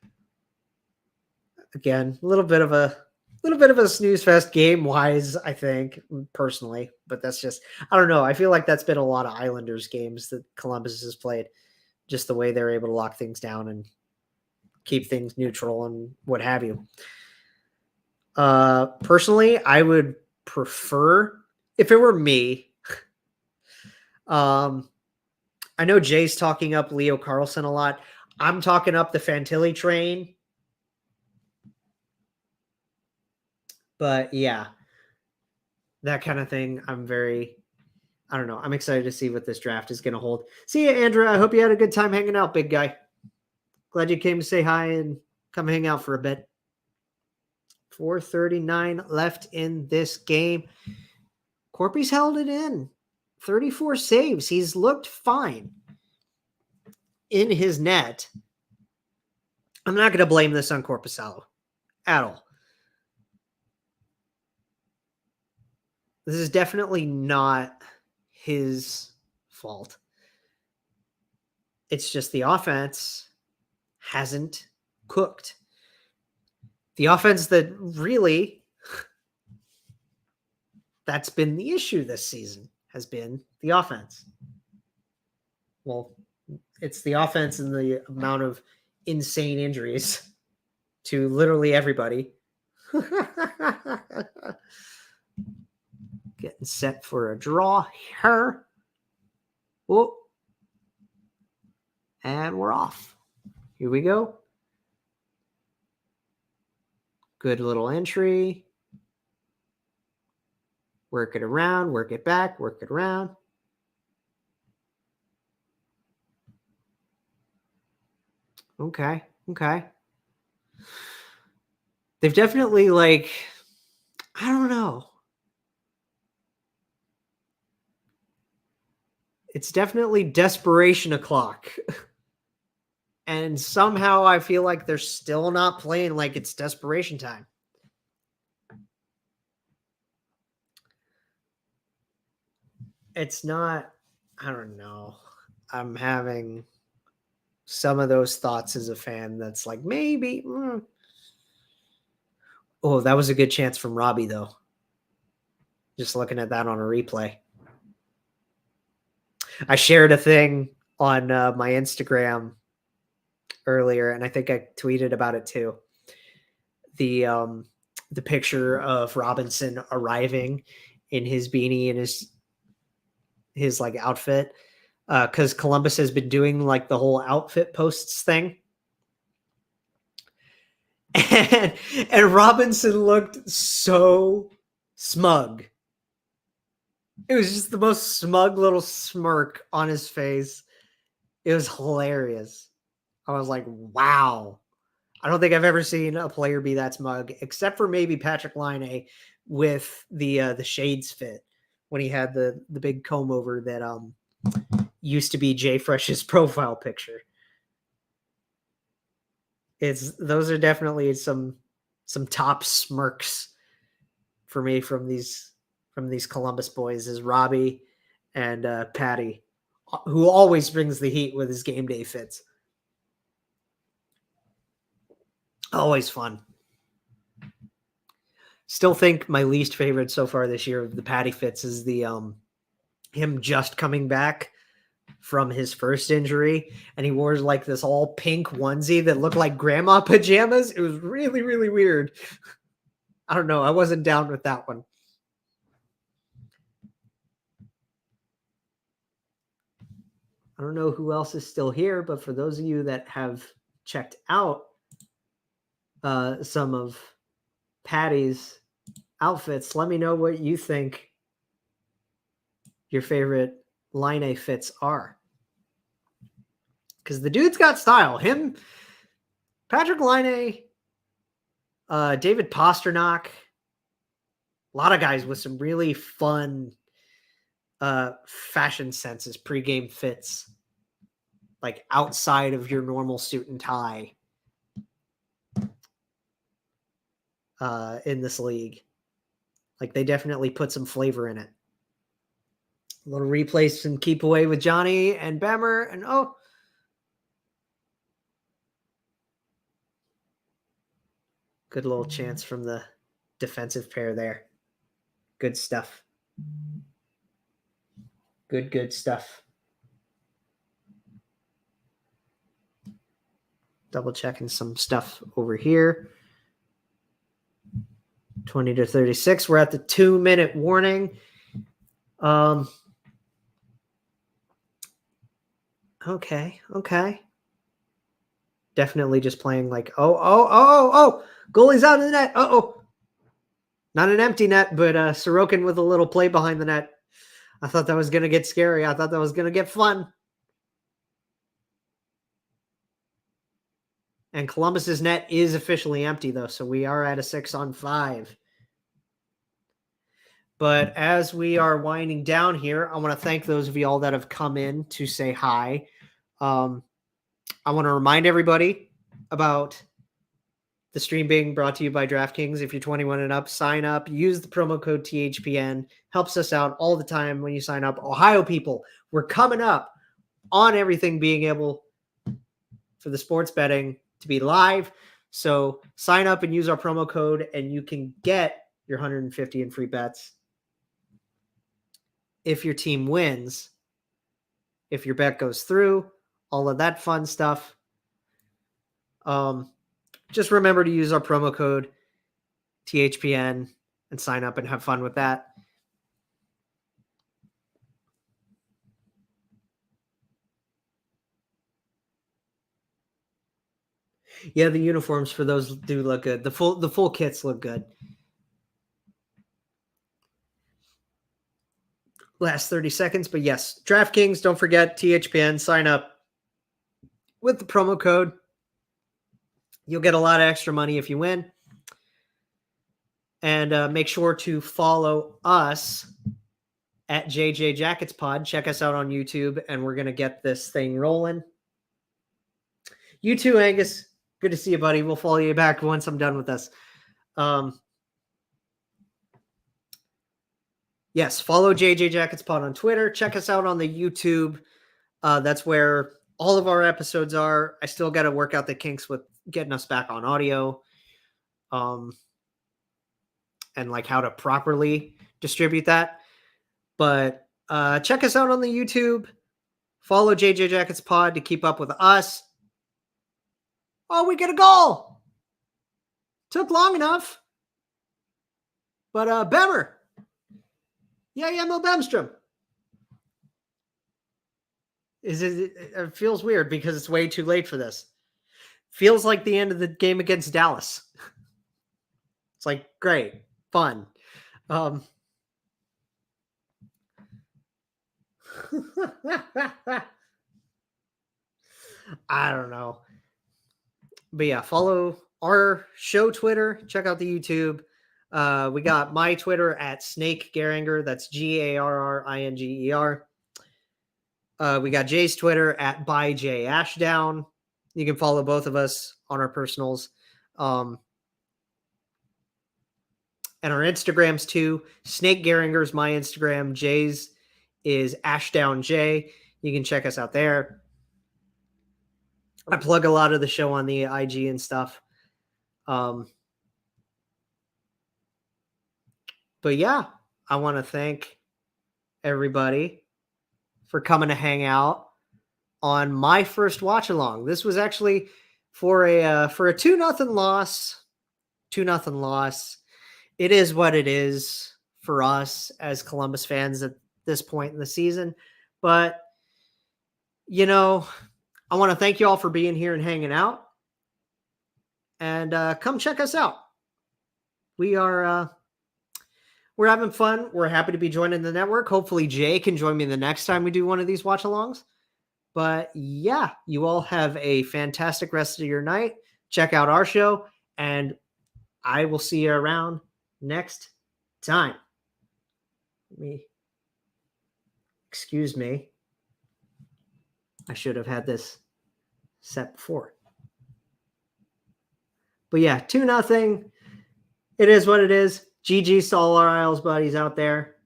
Again, a little bit of a snooze fest game wise, I think, personally, but that's just, I don't know. I feel like that's been a lot of Islanders games that Columbus has played, just the way they're able to lock things down and keep things neutral and what have you. Personally, I would prefer, if it were me, I know Jay's talking up Leo Carlson a lot. I'm talking up the Fantilli train. But yeah, that kind of thing. I don't know. I'm excited to see what this draft is going to hold. See you, Andrew. I hope you had a good time hanging out, big guy. Glad you came to say hi and come hang out for a bit. 4:39 left in this game. Corpy's held it in. 34 saves. He's looked fine in his net. I'm not going to blame this on Korpisalo at all. This is definitely not his fault. It's just the offense hasn't cooked. The offense that really, that's been the issue this season, has been the offense. Well, it's the offense and the amount of insane injuries to literally everybody. Getting set for a draw here. Oh. And we're off. Here we go. Good little entry. Work it around, work it back, work it around. Okay. They've definitely, I don't know. It's definitely desperation o'clock. And somehow I feel like they're still not playing like it's desperation time. It's not, I don't know. I'm having some of those thoughts as a fan that's like, maybe. Oh, that was a good chance from Robbie, though. Just looking at that on a replay. I shared a thing on my Instagram earlier, and I think I tweeted about it too. The picture of Robinson arriving in his beanie and his like outfit, because Columbus has been doing like the whole outfit posts thing. And Robinson looked so smug. It was just the most smug little smirk on his face. It was hilarious. I was like, wow. I don't think I've ever seen a player be that smug, except for maybe Patrick Laine with the shades fit when he had the big comb over that used to be Jay Fresh's profile picture. Those are definitely some top smirks for me from these Columbus boys, is Robbie and Patty, who always brings the heat with his game day fits. Always fun. Still think my least favorite so far this year of the Patty Fitz is the him just coming back from his first injury, and he wore like this all pink onesie that looked like grandma pajamas. It was really, really weird. I don't know. I wasn't down with that one. I don't know who else is still here, but for those of you that have checked out some of Patty's outfits, let me know what you think your favorite Line fits are. Because the dude's got style. Him, Patrick Line, David Pasternak, a lot of guys with some really fun fashion senses, pregame fits, like outside of your normal suit and tie in this league. Like they definitely put some flavor in it. A little replace and keep away with Johnny and Bammer, and good little chance from the defensive pair there. Good stuff. Good stuff. Double checking some stuff over here. 20 to 36. We're at the 2-minute warning. Okay. Definitely just playing like, goalie's out of the net. Not an empty net, but Sorokin with a little play behind the net. I thought that was going to get scary. I thought that was going to get fun. And Columbus's net is officially empty, though, so we are at a 6-on-5. But as we are winding down here, I want to thank those of y'all that have come in to say hi. I want to remind everybody about the stream being brought to you by DraftKings. If you're 21 and up, sign up. Use the promo code THPN. Helps us out all the time when you sign up. Ohio people, we're coming up on everything being able for the sports betting to be live. So sign up and use our promo code, and you can get your 150 in free bets if your team wins, if your bet goes through, all of that fun stuff. Just remember to use our promo code THPN and sign up and have fun with that. Yeah, the uniforms for those do look good. The full kits look good. Last 30 seconds, but yes, DraftKings, don't forget THPN, sign up with the promo code. You'll get a lot of extra money if you win. And make sure to follow us at JJ Jackets Pod. Check us out on YouTube, and we're going to get this thing rolling. You too, Angus. Good to see you, buddy. We'll follow you back once I'm done with this. Yes, follow JJ Jackets Pod on Twitter. Check us out on the YouTube. That's where all of our episodes are. I still got to work out the kinks with getting us back on audio. And like how to properly distribute that. But check us out on the YouTube. Follow JJ Jackets Pod to keep up with us. Oh, we get a goal. Took long enough. But Bemmer. Yeah, Mo Bemstrom. It feels weird because it's way too late for this. Feels like the end of the game against Dallas. It's like, great, fun. I don't know. But yeah, follow our show Twitter. Check out the YouTube. We got my Twitter at Snake Garinger. That's GARRINGER. We got Jay's Twitter at ByJAshdown. You can follow both of us on our personals. And our Instagrams too. Snake Geringer's my Instagram. Jay's is AshdownJ. You can check us out there. I plug a lot of the show on the IG and stuff. But yeah, I want to thank everybody for coming to hang out on my first watch along. This was actually for a 2-0 loss. 2-0 loss. It is what it is for us as Columbus fans at this point in the season. But, you know, I want to thank you all for being here and hanging out. And come check us out. We're having fun. We're happy to be joining the network. Hopefully Jay can join me the next time we do one of these watch alongs. But yeah, you all have a fantastic rest of your night. Check out our show, and I will see you around next time. Excuse me. I should have had this set before. But yeah, 2-0. It is what it is. GG to all our Isles buddies out there.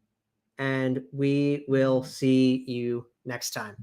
And we will see you next time.